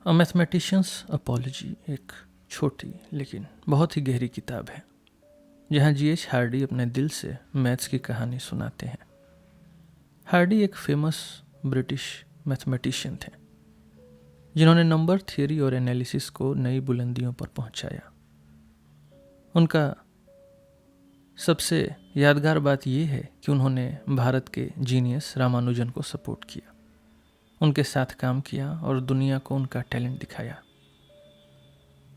अ mathematicians apology एक छोटी लेकिन बहुत ही गहरी किताब है जहाँ G.H. हार्डी अपने दिल से मैथ्स की कहानी सुनाते हैं। हार्डी एक फेमस ब्रिटिश मैथमेटिशियन थे जिन्होंने नंबर थियरी और एनालिसिस को नई बुलंदियों पर पहुंचाया। उनका सबसे यादगार बात यह है कि उन्होंने भारत के जीनियस रामानुजन को सपोर्ट किया, उनके साथ काम किया और दुनिया को उनका टैलेंट दिखाया।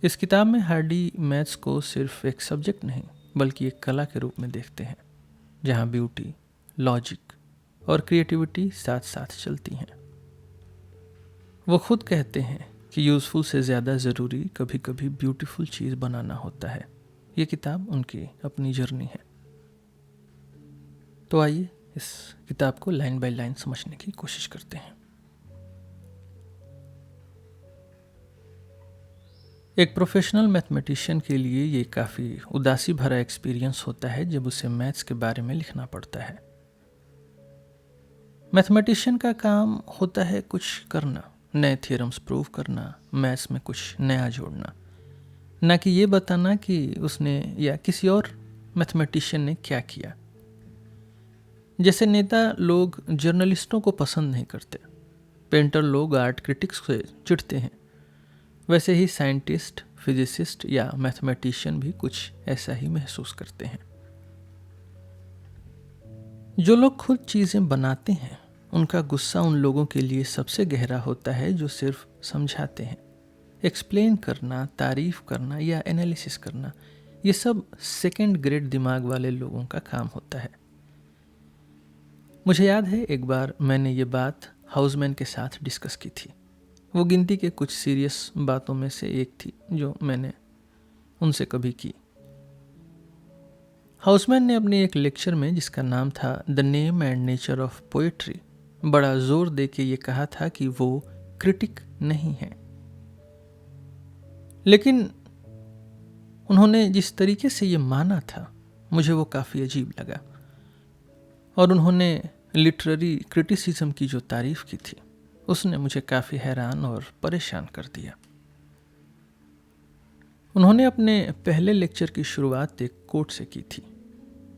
इस किताब में हार्डी मैथ्स को सिर्फ एक सब्जेक्ट नहीं बल्कि एक कला के रूप में देखते हैं जहाँ ब्यूटी, लॉजिक और क्रिएटिविटी साथ साथ चलती हैं। वो खुद कहते हैं कि यूज़फुल से ज़्यादा ज़रूरी कभी कभी ब्यूटीफुल चीज़ बनाना होता है। ये किताब उनकी अपनी जर्नी है। तो आइए इस किताब को लाइन बाय लाइन समझने की कोशिश करते हैं। एक प्रोफेशनल मैथमेटिशियन के लिए ये काफ़ी उदासी भरा एक्सपीरियंस होता है जब उसे मैथ्स के बारे में लिखना पड़ता है। मैथमेटिशियन का काम होता है कुछ करना, नए थ्योरम्स प्रूव करना, मैथ्स में कुछ नया जोड़ना, ना कि ये बताना कि उसने या किसी और मैथमेटिशियन ने क्या किया। जैसे नेता लोग जर्नलिस्टों को पसंद नहीं करते, पेंटर लोग आर्ट क्रिटिक्स से चिढ़ते हैं, वैसे ही साइंटिस्ट, फिजिसिस्ट या मैथमेटिशियन भी कुछ ऐसा ही महसूस करते हैं। जो लोग खुद चीज़ें बनाते हैं उनका गुस्सा उन लोगों के लिए सबसे गहरा होता है जो सिर्फ समझाते हैं। एक्सप्लेन करना, तारीफ करना या एनालिसिस करना, ये सब सेकंड ग्रेड दिमाग वाले लोगों का काम होता है। मुझे याद है एक बार मैंने ये बात हाउसमैन के साथ डिस्कस की थी। वो गिनती के कुछ सीरियस बातों में से एक थी जो मैंने उनसे कभी की। हाउसमैन ने अपने एक लेक्चर में जिसका नाम था the name and nature of poetry बड़ा जोर दे के ये कहा था कि वो क्रिटिक नहीं है। लेकिन उन्होंने जिस तरीके से ये माना था मुझे वो काफ़ी अजीब लगा और उन्होंने लिटरेरी क्रिटिसिज्म की जो तारीफ की थी उसने मुझे काफ़ी हैरान और परेशान कर दिया। उन्होंने अपने पहले लेक्चर की शुरुआत एक कोट से की थी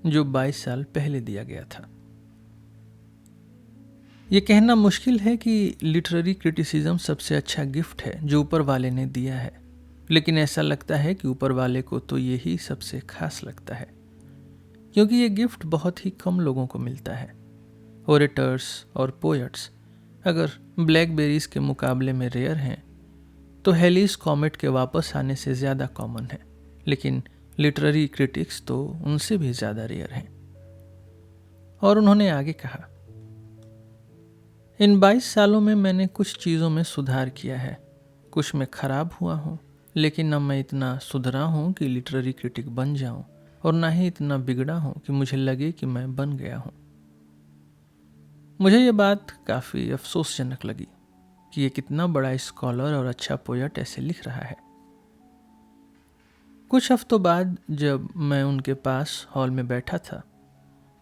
जो 22 साल पहले दिया गया था। ये कहना मुश्किल है कि लिटरेरी क्रिटिसिज्म सबसे अच्छा गिफ्ट है जो ऊपर वाले ने दिया है, लेकिन ऐसा लगता है कि ऊपर वाले को तो यही सबसे खास लगता है क्योंकि ये गिफ्ट बहुत ही कम लोगों को मिलता है। ओरेटर्स और पोएट्स अगर ब्लैकबेरीज के मुकाबले में रेयर हैं तो हेलीज कॉमेट के वापस आने से ज़्यादा कॉमन है, लेकिन लिटरेरी क्रिटिक्स तो उनसे भी ज़्यादा रेयर हैं। और उन्होंने आगे कहा, इन 22 सालों में मैंने कुछ चीज़ों में सुधार किया है, कुछ में ख़राब हुआ हूँ, लेकिन न मैं इतना सुधरा हूँ कि लिटरेरी क्रिटिक बन जाऊँ और ना ही इतना बिगड़ा हूँ कि मुझे लगे कि मैं बन गया हूँ। मुझे ये बात काफ़ी अफसोसजनक लगी कि ये कितना बड़ा स्कॉलर और अच्छा पोएट ऐसे लिख रहा है। कुछ हफ्तों बाद जब मैं उनके पास हॉल में बैठा था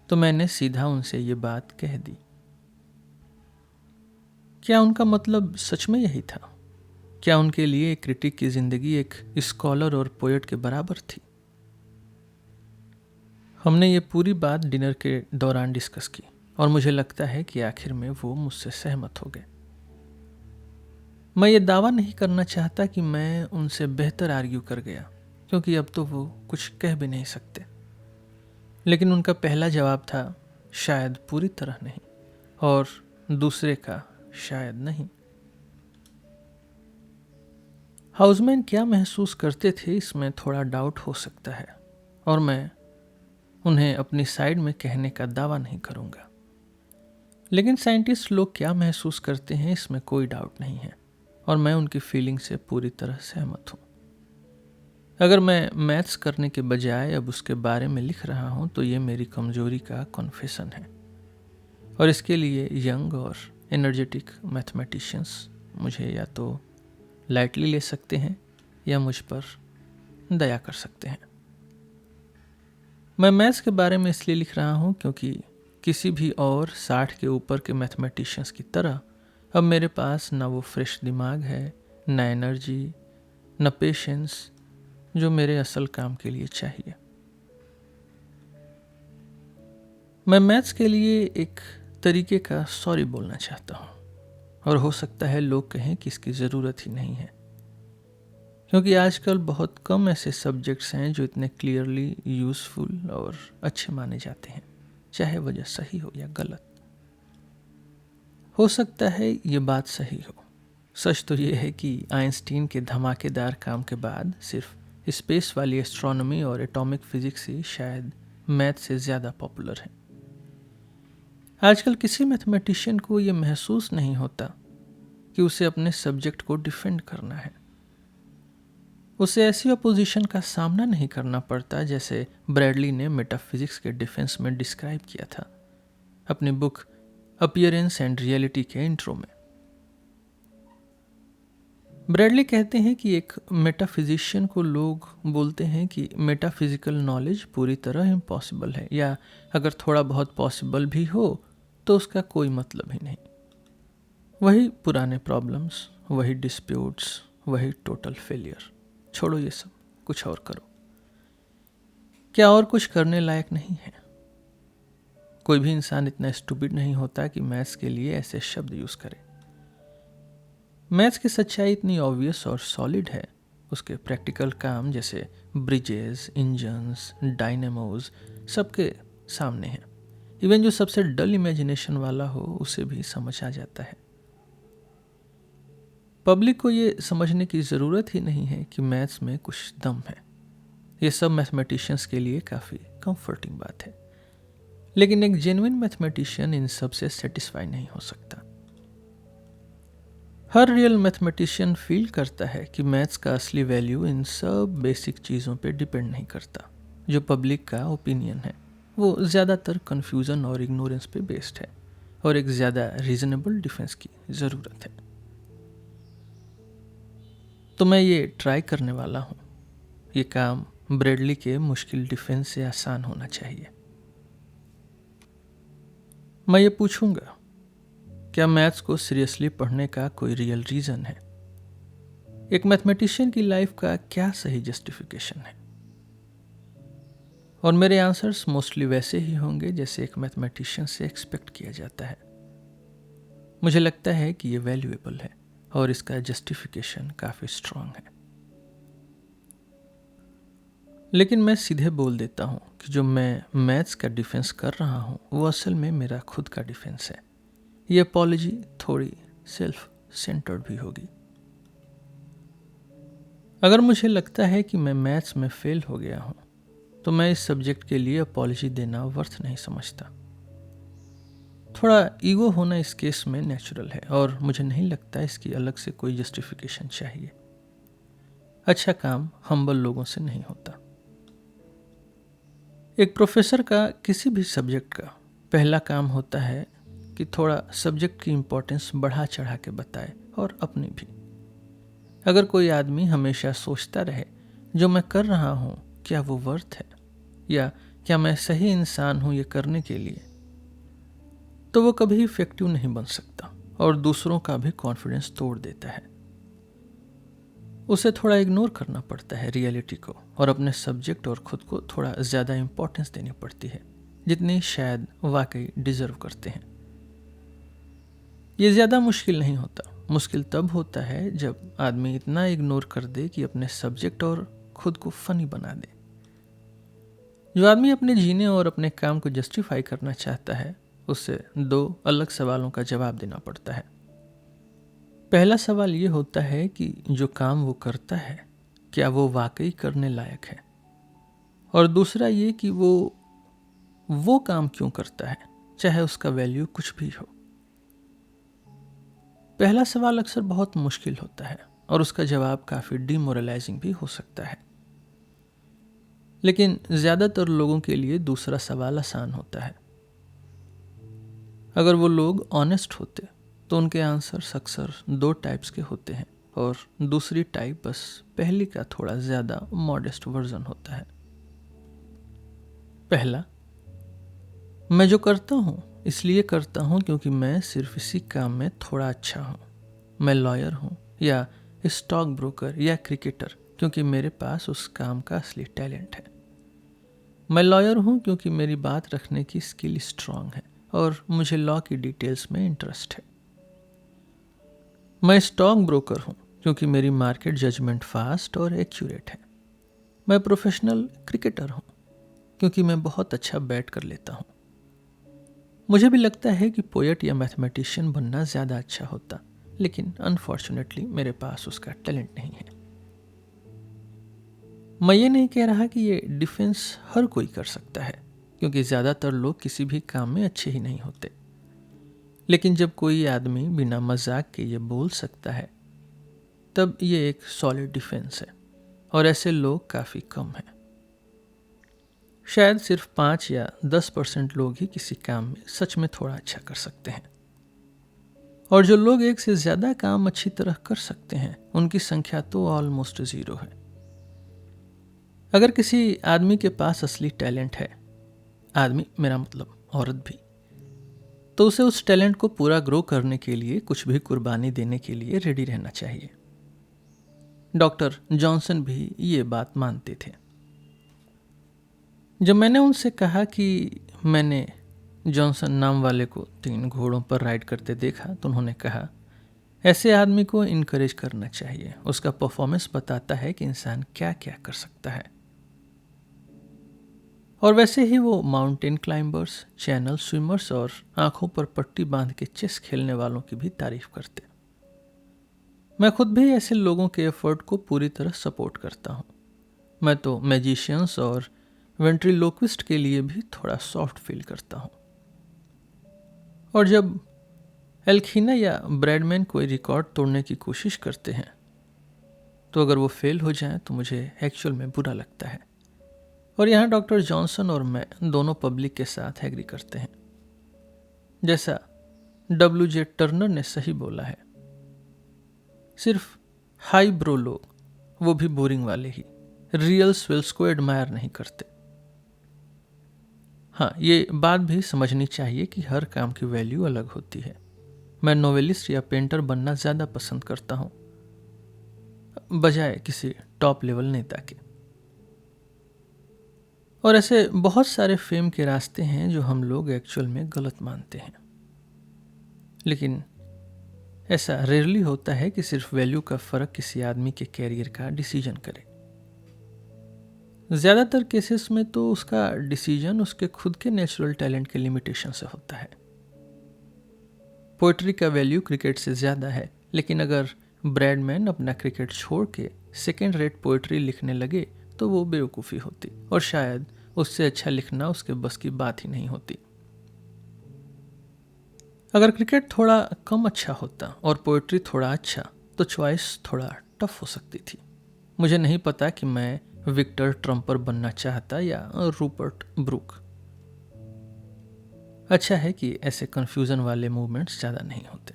तो मैंने सीधा उनसे ये बात कह दी। क्या उनका मतलब सच में यही था? क्या उनके लिए एक क्रिटिक की ज़िंदगी एक स्कॉलर और पोएट के बराबर थी? हमने ये पूरी बात डिनर के दौरान डिस्कस की और मुझे लगता है कि आखिर में वो मुझसे सहमत हो गए। मैं ये दावा नहीं करना चाहता कि मैं उनसे बेहतर आर्ग्यू कर गया क्योंकि अब तो वो कुछ कह भी नहीं सकते, लेकिन उनका पहला जवाब था शायद पूरी तरह नहीं और दूसरे का शायद नहीं। हाउसमैन क्या महसूस करते थे इसमें थोड़ा डाउट हो सकता है और मैं उन्हें अपनी साइड में कहने का दावा नहीं करूँगा, लेकिन साइंटिस्ट लोग क्या महसूस करते हैं इसमें कोई डाउट नहीं है और मैं उनकी फीलिंग से पूरी तरह सहमत हूँ। अगर मैं मैथ्स करने के बजाय अब उसके बारे में लिख रहा हूँ तो ये मेरी कमजोरी का कॉन्फेशन है और इसके लिए यंग और एनर्जेटिक मैथमेटिशियंस मुझे या तो लाइटली ले सकते हैं या मुझ पर दया कर सकते हैं। मैं मैथ्स के बारे में इसलिए लिख रहा हूँ क्योंकि किसी भी और 60 के ऊपर के मैथमेटिशियंस की तरह अब मेरे पास ना वो फ्रेश दिमाग है, न एनर्जी, न पेशेंस जो मेरे असल काम के लिए चाहिए। मैं मैथ्स के लिए एक तरीके का सॉरी बोलना चाहता हूँ, और हो सकता है लोग कहें कि इसकी ज़रूरत ही नहीं है, क्योंकि आजकल बहुत कम ऐसे सब्जेक्ट्स हैं जो इतने क्लियरली यूज़फुल और अच्छे माने जाते हैं, चाहे वजह सही हो या गलत। हो सकता है ये बात सही हो। सच तो ये है कि आइंस्टीन के धमाकेदार काम के बाद सिर्फ स्पेस वाली एस्ट्रोनॉमी और एटॉमिक फिजिक्स ही शायद मैथ से ज़्यादा पॉपुलर है। आजकल किसी मैथमेटिशियन को ये महसूस नहीं होता कि उसे अपने सब्जेक्ट को डिफेंड करना है। उसे ऐसी अपोजिशन का सामना नहीं करना पड़ता जैसे ब्रैडली ने मेटाफिजिक्स के डिफेंस में डिस्क्राइब किया था अपनी बुक अपीयरेंस एंड रियलिटी के इंट्रो में। ब्रैडली कहते हैं कि एक मेटाफिजिशियन को लोग बोलते हैं कि मेटाफिजिकल नॉलेज पूरी तरह इम्पॉसिबल है, या अगर थोड़ा बहुत पॉसिबल भी हो तो उसका कोई मतलब ही नहीं। वही पुराने प्रॉब्लम्स, वही डिस्प्यूट्स, वही टोटल फेलियर। छोड़ो ये सब, कुछ और करो। क्या और कुछ करने लायक नहीं है? कोई भी इंसान इतना स्टूपिड नहीं होता कि मैथ्स के लिए ऐसे शब्द यूज़ करे। मैथ्स की सच्चाई इतनी ऑब्वियस और सॉलिड है, उसके प्रैक्टिकल काम जैसे ब्रिजेस, इंजन्स, डायनेमोज सबके सामने हैं। इवन जो सबसे डल इमेजिनेशन वाला हो उसे भी समझ आ जाता है। पब्लिक को ये समझने की ज़रूरत ही नहीं है कि मैथ्स में कुछ दम है। ये सब मैथमेटिशियंस के लिए काफ़ी कंफर्टिंग बात है, लेकिन एक जेन्युइन मैथमेटिशियन इन सब से सेटिस्फाई नहीं हो सकता। हर रियल मैथमेटिशियन फील करता है कि मैथ्स का असली वैल्यू इन सब बेसिक चीज़ों पे डिपेंड नहीं करता। जो पब्लिक का ओपिनियन है वो ज़्यादातर कन्फ्यूज़न और इग्नोरेंस पे बेस्ड है, और एक ज़्यादा रीजनेबल डिफेंस की ज़रूरत है। तो मैं ये ट्राई करने वाला हूँ। ये काम ब्रैडली के मुश्किल डिफेंस से आसान होना चाहिए। मैं ये पूछूंगा, क्या मैथ्स को सीरियसली पढ़ने का कोई रियल रीज़न है? एक मैथमेटिशियन की लाइफ का क्या सही जस्टिफिकेशन है? और मेरे आंसर्स मोस्टली वैसे ही होंगे जैसे एक मैथमेटिशियन से एक्सपेक्ट किया जाता है। मुझे लगता है कि ये वैल्यूएबल है और इसका जस्टिफिकेशन काफ़ी स्ट्रांग है। लेकिन मैं सीधे बोल देता हूँ कि जो मैं मैथ्स का डिफेंस कर रहा हूँ वो असल में मेरा खुद का डिफेंस है। ये अपॉलॉजी थोड़ी सेल्फ सेंटर्ड भी होगी। अगर मुझे लगता है कि मैं मैथ्स में फेल हो गया हूँ तो मैं इस सब्जेक्ट के लिए अपॉलॉजी देना वर्थ नहीं समझता। थोड़ा ईगो होना इस केस में नेचुरल है, और मुझे नहीं लगता इसकी अलग से कोई जस्टिफिकेशन चाहिए। अच्छा काम हम्बल लोगों से नहीं होता। एक प्रोफेसर का किसी भी सब्जेक्ट का पहला काम होता है कि थोड़ा सब्जेक्ट की इम्पोर्टेंस बढ़ा चढ़ा के बताए, और अपनी भी। अगर कोई आदमी हमेशा सोचता रहे जो मैं कर रहा हूँ क्या वो वर्थ है, या क्या मैं सही इंसान हूँ ये करने के लिए, तो वो कभी इफेक्टिव नहीं बन सकता और दूसरों का भी कॉन्फिडेंस तोड़ देता है। उसे थोड़ा इग्नोर करना पड़ता है रियलिटी को, और अपने सब्जेक्ट और खुद को थोड़ा ज़्यादा इम्पोर्टेंस देनी पड़ती है जितनी शायद वाकई डिजर्व करते हैं। ये ज़्यादा मुश्किल नहीं होता। मुश्किल तब होता है जब आदमी इतना इग्नोर कर दे कि अपने सब्जेक्ट और खुद को फनी बना दे। जो आदमी अपने जीने और अपने काम को जस्टिफाई करना चाहता है उसे दो अलग सवालों का जवाब देना पड़ता है। पहला सवाल ये होता है कि जो काम वो करता है क्या वो वाकई करने लायक है, और दूसरा ये कि वो काम क्यों करता है, चाहे उसका वैल्यू कुछ भी हो। पहला सवाल अक्सर बहुत मुश्किल होता है और उसका जवाब काफ़ी डिमोरलाइजिंग भी हो सकता है, लेकिन ज़्यादातर लोगों के लिए दूसरा सवाल आसान होता है। अगर वो लोग ऑनेस्ट होते तो उनके आंसर्स अक्सर दो टाइप्स के होते हैं, और दूसरी टाइप बस पहली का थोड़ा ज़्यादा मॉडेस्ट वर्जन होता है। पहला, मैं जो करता हूँ इसलिए करता हूँ क्योंकि मैं सिर्फ इसी काम में थोड़ा अच्छा हूँ। मैं लॉयर हूँ या स्टॉक ब्रोकर या क्रिकेटर क्योंकि मेरे पास उस काम का असली टैलेंट है। मैं लॉयर हूँ क्योंकि मेरी बात रखने की स्किल स्ट्रांग है और मुझे लॉ की डिटेल्स में इंटरेस्ट है। मैं स्टॉक ब्रोकर हूँ क्योंकि मेरी मार्केट जजमेंट फास्ट और एक्यूरेट है। मैं प्रोफेशनल क्रिकेटर हूँ क्योंकि मैं बहुत अच्छा बैट कर लेता हूँ। मुझे भी लगता है कि पोएट या मैथमेटिशियन बनना ज़्यादा अच्छा होता, लेकिन अनफॉर्चुनेटली मेरे पास उसका टैलेंट नहीं है। मैं ये नहीं कह रहा कि ये डिफेंस हर कोई कर सकता है, क्योंकि ज़्यादातर लोग किसी भी काम में अच्छे ही नहीं होते। लेकिन जब कोई आदमी बिना मजाक के ये बोल सकता है, तब ये एक सॉलिड डिफेंस है, और ऐसे लोग काफ़ी कम हैं। शायद सिर्फ 5 या 10% लोग ही किसी काम में सच में थोड़ा अच्छा कर सकते हैं, और जो लोग एक से ज़्यादा काम अच्छी तरह कर सकते हैं उनकी संख्या तो ऑलमोस्ट 0 है। अगर किसी आदमी के पास असली टैलेंट है, आदमी मेरा मतलब औरत भी, तो उसे उस टैलेंट को पूरा ग्रो करने के लिए कुछ भी कुर्बानी देने के लिए रेडी रहना चाहिए। डॉक्टर जॉनसन भी ये बात मानते थे। जब मैंने उनसे कहा कि मैंने जॉनसन नाम वाले को 3 घोड़ों पर राइड करते देखा, तो उन्होंने कहा, ऐसे आदमी को इनकरेज करना चाहिए। उसका परफॉर्मेंस बताता है कि इंसान क्या क्या कर सकता है। और वैसे ही वो माउंटेन क्लाइंबर्स, चैनल स्विमर्स और आंखों पर पट्टी बांध के चेस खेलने वालों की भी तारीफ करते। मैं खुद भी ऐसे लोगों के एफर्ट को पूरी तरह सपोर्ट करता हूँ। मैं तो मैजिशियंस और वेंट्रिलोक्विस्ट के लिए भी थोड़ा सॉफ्ट फील करता हूँ। और जब एल्खीना या ब्रैडमैन कोई रिकॉर्ड तोड़ने की कोशिश करते हैं, तो अगर वो फेल हो जाए तो मुझे एक्चुअल में बुरा लगता है। और यहाँ डॉक्टर जॉनसन और मैं दोनों पब्लिक के साथ एग्री करते हैं। जैसा WJ टर्नर ने सही बोला है, सिर्फ हाई ब्रो लोग, वो भी बोरिंग वाले ही, रियल स्विल्स को एडमायर नहीं करते। हाँ, ये बात भी समझनी चाहिए कि हर काम की वैल्यू अलग होती है। मैं नोवेलिस्ट या पेंटर बनना ज़्यादा पसंद करता हूँ बजाय किसी टॉप लेवल नेता के। और ऐसे बहुत सारे फेम के रास्ते हैं जो हम लोग एक्चुअल में गलत मानते हैं। लेकिन ऐसा रेयरली होता है कि सिर्फ वैल्यू का फ़र्क किसी आदमी के कैरियर का डिसीजन करे। ज़्यादातर केसेस में तो उसका डिसीजन उसके खुद के नेचुरल टैलेंट के लिमिटेशन से होता है। पोइट्री का वैल्यू क्रिकेट से ज़्यादा है, लेकिन अगर ब्रैडमैन अपना क्रिकेट छोड़ के सेकेंड रेट पोइट्री लिखने लगे तो वो बेवकूफ़ी होती, और शायद उससे अच्छा लिखना उसके बस की बात ही नहीं होती। अगर क्रिकेट थोड़ा कम अच्छा होता और पोइट्री थोड़ा अच्छा, तो चॉइस थोड़ा टफ हो सकती थी। मुझे नहीं पता कि मैं विक्टर ट्रम्पर बनना चाहता या रूपर्ट ब्रूक। अच्छा है कि ऐसे कन्फ्यूज़न वाले मूवमेंट्स ज़्यादा नहीं होते।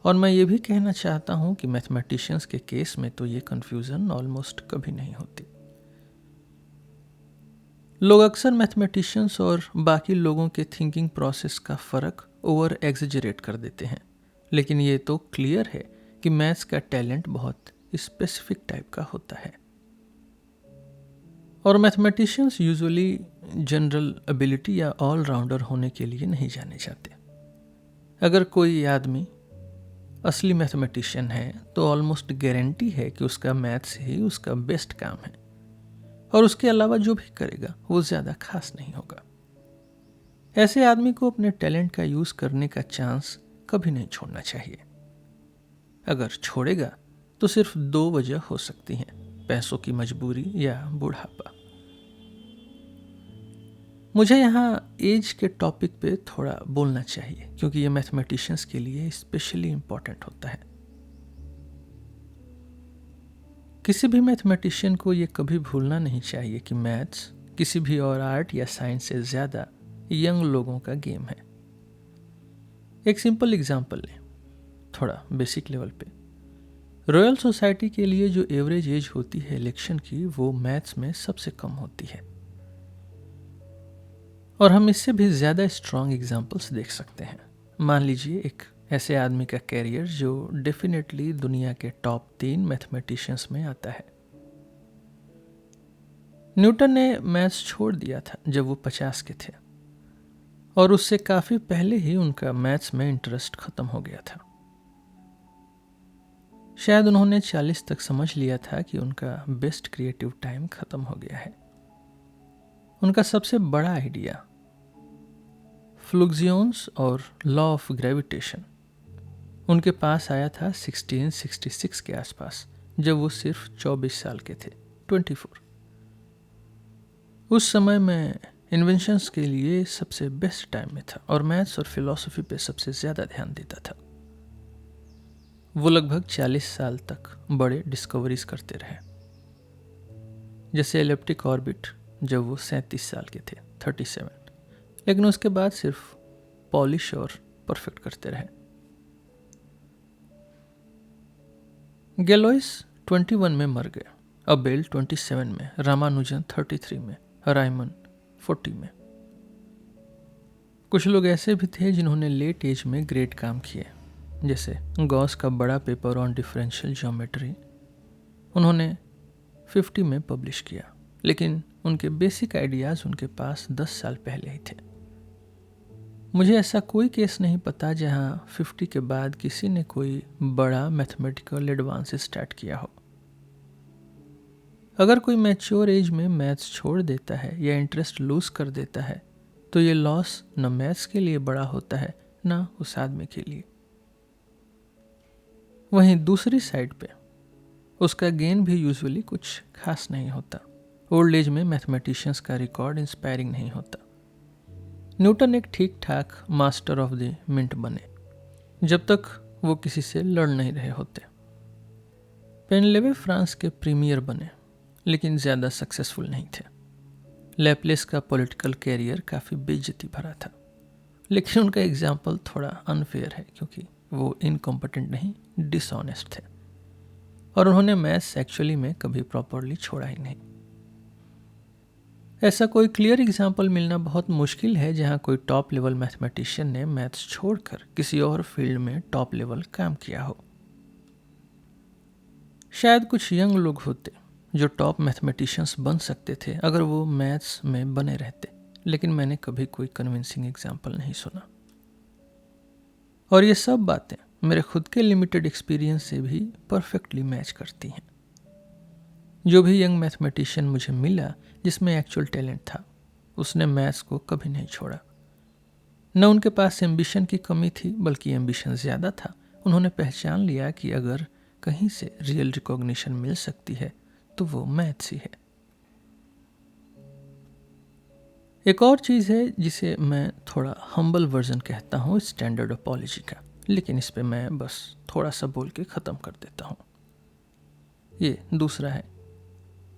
और मैं ये भी कहना चाहता हूँ कि मैथमेटिशियंस के केस में तो ये कन्फ्यूज़न ऑलमोस्ट कभी नहीं होती। लोग अक्सर मैथमेटिशियंस और बाकी लोगों के थिंकिंग प्रोसेस का फ़र्क ओवर एग्जेजरेट कर देते हैं, लेकिन ये तो क्लियर है कि मैथ्स का टैलेंट बहुत स्पेसिफिक टाइप का होता है। और मैथमेटिशियंस यूजुअली जनरल एबिलिटी या ऑलराउंडर होने के लिए नहीं जाने जाते। अगर कोई आदमी असली मैथमेटिशियन है तो ऑलमोस्ट गारंटी है कि उसका मैथ्स ही उसका बेस्ट काम है, और उसके अलावा जो भी करेगा वो ज़्यादा खास नहीं होगा। ऐसे आदमी को अपने टैलेंट का यूज़ करने का चांस कभी नहीं छोड़ना चाहिए। अगर छोड़ेगा तो सिर्फ 2 वजह हो सकती हैं, पैसों की मजबूरी या बुढ़ापा। मुझे यहाँ एज के टॉपिक पे थोड़ा बोलना चाहिए, क्योंकि ये मैथमेटिशियंस के लिए स्पेशली इम्पॉर्टेंट होता है। किसी भी मैथमेटिशियन को ये कभी भूलना नहीं चाहिए कि मैथ्स किसी भी और आर्ट या साइंस से ज़्यादा यंग लोगों का गेम है। एक सिंपल एग्जांपल लें, थोड़ा बेसिक लेवल पे। रॉयल सोसाइटी के लिए जो एवरेज एज होती है इलेक्शन की, वो मैथ्स में सबसे कम होती है। और हम इससे भी ज़्यादा स्ट्रॉन्ग एग्जांपल्स देख सकते हैं। मान लीजिए एक ऐसे आदमी का कैरियर जो डेफिनेटली दुनिया के टॉप 3 मैथमेटिशियंस में आता है। न्यूटन ने मैथ्स छोड़ दिया था जब वो 50 के थे, और उससे काफ़ी पहले ही उनका मैथ्स में इंटरेस्ट ख़त्म हो गया था। शायद उन्होंने 40 तक समझ लिया था कि उनका बेस्ट क्रिएटिव टाइम ख़त्म हो गया है। उनका सबसे बड़ा आइडिया फ्लुक्सियंस और लॉ ऑफ ग्रेविटेशन उनके पास आया था 1666 के आसपास, जब वो सिर्फ 24 साल के थे, 24। उस समय मैं इन्वेंशंस के लिए सबसे बेस्ट टाइम में था और मैथ्स और फिलॉसफी पे सबसे ज़्यादा ध्यान देता था। वो लगभग 40 साल तक बड़े डिस्कवरीज करते रहे, जैसे एलिप्टिक ऑर्बिट जब वो 37 साल के थे, 37, लेकिन उसके बाद सिर्फ पॉलिश और परफेक्ट करते रहे। गैलोइस 21 में मर गए, अबेल 27 में, रामानुजन 33 में, रायमन 40 में। कुछ लोग ऐसे भी थे जिन्होंने लेट एज में ग्रेट काम किए, जैसे गॉस का बड़ा पेपर ऑन डिफरेंशियल ज्योमेट्री उन्होंने 50 में पब्लिश किया, लेकिन उनके बेसिक आइडियाज़ उनके पास 10 साल पहले ही थे। मुझे ऐसा कोई केस नहीं पता जहां 50 के बाद किसी ने कोई बड़ा मैथमेटिकल एडवांस स्टार्ट किया हो। अगर कोई मैच्योर एज में मैथ्स छोड़ देता है या इंटरेस्ट लूज कर देता है, तो ये लॉस न मैथ्स के लिए बड़ा होता है न उस आदमी के लिए। वहीं दूसरी साइड पे उसका गेन भी यूजुअली कुछ खास नहीं होता। ओल्ड एज में मैथमेटिशियंस का रिकॉर्ड इंस्पायरिंग नहीं होता। न्यूटन एक ठीक ठाक मास्टर ऑफ द मिंट बने जब तक वो किसी से लड़ नहीं रहे होते। पेनलेवे फ्रांस के प्रीमियर बने, लेकिन ज़्यादा सक्सेसफुल नहीं थे। लैपलेस का पॉलिटिकल कैरियर काफ़ी बेइज्जती भरा था, लेकिन उनका एग्जाम्पल थोड़ा अनफेयर है क्योंकि वो इनकॉम्पिटेंट नहीं, डिसऑनेस्ट थे, और उन्होंने मैथ्स एक्चुअली में कभी प्रॉपरली छोड़ा ही नहीं। ऐसा कोई क्लियर एग्जाम्पल मिलना बहुत मुश्किल है जहाँ कोई टॉप लेवल मैथमेटिशियन ने मैथ्स छोड़कर किसी और फील्ड में टॉप लेवल काम किया हो। शायद कुछ यंग लोग होते जो टॉप मैथमेटिशियंस बन सकते थे अगर वो मैथ्स में बने रहते, लेकिन मैंने कभी कोई कन्विंसिंग एग्जाम्पल नहीं सुना। और ये सब बातें मेरे खुद के लिमिटेड एक्सपीरियंस से भी परफेक्टली मैच करती हैं। जो भी यंग मैथमेटिशियन मुझे मिला जिसमें एक्चुअल टैलेंट था, उसने मैथ्स को कभी नहीं छोड़ा। न उनके पास एम्बिशन की कमी थी, बल्कि एम्बिशन ज़्यादा था। उन्होंने पहचान लिया कि अगर कहीं से रियल रिकॉग्निशन मिल सकती है तो वो मैथ्स ही है। एक और चीज़ है जिसे मैं थोड़ा हम्बल वर्जन कहता हूँ स्टैंडर्ड अपॉलजी का, लेकिन इस पे मैं बस थोड़ा सा बोल के ख़त्म कर देता हूँ। ये दूसरा है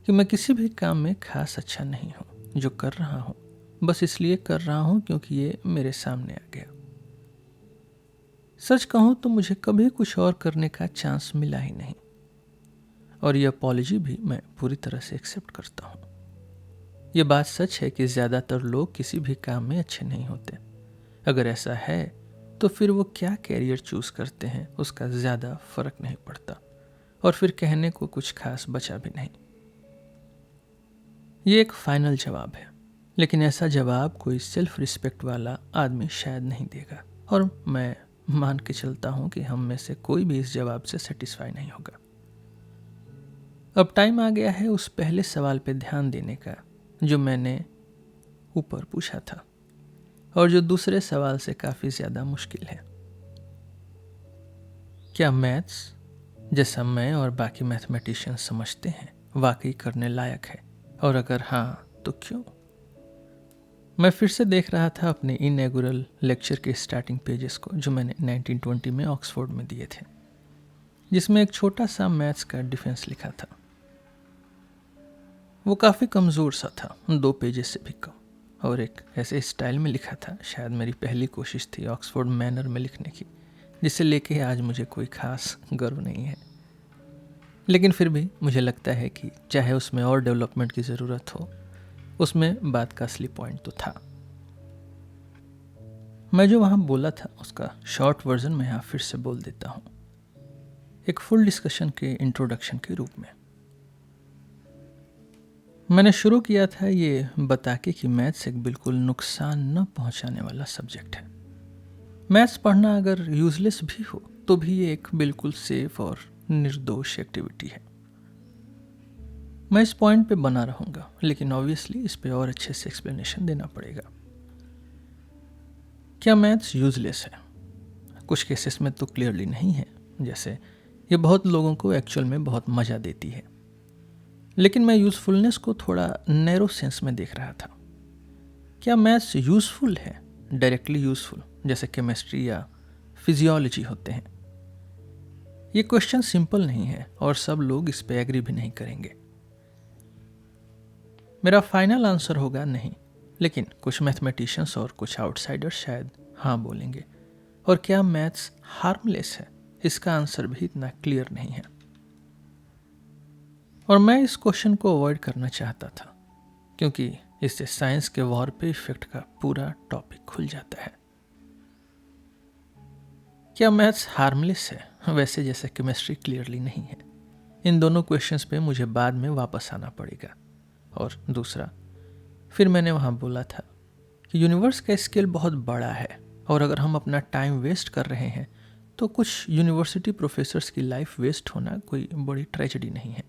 कि मैं किसी भी काम में खास अच्छा नहीं हूँ। जो कर रहा हूँ बस इसलिए कर रहा हूँ क्योंकि ये मेरे सामने आ गया। सच कहूँ तो मुझे कभी कुछ और करने का चांस मिला ही नहीं, और ये अपॉलजी भी मैं पूरी तरह से एक्सेप्ट करता हूँ। ये बात सच है कि ज़्यादातर लोग किसी भी काम में अच्छे नहीं होते। अगर ऐसा है तो फिर वो क्या कैरियर चूज़ करते हैं उसका ज़्यादा फर्क नहीं पड़ता, और फिर कहने को कुछ खास बचा भी नहीं। ये एक फाइनल जवाब है, लेकिन ऐसा जवाब कोई सेल्फ रिस्पेक्ट वाला आदमी शायद नहीं देगा, और मैं मान के चलता हूँ कि हम में से कोई भी इस जवाब से सेटिस्फाई नहीं होगा। अब टाइम आ गया है उस पहले सवाल पे ध्यान देने का जो मैंने ऊपर पूछा था, और जो दूसरे सवाल से काफ़ी ज़्यादा मुश्किल है। क्या मैथ्स, जैसा मैं और बाकी मैथमेटिशियन समझते हैं, वाकई करने लायक है, और अगर हाँ तो क्यों? मैं फिर से देख रहा था अपने इनॉग्रेल लेक्चर के स्टार्टिंग पेजेस को जो मैंने 1920 में ऑक्सफोर्ड में दिए थे, जिसमें एक छोटा सा मैथ्स का डिफेंस लिखा था। वो काफ़ी कमज़ोर सा था, 2 पेजेस से भी कम, और एक ऐसे स्टाइल में लिखा था, शायद मेरी पहली कोशिश थी ऑक्सफोर्ड मैनर में लिखने की, जिसे लेके आज मुझे कोई खास गर्व नहीं है। लेकिन फिर भी मुझे लगता है कि चाहे उसमें और डेवलपमेंट की ज़रूरत हो, उसमें बात का असली पॉइंट तो था। मैं जो वहाँ बोला था उसका शॉर्ट वर्जन मैं यहाँ फिर से बोल देता हूँ, एक फुल डिस्कशन के इंट्रोडक्शन के रूप में। मैंने शुरू किया था ये बता के कि मैथ्स एक बिल्कुल नुकसान न पहुंचाने वाला सब्जेक्ट है। मैथ्स पढ़ना अगर यूजलेस भी हो तो भी ये एक बिल्कुल सेफ और निर्दोष एक्टिविटी है। मैं इस पॉइंट पे बना रहूँगा, लेकिन ऑब्वियसली इस पे और अच्छे से एक्सप्लेनेशन देना पड़ेगा। क्या मैथ्स यूजलेस है? कुछ केसेस में तो क्लियरली नहीं है, जैसे ये बहुत लोगों को एक्चुअल में बहुत मज़ा देती है। लेकिन मैं यूज़फुलनेस को थोड़ा नैरो सेंस में देख रहा था। क्या मैथ्स यूज़फुल है, डायरेक्टली यूज़फुल, जैसे केमिस्ट्री या फिजियोलॉजी होते हैं? ये क्वेश्चन सिंपल नहीं है और सब लोग इस पे एग्री भी नहीं करेंगे। मेरा फाइनल आंसर होगा नहीं, लेकिन कुछ मैथमेटिशियंस और कुछ आउटसाइडर्स शायद हाँ बोलेंगे। और क्या मैथ्स हार्मलेस है? इसका आंसर भी इतना क्लियर नहीं है, और मैं इस क्वेश्चन को अवॉइड करना चाहता था, क्योंकि इससे साइंस के वॉर पे इफेक्ट का पूरा टॉपिक खुल जाता है। क्या मैथ्स हार्मलेस है? वैसे जैसे केमिस्ट्री क्लियरली नहीं है। इन दोनों क्वेश्चंस पे मुझे बाद में वापस आना पड़ेगा। और दूसरा, फिर मैंने वहाँ बोला था कि यूनिवर्स का स्केल बहुत बड़ा है, और अगर हम अपना टाइम वेस्ट कर रहे हैं तो कुछ यूनिवर्सिटी प्रोफेसर्स की लाइफ वेस्ट होना कोई बड़ी ट्रेजेडी नहीं है।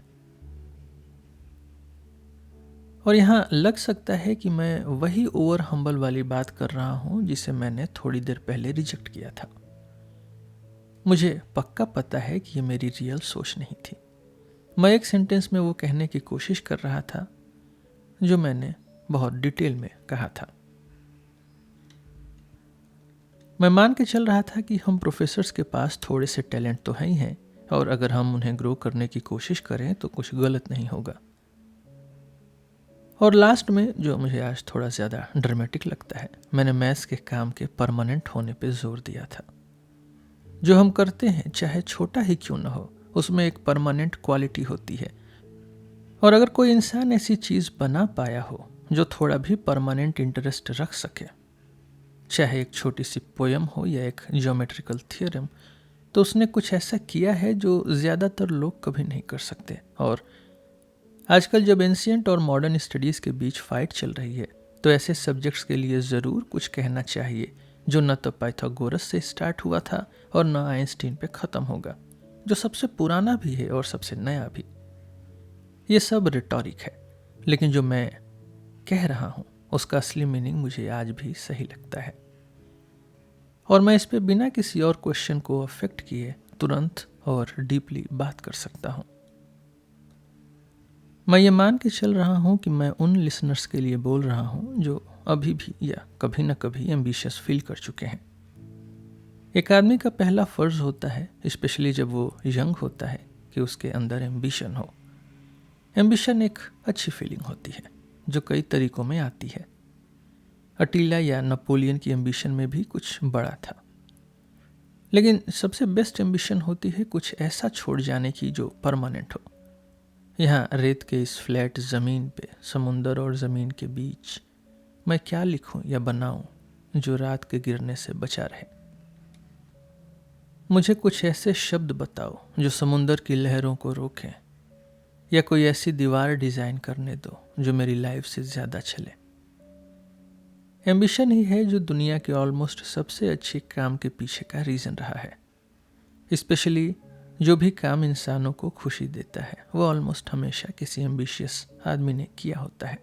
और यहाँ लग सकता है कि मैं वही ओवर हम्बल वाली बात कर रहा हूँ जिसे मैंने थोड़ी देर पहले रिजेक्ट किया था। मुझे पक्का पता है कि ये मेरी रियल सोच नहीं थी। मैं एक सेंटेंस में वो कहने की कोशिश कर रहा था जो मैंने बहुत डिटेल में कहा था। मैं मान के चल रहा था कि हम प्रोफेसर्स के पास थोड़े से टैलेंट तो हैं ही हैं, और अगर हम उन्हें ग्रो करने की कोशिश करें तो कुछ गलत नहीं होगा। और लास्ट में, जो मुझे आज थोड़ा ज़्यादा ड्रामेटिक लगता है, मैंने मैथ्स के काम के परमानेंट होने पे जोर दिया था। जो हम करते हैं चाहे छोटा ही क्यों न हो, उसमें एक परमानेंट क्वालिटी होती है। और अगर कोई इंसान ऐसी चीज़ बना पाया हो जो थोड़ा भी परमानेंट इंटरेस्ट रख सके, चाहे एक छोटी सी पोयम हो या एक ज्योमेट्रिकल थियरम, तो उसने कुछ ऐसा किया है जो ज़्यादातर लोग कभी नहीं कर सकते। और आजकल जब एंशिएंट और मॉडर्न स्टडीज़ के बीच फाइट चल रही है, तो ऐसे सब्जेक्ट्स के लिए ज़रूर कुछ कहना चाहिए जो न तो पाइथागोरस से स्टार्ट हुआ था और न आइंस्टीन पे ख़त्म होगा, जो सबसे पुराना भी है और सबसे नया भी। ये सब रिटॉरिक है, लेकिन जो मैं कह रहा हूँ उसका असली मीनिंग मुझे आज भी सही लगता है। और मैं इस पे बिना किसी और क्वेश्चन को अफेक्ट किए तुरंत और डीपली बात कर सकता हूँ। मैं ये मान के चल रहा हूँ कि मैं उन लिसनर्स के लिए बोल रहा हूँ जो अभी भी या कभी न कभी एम्बिशियस फील कर चुके हैं। एक आदमी का पहला फ़र्ज़ होता है, स्पेशली जब वो यंग होता है, कि उसके अंदर एम्बिशन हो। एम्बिशन एक अच्छी फीलिंग होती है जो कई तरीक़ों में आती है। अटीला या नेपोलियन की एम्बिशन में भी कुछ बड़ा था, लेकिन सबसे बेस्ट एम्बिशन होती है कुछ ऐसा छोड़ जाने की जो परमानेंट हो। यहाँ रेत के इस फ्लैट ज़मीन पे, समुंदर और ज़मीन के बीच, मैं क्या लिखूं या बनाऊं जो रात के गिरने से बचा रहे। मुझे कुछ ऐसे शब्द बताओ जो समुंदर की लहरों को रोकें, या कोई ऐसी दीवार डिज़ाइन करने दो जो मेरी लाइफ से ज़्यादा चले। एम्बिशन ही है जो दुनिया के ऑलमोस्ट सबसे अच्छे काम के पीछे का रीज़न रहा है। स्पेशली जो भी काम इंसानों को खुशी देता है, वो ऑलमोस्ट हमेशा किसी एम्बिशियस आदमी ने किया होता है।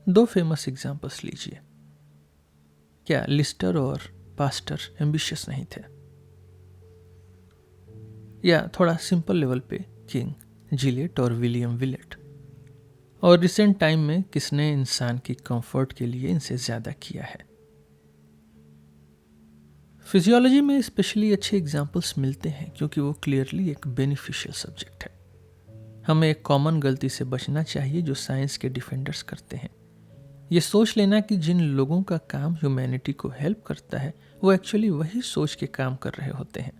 2 फेमस एग्जाम्पल्स लीजिए। क्या लिस्टर और पास्टर एम्बिशियस नहीं थे? या थोड़ा सिंपल लेवल पे किंग जिलेट और विलियम विलेट? और रिसेंट टाइम में किसने इंसान की कंफर्ट के लिए इनसे ज़्यादा किया है? फिजियोलॉजी में स्पेशली अच्छे एग्जाम्पल्स मिलते हैं, क्योंकि वो क्लियरली एक बेनिफिशियल सब्जेक्ट है। हमें एक कॉमन गलती से बचना चाहिए जो साइंस के डिफेंडर्स करते हैं, ये सोच लेना कि जिन लोगों का काम ह्यूमैनिटी को हेल्प करता है वो एक्चुअली वही सोच के काम कर रहे होते हैं।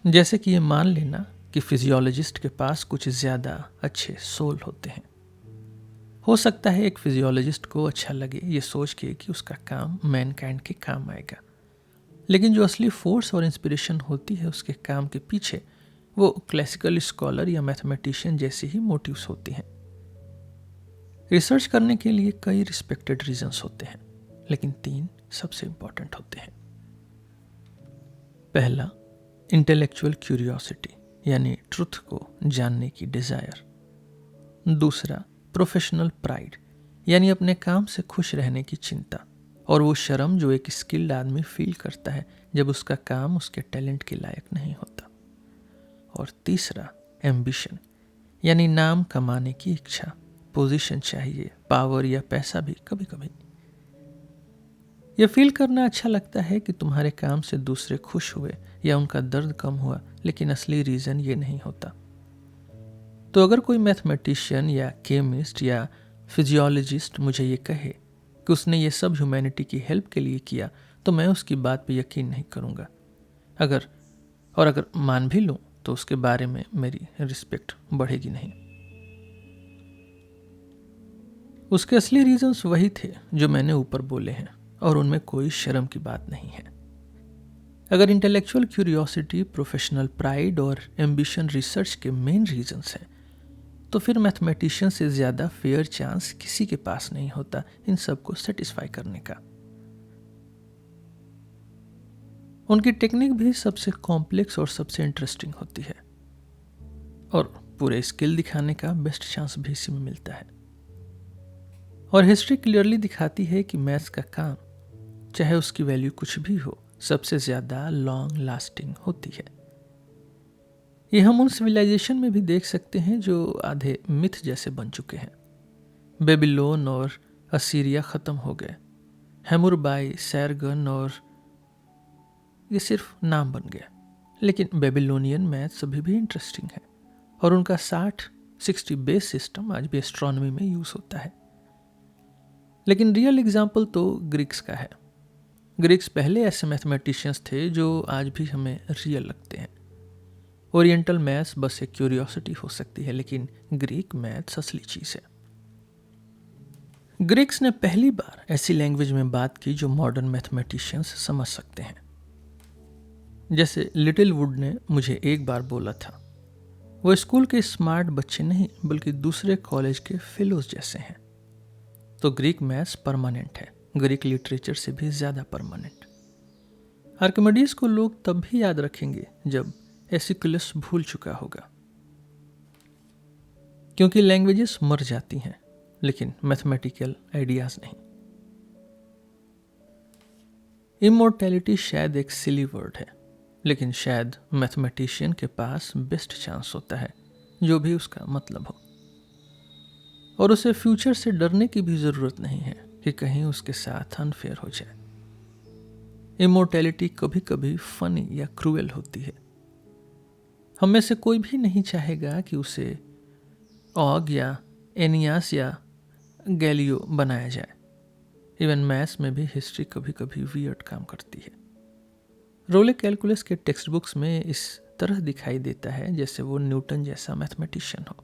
जैसे कि ये मान लेना कि फिजियोलॉजिस्ट के पास कुछ ज़्यादा अच्छे सोल होते हैं, हो सकता है एक फिजियोलॉजिस्ट को अच्छा लगे ये सोच के कि उसका काम मैनकाइंड के काम आएगा, लेकिन जो असली फोर्स और इंस्पिरेशन होती है उसके काम के पीछे, वो क्लासिकल स्कॉलर या मैथमेटिशियन जैसे ही मोटिव्स होती हैं। रिसर्च करने के लिए कई रिस्पेक्टेड रीजंस होते हैं, लेकिन 3 सबसे इंपॉर्टेंट होते हैं। पहला, इंटेलेक्चुअल क्यूरियोसिटी यानी ट्रुथ को जानने की डिजायर। दूसरा, प्रोफेशनल प्राइड यानी अपने काम से खुश रहने की चिंता और वो शर्म जो एक स्किल्ड आदमी फील करता है जब उसका काम उसके टैलेंट के लायक नहीं होता। और तीसरा, एम्बिशन यानी नाम कमाने की इच्छा, पोजीशन चाहिए, पावर या पैसा भी कभी कभी। यह फील करना अच्छा लगता है कि तुम्हारे काम से दूसरे खुश हुए या उनका दर्द कम हुआ, लेकिन असली रीज़न ये नहीं होता। तो अगर कोई मैथमेटिशियन या केमिस्ट या फिजियोलॉजिस्ट मुझे ये कहे कि उसने ये सब ह्यूमैनिटी की हेल्प के लिए किया, तो मैं उसकी बात पे यकीन नहीं करूँगा। अगर मान भी लूँ तो उसके बारे में मेरी रिस्पेक्ट बढ़ेगी नहीं। उसके असली रीजंस वही थे जो मैंने ऊपर बोले हैं, और उनमें कोई शर्म की बात नहीं है। अगर इंटेलेक्चुअल क्यूरियोसिटी, प्रोफेशनल प्राइड और एम्बिशन रिसर्च के मेन रीजंस हैं, तो फिर मैथमेटिशियन से ज़्यादा फेयर चांस किसी के पास नहीं होता इन सबको सेटिस्फाई करने का। उनकी टेक्निक भी सबसे कॉम्प्लेक्स और सबसे इंटरेस्टिंग होती है, और पूरे स्किल दिखाने का बेस्ट चांस भी इसी में मिलता है। और हिस्ट्री क्लियरली दिखाती है कि मैथ्स का काम, चाहे उसकी वैल्यू कुछ भी हो, सबसे ज़्यादा लॉन्ग लास्टिंग होती है। ये हम उन सिविलाइजेशन में भी देख सकते हैं जो आधे मिथ जैसे बन चुके हैं। बेबीलोन और असीरिया ख़त्म हो गए, हैमुरबाई, सैरगन, और ये सिर्फ नाम बन गए, लेकिन बेबीलोनियन मैथ्स अभी भी इंटरेस्टिंग है, और उनका 60-60 बेस सिस्टम आज भी एस्ट्रोनॉमी में यूज़ होता है। लेकिन रियल एग्जाम्पल तो ग्रीक्स का है। ग्रीक्स पहले ऐसे मैथमेटिशियंस थे जो आज भी हमें रियल लगते हैं। ओरिएंटल मैथ्स बस एक क्यूरियोसिटी हो सकती है, लेकिन ग्रीक मैथ्स असली चीज़ है। ग्रीक्स ने पहली बार ऐसी लैंग्वेज में बात की जो मॉडर्न मैथमेटिशियंस समझ सकते हैं। जैसे लिटिल वुड ने मुझे एक बार बोला था, वो स्कूल के स्मार्ट बच्चे नहीं बल्कि दूसरे कॉलेज के फेलोज जैसे हैं। तो ग्रीक मैथ्स परमानेंट है, ग्रीक लिटरेचर से भी ज़्यादा परमानेंट। आर्किमिडीज को लोग तब भी याद रखेंगे जब एसिकुलस भूल चुका होगा, क्योंकि लैंग्वेजेस मर जाती हैं लेकिन मैथमेटिकल आइडियाज नहीं। इमोर्टैलिटी शायद एक सिली वर्ड है, लेकिन शायद मैथमेटिशियन के पास बेस्ट चांस होता है, जो भी उसका मतलब हो। और उसे फ्यूचर से डरने की भी ज़रूरत नहीं है कि कहीं उसके साथ अनफेयर हो जाए। इमोर्टैलिटी कभी कभी फनी या क्रूएल होती है। हम में से कोई भी नहीं चाहेगा कि उसे ऑग या एनियास या गैलियो बनाया जाए। इवन मैथ्स में भी हिस्ट्री कभी कभी वियर्ड काम करती है। रोले कैलकुलस के टेक्स्ट बुक्स में इस तरह दिखाई देता है जैसे वो न्यूटन जैसा मैथमेटिशियन हो।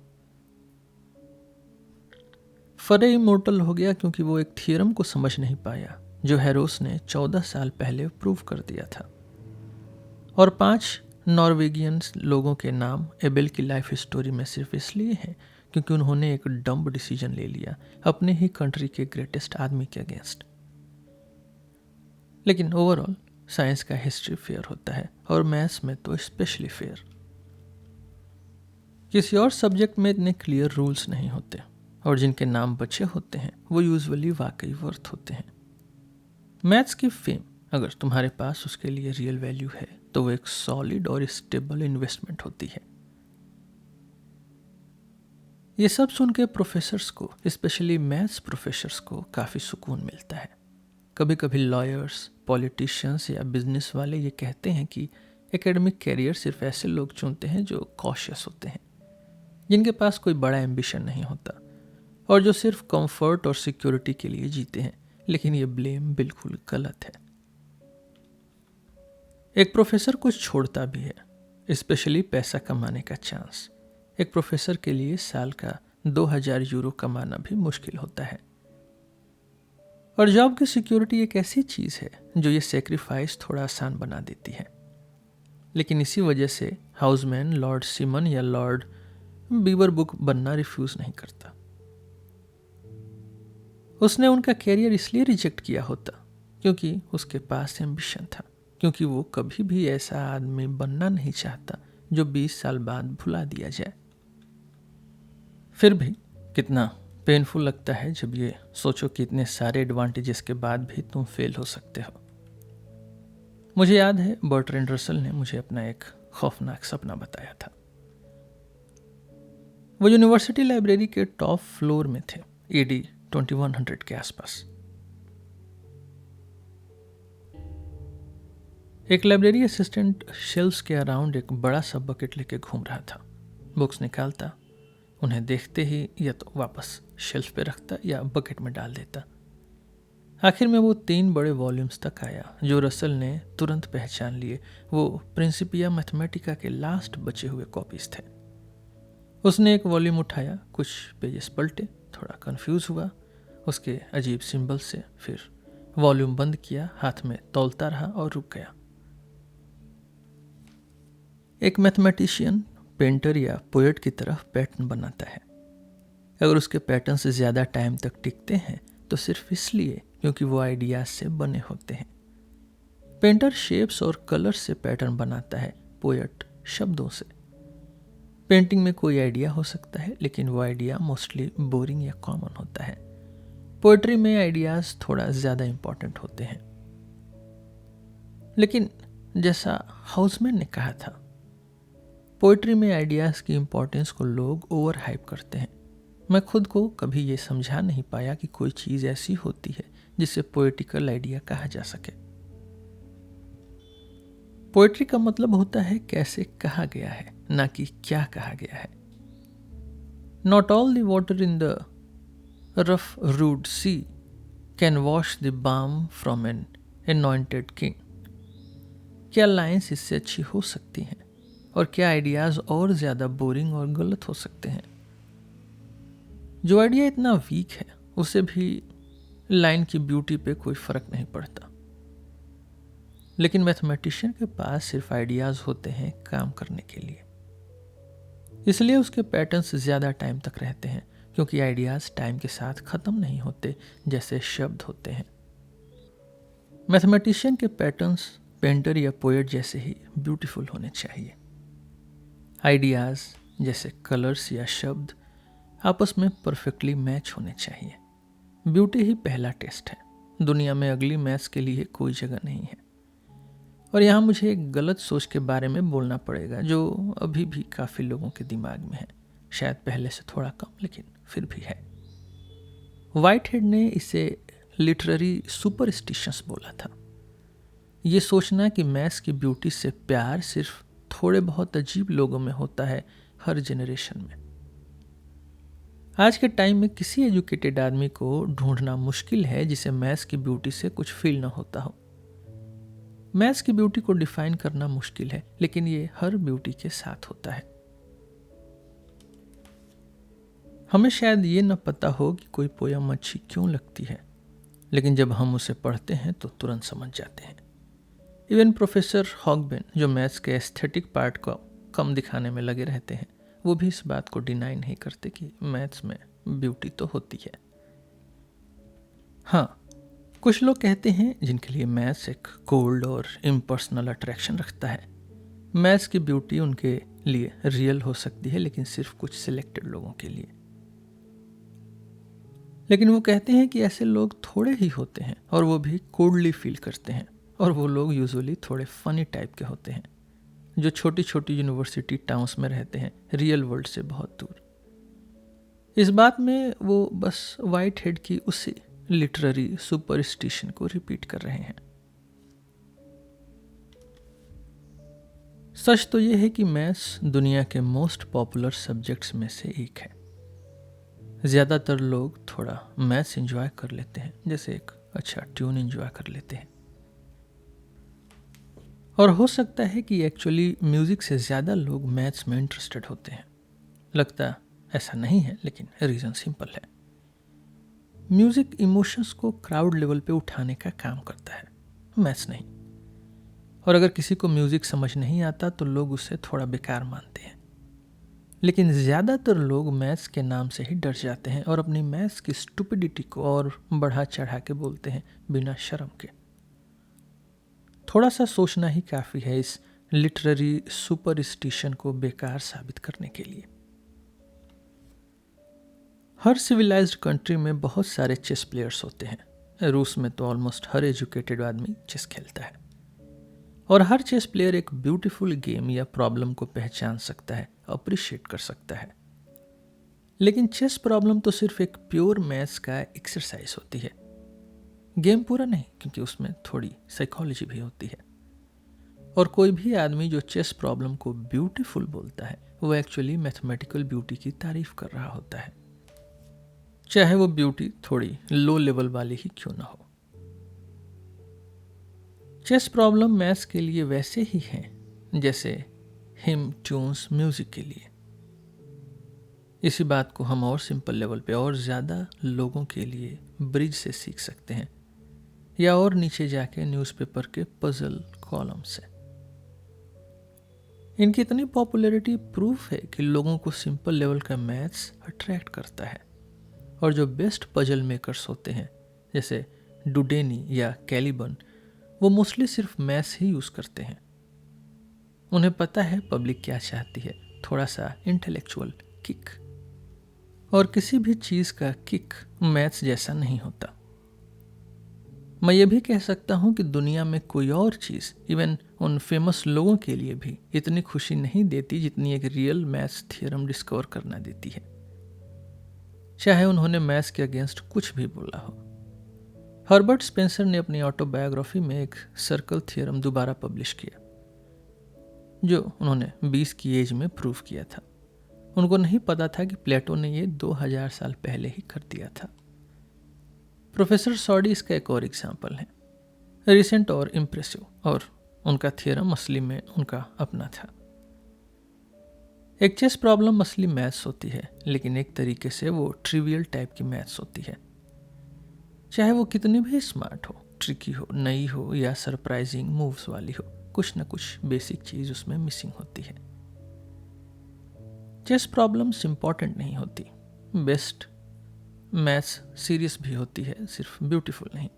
फरे इमोर्टल हो गया क्योंकि वो एक थियरम को समझ नहीं पाया जो हेरोस ने 14 साल पहले प्रूव कर दिया था। और 5 नॉर्वेगियन लोगों के नाम एबेल की लाइफ स्टोरी में सिर्फ इसलिए हैं क्योंकि उन्होंने एक डम्ब डिसीजन ले लिया अपने ही कंट्री के ग्रेटेस्ट आदमी के अगेंस्ट। लेकिन ओवरऑल साइंस का हिस्ट्री फेयर होता है, और मैथ्स में तो स्पेशली फेयर। किसी और सब्जेक्ट में इतने क्लियर रूल्स नहीं होते, और जिनके नाम बचे होते हैं वो यूजुअली वाकई वर्थ होते हैं। मैथ्स की फेम, अगर तुम्हारे पास उसके लिए रियल वैल्यू है, तो वो एक सॉलिड और स्टेबल इन्वेस्टमेंट होती है। ये सब सुन के प्रोफेसर्स को, स्पेशली मैथ्स प्रोफेसर्स को काफ़ी सुकून मिलता है। कभी कभी लॉयर्स, पॉलिटिशियंस या बिजनेस वाले ये कहते हैं कि एकेडमिक कैरियर सिर्फ ऐसे लोग चुनते हैं जो कॉशियस होते हैं, जिनके पास कोई बड़ा एम्बिशन नहीं होता, और जो सिर्फ कंफर्ट और सिक्योरिटी के लिए जीते हैं। लेकिन ये ब्लेम बिल्कुल गलत है। एक प्रोफेसर कुछ छोड़ता भी है, स्पेशली पैसा कमाने का चांस। एक प्रोफेसर के लिए साल का €2000 कमाना भी मुश्किल होता है। और जॉब की सिक्योरिटी एक ऐसी चीज़ है जो ये सेक्रीफाइस थोड़ा आसान बना देती है। लेकिन इसी वजह से हाउसमैन लॉर्ड सिमन या लॉर्ड बीवरबुक बनना रिफ्यूज़ नहीं करता। उसने उनका कैरियर इसलिए रिजेक्ट किया होता क्योंकि उसके पास एम्बिशन था, क्योंकि वो कभी भी ऐसा आदमी बनना नहीं चाहता जो 20 साल बाद भुला दिया जाए। फिर भी कितना पेनफुल लगता है जब ये सोचो कि इतने सारे एडवांटेजेस के बाद भी तुम फेल हो सकते हो। मुझे याद है बर्ट्रैंड रसल ने मुझे अपना एक खौफनाक सपना बताया था। वो यूनिवर्सिटी लाइब्रेरी के टॉप फ्लोर में थे, AD 2100 के आसपास। एक लाइब्रेरी असिस्टेंट शेल्फ्स के अराउंड एक बड़ा सा बकेट लेके घूम रहा था। बुक्स निकालता, उन्हें देखते ही या तो वापस शेल्फ पे रखता या बकेट में डाल देता। आखिर में वो 3 बड़े वॉल्यूम्स तक आया जो रसल ने तुरंत पहचान लिए वो प्रिंसिपिया मैथमेटिका के लास्ट बचे हुए कॉपीज थे। उसने एक वॉल्यूम उठाया, कुछ पेजेस पलटे, थोड़ा कंफ्यूज हुआ उसके अजीब सिंबल से, फिर वॉल्यूम बंद किया, हाथ में तौलता रहा और रुक गया। एक मैथमेटिशियन पेंटर या पोएट की तरह पैटर्न बनाता है। अगर उसके पैटर्न से ज़्यादा टाइम तक टिकते हैं तो सिर्फ इसलिए क्योंकि वो आइडियाज से बने होते हैं। पेंटर शेप्स और कलर्स से पैटर्न बनाता है, पोएट शब्दों से। पेंटिंग में कोई आइडिया हो सकता है लेकिन वो आइडिया मोस्टली बोरिंग या कॉमन होता है। पोएट्री में आइडियाज थोड़ा ज़्यादा इंपॉर्टेंट होते हैं। लेकिन जैसा हाउसमैन ने कहा था, पोएट्री में आइडियाज की इंपॉर्टेंस को लोग ओवर हाइप करते हैं। मैं खुद को कभी ये समझा नहीं पाया कि कोई चीज़ ऐसी होती है जिसे पोएटिकल आइडिया कहा जा सके। पोएट्री का मतलब होता है कैसे कहा गया है, ना कि क्या कहा गया है। Not all the water in the rough rude sea can wash the balm from an anointed king. क्या लाइन्स इससे अच्छी हो सकती हैं और क्या आइडियाज़ और ज़्यादा बोरिंग और गलत हो सकते हैं। जो आइडिया इतना वीक है उसे भी लाइन की ब्यूटी पे कोई फ़र्क नहीं पड़ता। लेकिन मैथमेटिशियन के पास सिर्फ आइडियाज़ होते हैं काम करने के लिए, इसलिए उसके पैटर्न्स ज़्यादा टाइम तक रहते हैं, क्योंकि आइडियाज़ टाइम के साथ ख़त्म नहीं होते जैसे शब्द होते हैं। मैथमेटिशियन के पैटर्न्स पेंटर या पोएट जैसे ही ब्यूटीफुल होने चाहिए। आइडियाज़ जैसे कलर्स या शब्द आपस में परफेक्टली मैच होने चाहिए। ब्यूटी ही पहला टेस्ट है। दुनिया में अगली मैच के लिए कोई जगह नहीं है। और यहाँ मुझे एक गलत सोच के बारे में बोलना पड़ेगा जो अभी भी काफ़ी लोगों के दिमाग में है, शायद पहले से थोड़ा कम, लेकिन फिर भी है। व्हाइटहेड ने इसे लिटरेरी सुपरस्टिशंस बोला था। ये सोचना कि मैथ्स की ब्यूटी से प्यार सिर्फ थोड़े बहुत अजीब लोगों में होता है, हर जनरेशन में। आज के टाइम में किसी एजुकेटेड आदमी को ढूंढना मुश्किल है जिसे मैथ्स की ब्यूटी से कुछ फील ना होता हो। मैथ्स की ब्यूटी को डिफाइन करना मुश्किल है, लेकिन ये हर ब्यूटी के साथ होता है। हमें शायद ये न पता हो कि कोई पोयम अच्छी क्यों लगती है, लेकिन जब हम उसे पढ़ते हैं तो तुरंत समझ जाते हैं। इवन प्रोफेसर हॉगबेन, जो मैथ्स के एस्थेटिक पार्ट को कम दिखाने में लगे रहते हैं, वो भी इस बात को डिनाई नहीं करते कि मैथ्स में ब्यूटी तो होती है। हाँ, कुछ लोग कहते हैं जिनके लिए मैथ्स एक कोल्ड और इम्पर्सनल अट्रैक्शन रखता है। मैथ्स की ब्यूटी उनके लिए रियल हो सकती है, लेकिन सिर्फ कुछ सिलेक्टेड लोगों के लिए। लेकिन वो कहते हैं कि ऐसे लोग थोड़े ही होते हैं और वो भी कोल्डली फील करते हैं, और वो लोग यूजुअली थोड़े फनी टाइप के होते हैं जो छोटी छोटी यूनिवर्सिटी टाउन्स में रहते हैं, रियल वर्ल्ड से बहुत दूर। इस बात में वो बस व्हाइटहेड की उसी लिटरेरी सुपरस्टिशन को रिपीट कर रहे हैं। सच तो ये है कि मैथ्स दुनिया के मोस्ट पॉपुलर सब्जेक्ट्स में से एक है। ज़्यादातर लोग थोड़ा मैथ्स एंजॉय कर लेते हैं, जैसे एक अच्छा ट्यून एंजॉय कर लेते हैं। और हो सकता है कि एक्चुअली म्यूज़िक से ज़्यादा लोग मैथ्स में इंटरेस्टेड होते हैं। लगता ऐसा नहीं है, लेकिन रीज़न सिंपल है। म्यूज़िक इमोशंस को क्राउड लेवल पे उठाने का काम करता है, मैथ्स नहीं। और अगर किसी को म्यूज़िक समझ नहीं आता तो लोग उसे थोड़ा बेकार मानते हैं, लेकिन ज़्यादातर लोग मैथ्स के नाम से ही डर जाते हैं और अपनी मैथ्स की स्टुपिडिटी को और बढ़ा चढ़ा के बोलते हैं बिना शर्म के। थोड़ा सा सोचना ही काफ़ी है इस लिटरेरी सुपरस्टिशन को बेकार साबित करने के लिए। हर सिविलाइज्ड कंट्री में बहुत सारे चेस प्लेयर्स होते हैं। रूस में तो ऑलमोस्ट हर एजुकेटेड आदमी चेस खेलता है, और हर चेस प्लेयर एक ब्यूटीफुल गेम या प्रॉब्लम को पहचान सकता है, अप्रिशिएट कर सकता है। लेकिन चेस प्रॉब्लम तो सिर्फ एक प्योर मैथ्स का एक्सरसाइज होती है, गेम पूरा नहीं, क्योंकि उसमें थोड़ी साइकोलॉजी भी होती है। और कोई भी आदमी जो चेस प्रॉब्लम को ब्यूटीफुल बोलता है वो एक्चुअली मैथमेटिकल ब्यूटी की तारीफ कर रहा होता है, चाहे वो ब्यूटी थोड़ी लो लेवल वाली ही क्यों ना हो। चेस प्रॉब्लम मैथ्स के लिए वैसे ही हैं जैसे हिम ट्यून्स म्यूजिक के लिए। इसी बात को हम और सिंपल लेवल पे और ज़्यादा लोगों के लिए ब्रिज से सीख सकते हैं, या और नीचे जाके न्यूज़पेपर के पजल कॉलम से। इनकी इतनी पॉपुलैरिटी प्रूफ है कि लोगों को सिंपल लेवल का मैथ्स अट्रैक्ट करता है। और जो बेस्ट पजल मेकर्स होते हैं जैसे डुडेनी या कैलिबन, वो मोस्टली सिर्फ मैथ्स ही यूज़ करते हैं। उन्हें पता है पब्लिक क्या चाहती है, थोड़ा सा इंटेलेक्चुअल किक। और किसी भी चीज़ का किक मैथ्स जैसा नहीं होता। मैं ये भी कह सकता हूँ कि दुनिया में कोई और चीज़ इवन उन फेमस लोगों के लिए भी इतनी खुशी नहीं देती जितनी एक रियल मैथ्स थियरम डिस्कवर करना देती है, चाहे उन्होंने मैथ्स के अगेंस्ट कुछ भी बोला हो। हर्बर्ट स्पेंसर ने अपनी ऑटोबायोग्राफी में एक सर्कल थियरम दोबारा पब्लिश किया, जो उन्होंने 20 की एज में प्रूव किया था। उनको नहीं पता था कि प्लेटो ने ये 2000 साल पहले ही कर दिया था। प्रोफेसर सॉडी इसका एक और एग्जाम्पल है, रिसेंट और इम्प्रेसिव, और उनका थियरम असली में उनका अपना था। एक चेस प्रॉब्लम असली मैथ्स होती है, लेकिन एक तरीके से वो ट्रिवियल टाइप की मैथ्स होती है। चाहे वो कितनी भी स्मार्ट हो, ट्रिकी हो, नई हो या सरप्राइजिंग मूव्स वाली हो, कुछ ना कुछ बेसिक चीज़ उसमें मिसिंग होती है। चेस प्रॉब्लम्स इंपॉर्टेंट नहीं होती, बेस्ट मैथ्स सीरियस भी होती है, सिर्फ ब्यूटीफुल नहीं।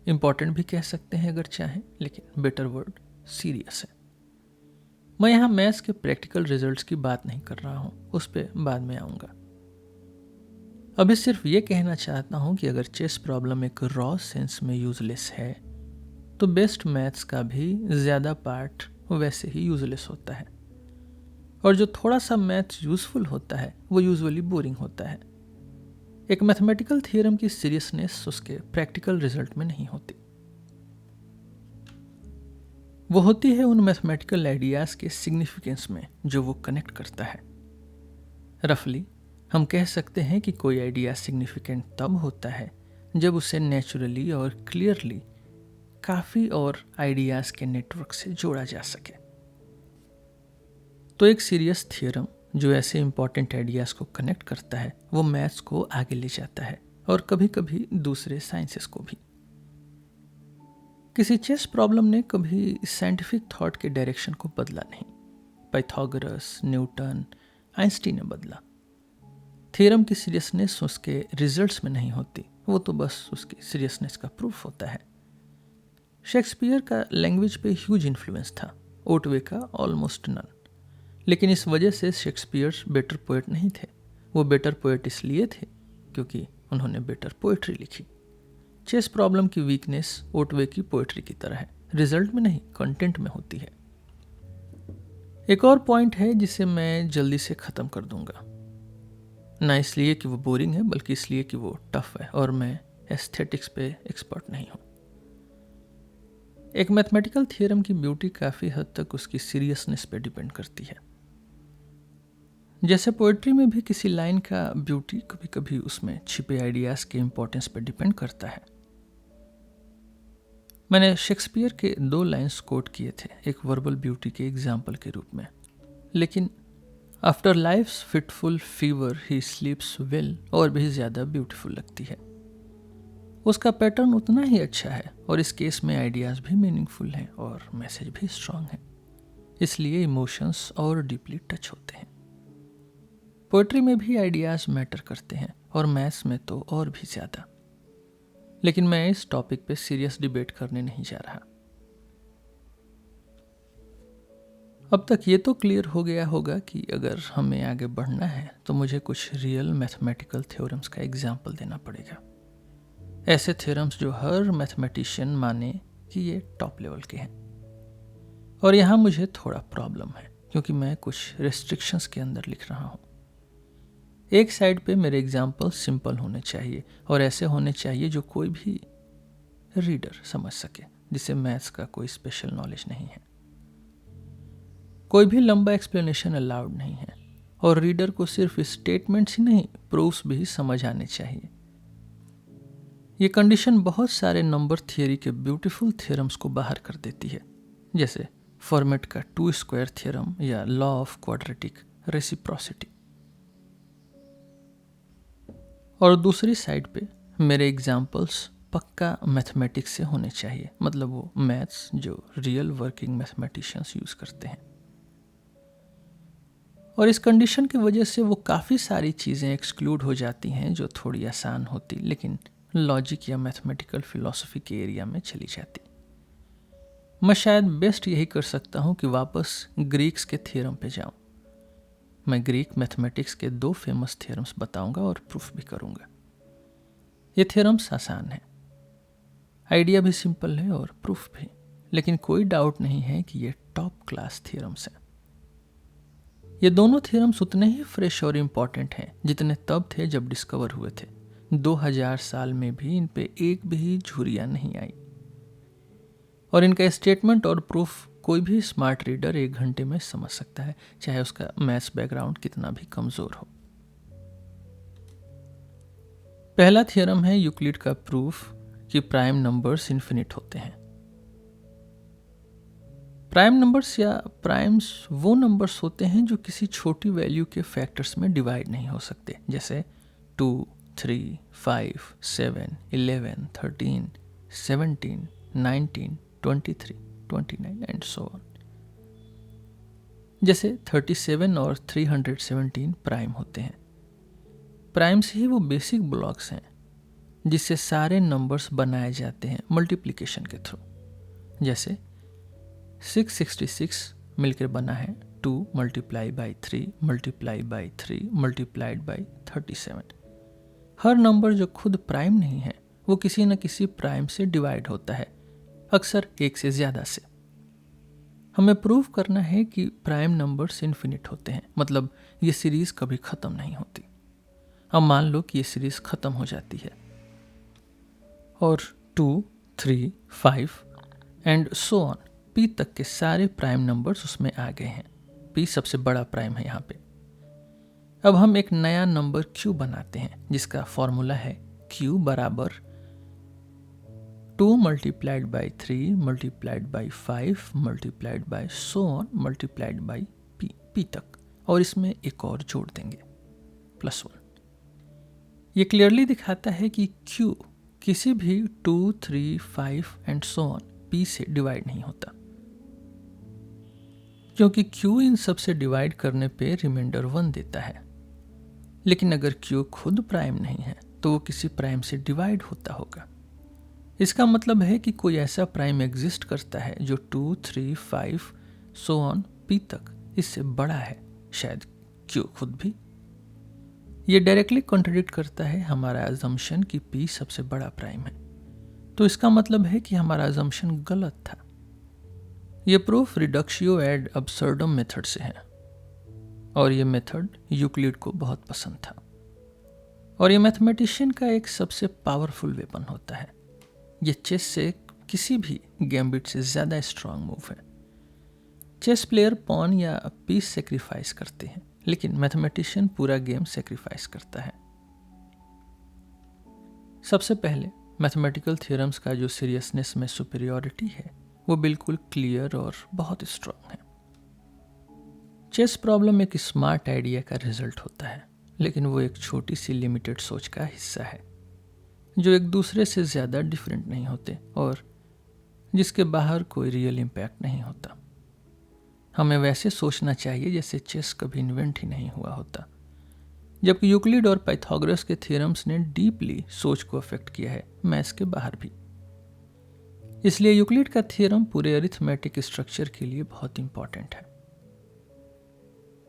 इंपॉर्टेंट भी कह सकते हैं अगर चाहें, लेकिन बेटर वर्ड सीरियस है। मैं यहाँ मैथ्स के प्रैक्टिकल रिजल्ट्स की बात नहीं कर रहा हूँ, उस पर बाद में आऊँगा। अभी सिर्फ ये कहना चाहता हूँ कि अगर चेस प्रॉब्लम एक रॉ सेंस में यूजलेस है, तो बेस्ट मैथ्स का भी ज़्यादा पार्ट वैसे ही यूजलेस होता है। और जो थोड़ा सा मैथ्स यूजफुल होता है वो यूजुअली बोरिंग होता है। एक मैथमेटिकल थियरम की सीरियसनेस उसके प्रैक्टिकल रिजल्ट में नहीं होती, वो होती है उन मैथमेटिकल आइडियाज़ के सिग्निफिकेंस में जो वो कनेक्ट करता है। रफली हम कह सकते हैं कि कोई आइडिया सिग्निफिकेंट तब होता है जब उसे नेचुरली और क्लियरली काफ़ी और आइडियाज़ के नेटवर्क से जोड़ा जा सके। तो एक सीरियस थियरम जो ऐसे इंपॉर्टेंट आइडियाज़ को कनेक्ट करता है वो मैथ्स को आगे ले जाता है, और कभी कभी दूसरे साइंसेस को भी। किसी चेस प्रॉब्लम ने कभी साइंटिफिक थॉट के डायरेक्शन को बदला नहीं। पाइथागोरस, न्यूटन, आइंस्टीन ने बदला। थ्योरम की सीरियसनेस उसके रिजल्ट्स में नहीं होती, वो तो बस उसकी सीरियसनेस का प्रूफ होता है। शेक्सपियर का लैंग्वेज पे ह्यूज इन्फ्लुएंस था, ओटवे का ऑलमोस्ट नन। लेकिन इस वजह से शेक्सपियर बेटर पोएट नहीं थे। वो बेटर पोएट इसलिए थे क्योंकि उन्होंने बेटर पोएट्री लिखी। चेस प्रॉब्लम की वीकनेस ओटवे की पोएट्री की तरह है, रिजल्ट में नहीं कंटेंट में होती है। एक और पॉइंट है जिसे मैं जल्दी से ख़त्म कर दूंगा, ना इसलिए कि वो बोरिंग है बल्कि इसलिए कि वो टफ है और मैं एस्थेटिक्स पे एक्सपर्ट नहीं हूँ। एक मैथमेटिकल थियरम की ब्यूटी काफ़ी हद तक उसकी सीरियसनेस पे डिपेंड करती है। जैसे पोएट्री में भी किसी लाइन का ब्यूटी कभी कभी उसमें छिपे आइडियाज़ के इम्पोर्टेंस पे डिपेंड करता है। मैंने शेक्सपियर के 2 लाइन्स कोट किए थे एक वर्बल ब्यूटी के एग्जाम्पल के रूप में, लेकिन आफ्टर लाइफ्स फिटफुल फीवर ही स्लीप्स वेल और भी ज़्यादा ब्यूटीफुल लगती है। उसका पैटर्न उतना ही अच्छा है और इस केस में आइडियाज़ भी मीनिंगफुल हैं और मैसेज भी स्ट्रांग है, इसलिए इमोशंस और डीपली टच होते हैं। पोइट्री में भी आइडियाज़ मैटर करते हैं और मैथ्स में तो और भी ज़्यादा, लेकिन मैं इस टॉपिक पे सीरियस डिबेट करने नहीं जा रहा। अब तक ये तो क्लियर हो गया होगा कि अगर हमें आगे बढ़ना है तो मुझे कुछ रियल मैथमेटिकल थ्योरम्स का एग्जाम्पल देना पड़ेगा, ऐसे थ्योरम्स जो हर मैथमेटिशियन माने कि ये टॉप लेवल के हैं। और यहाँ मुझे थोड़ा प्रॉब्लम है क्योंकि मैं कुछ रेस्ट्रिक्शंस के अंदर लिख रहा हूँ। एक साइड पे मेरे एग्जाम्पल सिंपल होने चाहिए और ऐसे होने चाहिए जो कोई भी रीडर समझ सके, जिसे मैथ्स का कोई स्पेशल नॉलेज नहीं है। कोई भी लंबा एक्सप्लेनेशन अलाउड नहीं है और रीडर को सिर्फ स्टेटमेंट्स ही नहीं, प्रूफ्स भी समझ आने चाहिए। ये कंडीशन बहुत सारे नंबर थियरी के ब्यूटीफुल थ्योरम्स को बाहर कर देती है, जैसे फॉर्मेट का 2 स्क्वायर थ्योरम या लॉ ऑफ क्वाड्रेटिक रेसिप्रोसिटी। और दूसरी साइड पे मेरे एग्जाम्पल्स पक्का मैथमेटिक्स से होने चाहिए, मतलब वो मैथ्स जो रियल वर्किंग मैथमेटिशियंस यूज करते हैं। और इस कंडीशन की वजह से वो काफ़ी सारी चीज़ें एक्सक्लूड हो जाती हैं जो थोड़ी आसान होती लेकिन लॉजिक या मैथमेटिकल फिलॉसफी के एरिया में चली जाती। मैं शायद बेस्ट यही कर सकता हूँ कि वापस ग्रीक्स के थ्योरम पे जाऊँ। मैं ग्रीक मैथमेटिक्स के 2 फेमस थ्योरम्स बताऊंगा और प्रूफ भी करूंगा। ये थ्योरम्स आसान है, आइडिया भी सिंपल है और प्रूफ भी, लेकिन कोई डाउट नहीं है कि ये टॉप क्लास थ्योरम्स हैं। ये दोनों थ्योरम्स उतने ही फ्रेश और इम्पॉर्टेंट हैं जितने तब थे जब डिस्कवर हुए थे। 2000 साल में भी इन पे एक भी झुर्रियाँ नहीं आई और इनका स्टेटमेंट और प्रूफ कोई भी स्मार्ट रीडर 1 घंटे में समझ सकता है, चाहे उसका मैथ्स बैकग्राउंड कितना भी कमज़ोर हो। पहला थ्योरम है यूक्लिड का प्रूफ कि प्राइम नंबर्स इन्फिनिट होते हैं। प्राइम नंबर्स या प्राइम्स वो नंबर्स होते हैं जो किसी छोटी वैल्यू के फैक्टर्स में डिवाइड नहीं हो सकते, जैसे 2, 3, 5, 7, 11, 13, 17, 19, 23, 29 एंड सो ऑन। जैसे 37 और 317 प्राइम होते हैं। प्राइम्स ही वो बेसिक ब्लॉक्स हैं जिससे सारे नंबर्स बनाए जाते हैं मल्टीप्लिकेशन के थ्रू। जैसे 666 मिलकर बना है 2 multiply by 3 multiply by 3 multiplied by 37। Her number जो खुद प्राइम नहीं है वो किसी न किसी प्राइम से डिवाइड होता है, अक्सर एक से ज़्यादा से। हमें प्रूव करना है कि प्राइम नंबर्स इन्फिनिट होते हैं, मतलब ये सीरीज़ कभी ख़त्म नहीं होती। अब मान लो कि ये सीरीज़ ख़त्म हो जाती है और 2, 3, 5 एंड सो ऑन पी तक के सारे प्राइम नंबर्स उसमें आ गए हैं। पी सबसे बड़ा प्राइम है यहाँ पे। अब हम एक नया नंबर क्यू बनाते हैं जिसका फॉर्मूला है क्यू बराबर 2 multiplied by 3 multiplied by 5 multiplied by so on multiplied by P तक, और इसमें एक और जोड़ देंगे +1। ये क्लियरली दिखाता है कि क्यू किसी भी 2, 3, 5 एंड सो ऑन पी से डिवाइड नहीं होता, क्योंकि क्यू इन सब से डिवाइड करने पे रिमाइंडर 1 देता है। लेकिन अगर क्यू खुद प्राइम नहीं है तो वो किसी प्राइम से डिवाइड होता होगा। इसका मतलब है कि कोई ऐसा प्राइम एग्जिस्ट करता है जो 2, 3, 5 सो ऑन पी तक इससे बड़ा है, शायद क्यू खुद भी। ये डायरेक्टली कॉन्ट्रडिक्ट करता है हमारा अजम्पशन कि पी सबसे बड़ा प्राइम है। तो इसका मतलब है कि हमारा अजम्पशन गलत था। ये प्रूफ रिडक्शियो एड अब्सर्डम मेथड से है और ये मेथड यूक्लिड को बहुत पसंद था और ये मैथमेटिशियन का एक सबसे पावरफुल वेपन होता है। ये चेस से किसी भी गैम्बिट से ज़्यादा स्ट्रांग मूव है। चेस प्लेयर पॉन या पीस सेक्रीफाइस करते हैं, लेकिन मैथमेटिशियन पूरा गेम सेक्रीफाइस करता है। सबसे पहले मैथमेटिकल थ्योरम्स का जो सीरियसनेस में सुपीरियॉरिटी है वो बिल्कुल क्लियर और बहुत स्ट्रांग है। चेस प्रॉब्लम एक स्मार्ट आइडिया का रिजल्ट होता है, लेकिन वो एक छोटी सी लिमिटेड सोच का हिस्सा है जो एक दूसरे से ज़्यादा डिफरेंट नहीं होते और जिसके बाहर कोई रियल इम्पैक्ट नहीं होता। हमें वैसे सोचना चाहिए जैसे चेस कभी इन्वेंट ही नहीं हुआ होता, जबकि यूक्लिड और पाइथागोरस के थ्योरम्स ने डीपली सोच को अफेक्ट किया है, मैथ्स के बाहर भी। इसलिए यूक्लिड का थ्योरम पूरे अरिथमेटिक स्ट्रक्चर के लिए बहुत इंपॉर्टेंट है।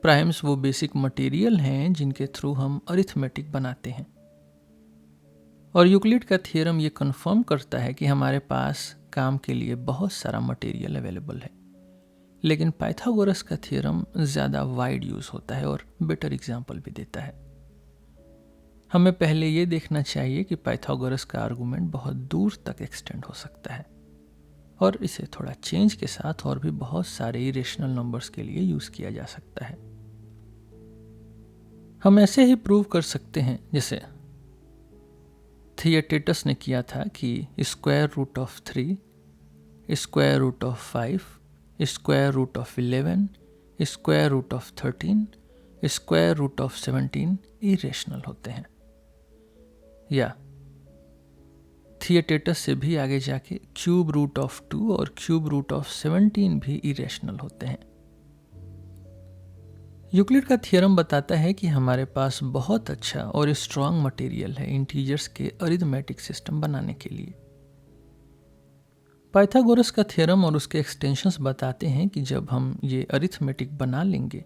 प्राइम्स वो बेसिक मटेरियल हैं जिनके थ्रू हम अरिथमेटिक बनाते हैं, और यूक्लिड का थ्योरम ये कंफर्म करता है कि हमारे पास काम के लिए बहुत सारा मटेरियल अवेलेबल है। लेकिन पाइथागोरस का थ्योरम ज़्यादा वाइड यूज़ होता है और बेटर एग्जाम्पल भी देता है। हमें पहले ये देखना चाहिए कि पाइथागोरस का आर्गूमेंट बहुत दूर तक एक्सटेंड हो सकता है और इसे थोड़ा चेंज के साथ और भी बहुत सारे इरेशनल नंबर्स के लिए यूज़ किया जा सकता है। हम ऐसे ही प्रूव कर सकते हैं जैसे थियोटेटस ने किया था कि square root of 3, square root of 5, square root of 11, square root of 13, square root of 17 irrational होते हैं। या थियोटेटस से भी आगे जाके क्यूब रूट ऑफ 2 और क्यूब रूट ऑफ 17 भी इरेशनल होते हैं। यूक्लिड का थ्योरम बताता है कि हमारे पास बहुत अच्छा और स्ट्रॉन्ग मटेरियल है इंटीजर्स के अरिथमेटिक सिस्टम बनाने के लिए। पाइथागोरस का थ्योरम और उसके एक्सटेंशंस बताते हैं कि जब हम ये अरिथमेटिक बना लेंगे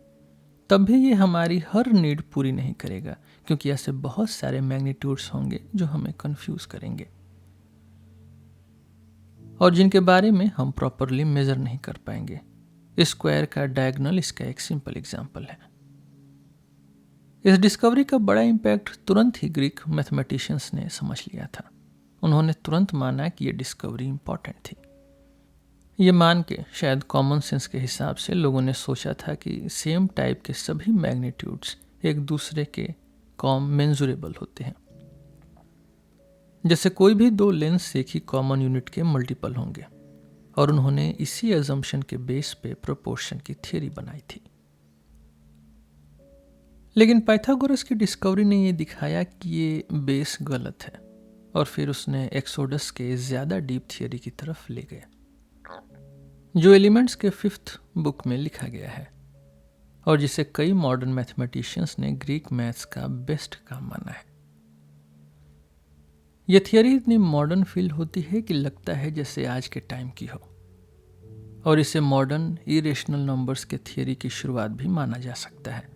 तब भी ये हमारी हर नीड पूरी नहीं करेगा, क्योंकि ऐसे बहुत सारे मैग्नीट्यूड्स होंगे जो हमें कंफ्यूज करेंगे और जिनके बारे में हम प्रॉपरली मेजर नहीं कर पाएंगे। स्क्वायर का डायगोनल इसका एक सिंपल एग्जाम्पल है। इस डिस्कवरी का बड़ा इम्पैक्ट तुरंत ही ग्रीक मैथमेटिशियंस ने समझ लिया था। उन्होंने तुरंत माना कि यह डिस्कवरी इम्पॉर्टेंट थी। ये मान के शायद कॉमन सेंस के हिसाब से लोगों ने सोचा था कि सेम टाइप के सभी मैग्नीट्यूड्स एक दूसरे के कॉमेंजुरेबल होते हैं, जैसे कोई भी दो लेंस एक ही कॉमन यूनिट के मल्टीपल होंगे, और उन्होंने इसी अजम्पशन के बेस पे प्रोपोर्शन की थ्योरी बनाई थी। लेकिन पाइथागोरस की डिस्कवरी ने यह दिखाया कि ये बेस गलत है, और फिर उसने एक्सोडस के ज़्यादा डीप थ्योरी की तरफ ले गया, जो एलिमेंट्स के 5th बुक में लिखा गया है और जिसे कई मॉडर्न मैथमेटिशियंस ने ग्रीक मैथ्स का बेस्ट काम माना है। यह थियोरी इतनी मॉडर्न फील होती है कि लगता है जैसे आज के टाइम की हो, और इसे मॉडर्न इरेशनल नंबर्स के थियोरी की शुरुआत भी माना जा सकता है,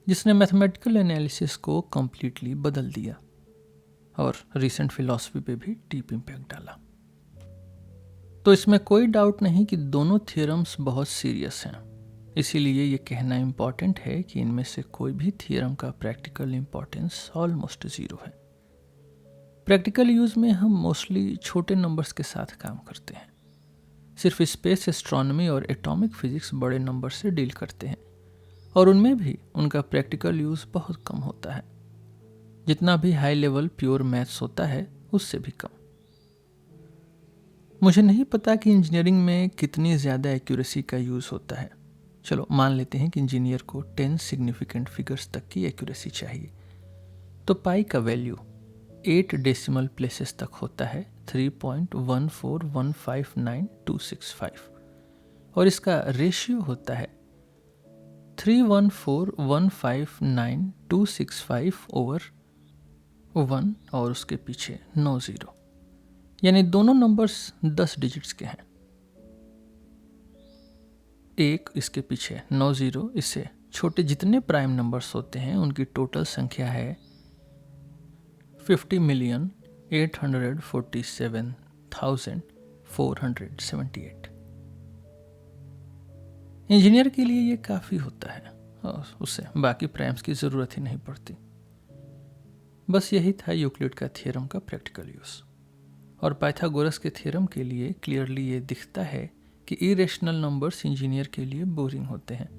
जिसने मैथमेटिकल एनालिसिस को कम्प्लीटली बदल दिया और रिसेंट फिलॉसफी पे भी डीप इम्पैक्ट डाला। तो इसमें कोई डाउट नहीं कि दोनों थ्योरम्स बहुत सीरियस हैं, इसीलिए ये कहना इम्पॉर्टेंट है कि इनमें से कोई भी थ्योरम का प्रैक्टिकल इम्पॉर्टेंस ऑलमोस्ट ज़ीरो है। प्रैक्टिकल यूज़ में हम मोस्टली छोटे नंबर्स के साथ काम करते हैं। सिर्फ स्पेस एस्ट्रोनॉमी और एटॉमिक फिजिक्स बड़े नंबर से डील करते हैं, और उनमें भी उनका प्रैक्टिकल यूज़ बहुत कम होता है। जितना भी हाई लेवल प्योर मैथ्स होता है उससे भी कम। मुझे नहीं पता कि इंजीनियरिंग में कितनी ज़्यादा एक्यूरेसी का यूज़ होता है। चलो मान लेते हैं कि इंजीनियर को 10 सिग्निफिकेंट फिगर्स तक की एक्यूरेसी चाहिए, तो पाई का वैल्यू 8 डेसिमल प्लेसेस तक होता है 3.14159,265, और इसका रेशियो होता है 314,159,265/1 और उसके पीछे 9 जीरो, यानी दोनों नंबर्स 10 डिजिट्स के हैं। एक इसके पीछे 9 जीरो, इससे छोटे जितने प्राइम नंबर्स होते हैं उनकी टोटल संख्या है 50,847,478। इंजीनियर के लिए ये काफ़ी होता है और उससे बाकी प्राइम्स की ज़रूरत ही नहीं पड़ती। बस यही था यूक्लिड का थ्योरम का प्रैक्टिकल यूज़, और पाइथागोरस के थ्योरम के लिए क्लियरली ये दिखता है कि इरेशनल नंबर्स इंजीनियर के लिए बोरिंग होते हैं,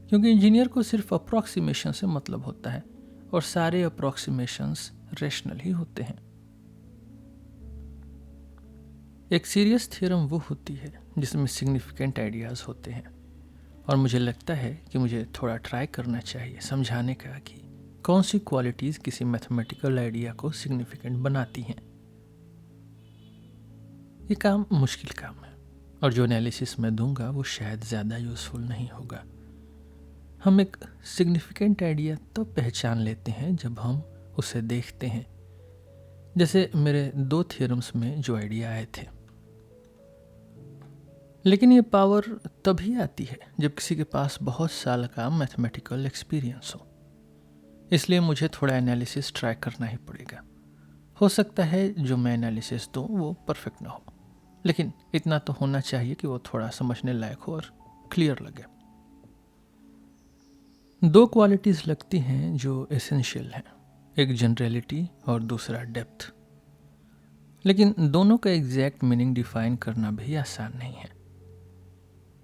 क्योंकि इंजीनियर को सिर्फ अप्रॉक्सीमेशन से मतलब होता है और सारे अप्रॉक्सीमेशंस रेशनल ही होते हैं। एक सीरियस थ्योरम वो होती है जिसमें सिग्निफिकेंट आइडियाज़ होते हैं, और मुझे लगता है कि मुझे थोड़ा ट्राई करना चाहिए समझाने का कि कौन सी क्वालिटीज़ किसी मैथमेटिकल आइडिया को सिग्निफिकेंट बनाती हैं। ये काम मुश्किल काम है और जो एनालिसिस मैं दूंगा वो शायद ज़्यादा यूज़फुल नहीं होगा। हम एक सिग्निफिकेंट आइडिया तो पहचान लेते हैं जब हम उसे देखते हैं, जैसे मेरे 2 थ्योरम्स में जो आइडिया आए थे। लेकिन ये पावर तभी आती है जब किसी के पास बहुत साल का मैथमेटिकल एक्सपीरियंस हो। इसलिए मुझे थोड़ा एनालिसिस ट्राई करना ही पड़ेगा। हो सकता है जो मैं एनालिसिस दूँ वो परफेक्ट ना हो, लेकिन इतना तो होना चाहिए कि वो थोड़ा समझने लायक हो और क्लियर लगे। 2 क्वालिटीज़ लगती हैं जो एसेंशियल हैं, एक जनरलिटी और दूसरा डेप्थ। लेकिन दोनों का एग्जैक्ट मीनिंग डिफाइन करना भी आसान नहीं है।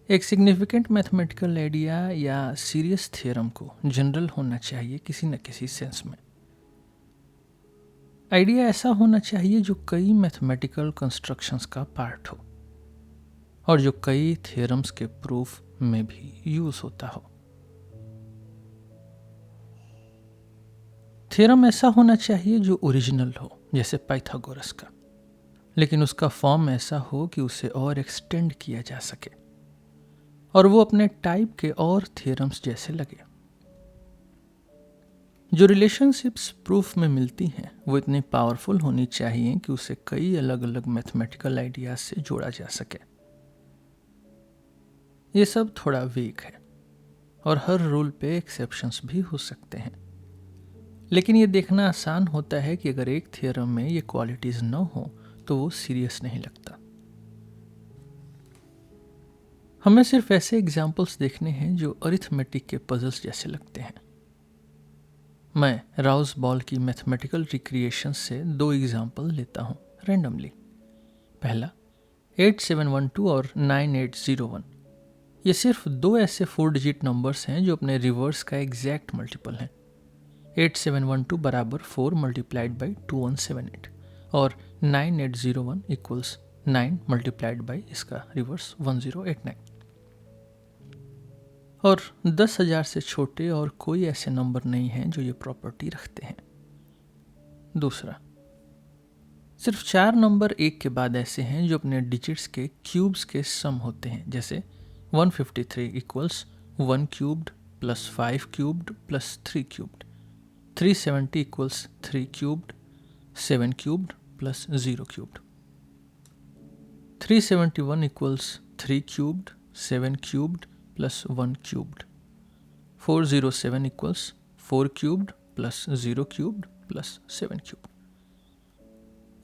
एक सिग्निफिकेंट मैथमेटिकल आइडिया या सीरियस थ्योरम को जनरल होना चाहिए किसी न किसी सेंस में। आइडिया ऐसा होना चाहिए जो कई मैथमेटिकल कंस्ट्रक्शंस का पार्ट हो और जो कई थ्योरम्स के प्रूफ में भी यूज होता हो। थ्योरम ऐसा होना चाहिए जो ओरिजिनल हो, जैसे पाइथागोरस का, लेकिन उसका फॉर्म ऐसा हो कि उसे और एक्सटेंड किया जा सके और वो अपने टाइप के और थ्योरम्स जैसे लगे। जो रिलेशनशिप्स प्रूफ में मिलती हैं वो इतनी पावरफुल होनी चाहिए कि उसे कई अलग अलग मैथमेटिकल आइडियाज से जोड़ा जा सके। ये सब थोड़ा वीक है और हर रूल पे एक्सेप्शंस भी हो सकते हैं, लेकिन ये देखना आसान होता है कि अगर एक थ्योरम में ये क्वालिटीज न हो तो वो सीरियस नहीं लगता। हमें सिर्फ ऐसे एग्जाम्पल्स देखने हैं जो अरिथमेटिक के पजल्स जैसे लगते हैं। मैं राउस बॉल की मैथमेटिकल रिक्रिएशन से 2 एग्जाम्पल लेता हूँ रैंडमली। पहला 8712 और 9801। ये सिर्फ 2 ऐसे 4 डिजिट नंबर्स हैं जो अपने रिवर्स का एग्जैक्ट मल्टीपल हैं। 8712 बराबर 4 मल्टीप्लाइड बाई 2178 और 9801 इक्वल्स 9 मल्टीप्लाइड बाई इसका रिवर्स 1089। और 10,000 से छोटे और कोई ऐसे नंबर नहीं हैं जो ये प्रॉपर्टी रखते हैं। दूसरा, सिर्फ 4 नंबर एक के बाद ऐसे हैं जो अपने डिजिट्स के क्यूब्स के सम होते हैं, जैसे 153 equals 1 cubed plus 5 cubed plus 3 cubed, 370 equals 3 cubed 7 cubed plus 0 cubed, 371 equals 3 cubed 7 cubed plus 1 cubed, 407 equals 4 cubed plus 0 cubed plus 7 cubed.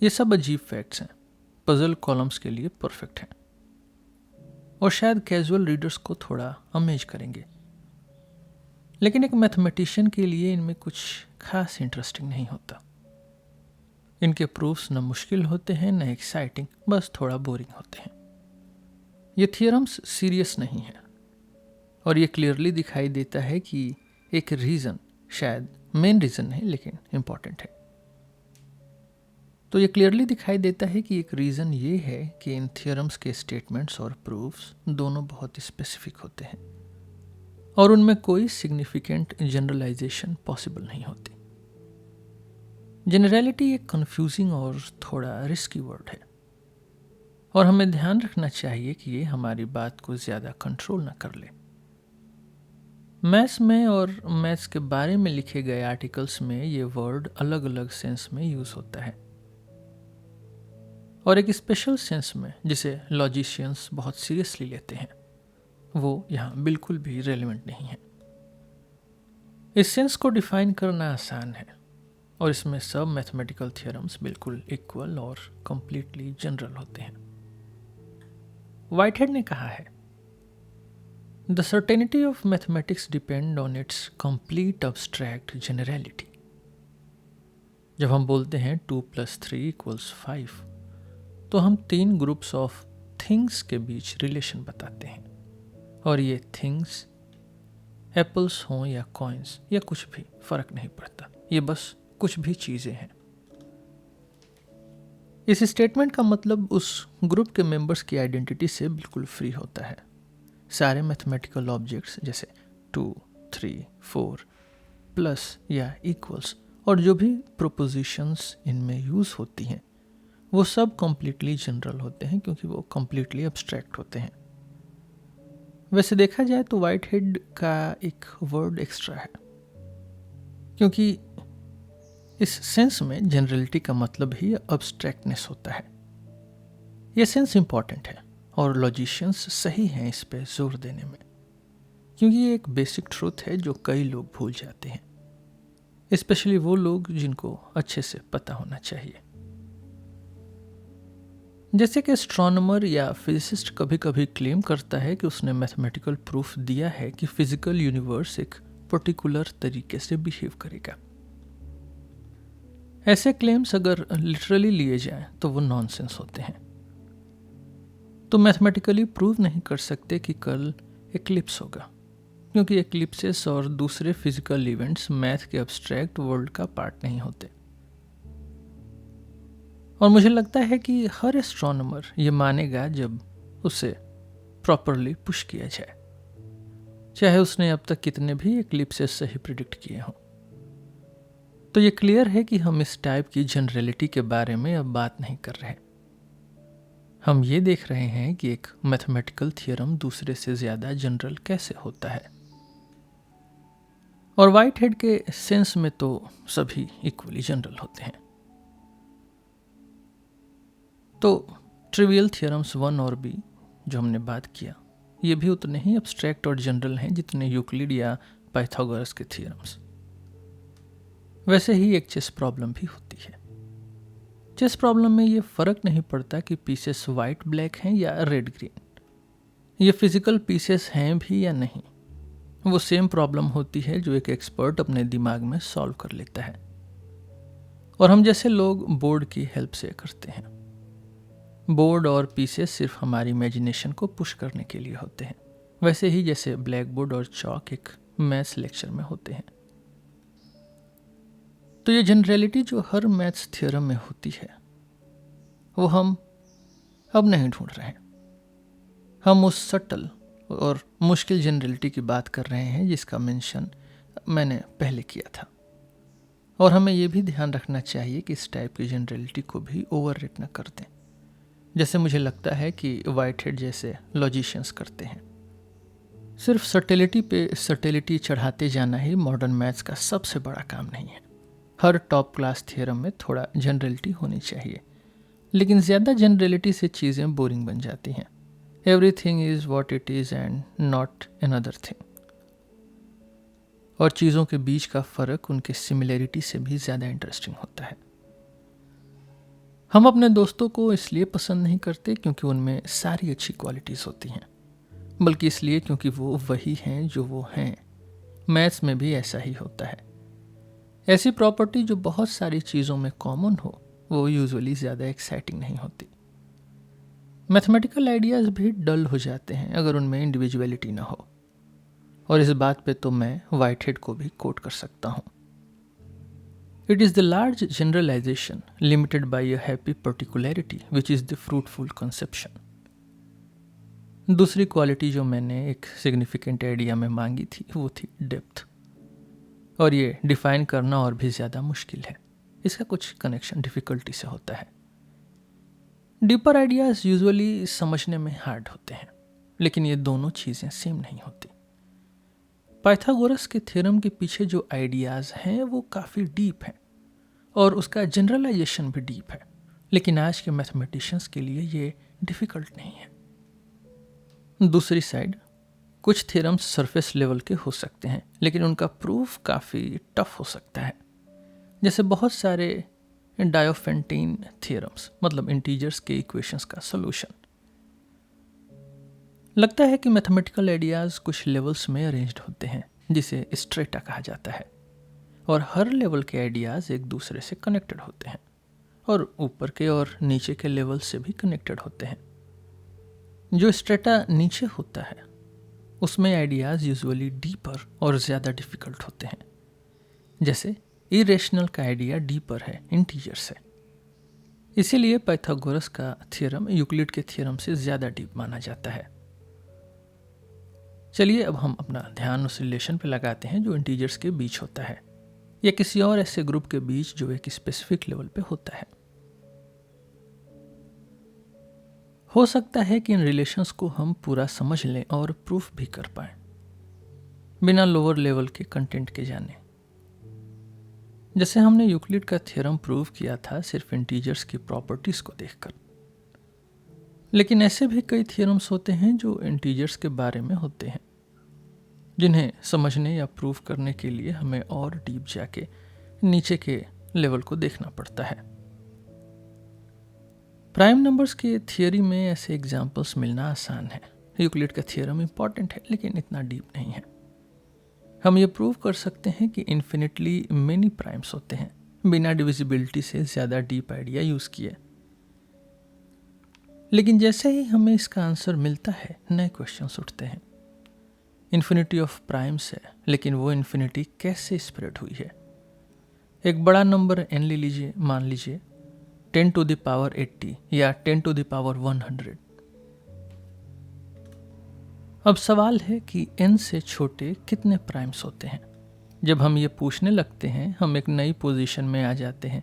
ये सब अजीब फैक्ट्स हैं, पजल कॉलम्स के लिए परफेक्ट हैं और शायद कैजुअल रीडर्स को थोड़ा अमेज करेंगे, लेकिन एक मैथमेटिशियन के लिए इनमें कुछ खास इंटरेस्टिंग नहीं होता। इनके प्रूफ्स न मुश्किल होते हैं न एक्साइटिंग, बस थोड़ा बोरिंग होते हैं। ये थियरम्स सीरियस नहीं है और ये क्लियरली दिखाई देता है कि एक रीज़न, शायद मेन रीज़न नहीं लेकिन इम्पॉर्टेंट है, तो ये क्लियरली दिखाई देता है कि एक रीज़न ये है कि इन थियरम्स के स्टेटमेंट्स और प्रूफ्स दोनों बहुत स्पेसिफिक होते हैं और उनमें कोई सिग्निफिकेंट जनरलाइजेशन पॉसिबल नहीं होती। जनरलिटी एक कंफ्यूजिंग और थोड़ा रिस्की वर्ड है और हमें ध्यान रखना चाहिए कि ये हमारी बात को ज़्यादा कंट्रोल ना कर ले। मैथ्स में और मैथ्स के बारे में लिखे गए आर्टिकल्स में ये वर्ड अलग अलग सेंस में यूज़ होता है और एक स्पेशल सेंस में जिसे लॉजिशियंस बहुत सीरियसली लेते हैं वो यहाँ बिल्कुल भी रेलेवेंट नहीं है। इस सेंस को डिफाइन करना आसान है और इसमें सब मैथमेटिकल थियरम्स बिल्कुल इक्वल और कंप्लीटली जनरल होते हैं। व्हाइटहेड ने कहा है, the certainty of mathematics depend on it's complete abstract generality. जब हम बोलते हैं 2 + 3 = 5 तो हम 3 ग्रुप्स ऑफ थिंग्स के बीच रिलेशन बताते हैं और ये थिंग्स एप्पल्स हों या कॉइन्स या कुछ भी फर्क नहीं पड़ता, ये बस कुछ भी चीज़ें हैं। इस स्टेटमेंट का मतलब उस ग्रुप के मेंबर्स की आइडेंटिटी से बिल्कुल फ्री होता है। सारे मैथमेटिकल ऑब्जेक्ट्स जैसे 2, 3, 4, प्लस या इक्वल्स और जो भी प्रोपोजिशंस इनमें यूज़ होती हैं वो सब कम्प्लीटली जनरल होते हैं क्योंकि वो कम्प्लीटली एब्स्ट्रैक्ट होते हैं। वैसे देखा जाए तो वाइट हेड का एक वर्ड एक्स्ट्रा है क्योंकि इस सेंस में जनरलिटी का मतलब ही अब्स्ट्रैक्टनेस होता है। यह सेंस इंपॉर्टेंट है और लॉजिशियंस सही हैं इस पे जोर देने में क्योंकि ये एक बेसिक ट्रूथ है जो कई लोग भूल जाते हैं, स्पेशली वो लोग जिनको अच्छे से पता होना चाहिए। जैसे कि एस्ट्रोनॉमर या फिजिसिस्ट कभी कभी क्लेम करता है कि उसने मैथमेटिकल प्रूफ दिया है कि फिजिकल यूनिवर्स एक पर्टिकुलर तरीके से बिहेव करेगा। ऐसे क्लेम्स अगर लिटरली लिए जाएं तो वो नॉनसेंस होते हैं। तो मैथमेटिकली प्रूव नहीं कर सकते कि कल एक्लिप्स होगा क्योंकि एक्लिप्सेस और दूसरे फिजिकल इवेंट्स मैथ के एब्स्ट्रैक्ट वर्ल्ड का पार्ट नहीं होते। और मुझे लगता है कि हर एस्ट्रोनॉमर ये मानेगा जब उसे प्रॉपरली पुश किया जाए, चाहे उसने अब तक कितने भी एक्लिप्सेस सही प्रिडिक्ट किए हों। तो ये क्लियर है कि हम इस टाइप की जनरलिटी के बारे में अब बात नहीं कर रहे। हम ये देख रहे हैं कि एक मैथमेटिकल थियरम दूसरे से ज़्यादा जनरल कैसे होता है। और वाइट हेड के सेंस में तो सभी इक्वली जनरल होते हैं। तो ट्रिवियल थियरम्स 1 और b जो हमने बात किया ये भी उतने ही एब्स्ट्रैक्ट और जनरल हैं जितने यूक्लिड या पाइथागोरस के थियरम्स। वैसे ही एक चेस प्रॉब्लम भी होती है। चेस प्रॉब्लम में ये फर्क नहीं पड़ता कि पीसेस वाइट ब्लैक हैं या रेड ग्रीन, ये फिजिकल पीसेस हैं भी या नहीं, वो सेम प्रॉब्लम होती है जो एक एक्सपर्ट अपने दिमाग में सॉल्व कर लेता है और हम जैसे लोग बोर्ड की हेल्प से करते हैं। बोर्ड और पीसेस सिर्फ हमारी इमेजिनेशन को पुश करने के लिए होते हैं, वैसे ही जैसे ब्लैक बोर्ड और चॉक एक मैथ्स लेक्चर में होते हैं। तो ये जनरलिटी जो हर मैथ्स थ्योरम में होती है वो हम अब नहीं ढूंढ रहे हैं। हम उस सटल और मुश्किल जनरलिटी की बात कर रहे हैं जिसका मेंशन मैंने पहले किया था। और हमें ये भी ध्यान रखना चाहिए कि इस टाइप की जनरलिटी को भी ओवर रेट न कर दें, जैसे मुझे लगता है कि वाइट हेड जैसे लॉजिशियंस करते हैं। सिर्फ सर्टेलिटी पे सर्टेलिटी चढ़ाते जाना ही मॉडर्न मैथ्स का सबसे बड़ा काम नहीं है। हर टॉप क्लास थियरम में थोड़ा जनरलिटी होनी चाहिए, लेकिन ज़्यादा जनरलिटी से चीज़ें बोरिंग बन जाती हैं। Everything is what it is and not another thing. और चीज़ों के बीच का फ़र्क उनके सिमिलैरिटी से भी ज़्यादा इंटरेस्टिंग होता है। हम अपने दोस्तों को इसलिए पसंद नहीं करते क्योंकि उनमें सारी अच्छी क्वालिटीज़ होती हैं, बल्कि इसलिए क्योंकि वो वही हैं जो वो हैं। मैथ्स में भी ऐसा ही होता है। ऐसी प्रॉपर्टी जो बहुत सारी चीज़ों में कॉमन हो वो यूजुअली ज़्यादा एक्साइटिंग नहीं होती। मैथमेटिकल आइडियाज़ भी डल हो जाते हैं अगर उनमें इंडिविजुअलिटी ना हो, और इस बात पे तो मैं वाइट हेड को भी कोट कर सकता हूँ। It is the large generalization limited by a happy particularity which is the fruitful conception. दूसरी क्वालिटी जो मैंने एक सिग्निफिकेंट आइडिया में मांगी थी वो थी डेप्थ, और ये डिफाइन करना और भी ज़्यादा मुश्किल है। इसका कुछ कनेक्शन डिफ़िकल्टी से होता है। डीपर आइडियाज़ यूजुअली समझने में हार्ड होते हैं, लेकिन ये दोनों चीज़ें सेम नहीं होती। पाइथागोरस के थ्योरम के पीछे जो आइडियाज़ हैं वो काफ़ी डीप हैं और उसका जनरलाइजेशन भी डीप है, लेकिन आज के मैथमेटिशियंस के लिए ये डिफ़िकल्ट नहीं है। दूसरी साइड कुछ थ्योरम्स सरफेस लेवल के हो सकते हैं, लेकिन उनका प्रूफ काफ़ी टफ हो सकता है। जैसे बहुत सारे डायोफेंटीन थ्योरम्स, मतलब इंटीजर्स के इक्वेशंस का सॉल्यूशन। लगता है कि मैथमेटिकल आइडियाज़ कुछ लेवल्स में अरेंज्ड होते हैं जिसे स्ट्रेटा कहा जाता है, और हर लेवल के आइडियाज़ एक दूसरे से कनेक्टेड होते हैं और ऊपर के और नीचे के लेवल से भी कनेक्टेड होते हैं। जो स्ट्रेटा नीचे होता है उसमें आइडियाज़ यूजुअली डीपर और ज़्यादा डिफ़िकल्ट होते हैं। जैसे इरेशनल का आइडिया डीपर है इंटीजर से, इसीलिए पाइथागोरस का थ्योरम यूक्लिड के थ्योरम से ज़्यादा डीप माना जाता है। चलिए अब हम अपना ध्यान उस रिलेशन पे लगाते हैं जो इंटीजर्स के बीच होता है या किसी और ऐसे ग्रुप के बीच जो एक स्पेसिफिक लेवल पे होता है। हो सकता है कि इन रिलेशंस को हम पूरा समझ लें और प्रूफ भी कर पाएं बिना लोअर लेवल के कंटेंट के जाने। जैसे हमने यूक्लिड का थ्योरम प्रूव किया था सिर्फ इंटीजर्स की प्रॉपर्टीज को देखकर। लेकिन ऐसे भी कई थ्योरम्स होते हैं जो इंटीजर्स के बारे में होते हैं, जिन्हें समझने या प्रूव करने के लिए हमें और डीप जाके नीचे के लेवल को देखना पड़ता है। प्राइम नंबर्स के थियोरी में ऐसे एग्जाम्पल्स मिलना आसान है। यूक्लिड का थ्योरम इंपॉर्टेंट है लेकिन इतना डीप नहीं है। हम ये प्रूव कर सकते हैं कि इन्फिनिटली मेनी प्राइम्स होते हैं बिना डिविजिबिलिटी से ज़्यादा डीप आइडिया यूज़ किए। लेकिन जैसे ही हमें इसका आंसर मिलता है नए क्वेश्चंस उठते हैं। इन्फिनिटी ऑफ प्राइम्स है, लेकिन वो इन्फिनिटी कैसे स्प्रेड हुई है? एक बड़ा नंबर n ले लीजिए, मान लीजिए 10 to the power 80 या 10 to the power 100। अब सवाल है कि n से छोटे कितने प्राइम्स होते हैं। जब हम ये पूछने लगते हैं हम एक नई पोजीशन में आ जाते हैं।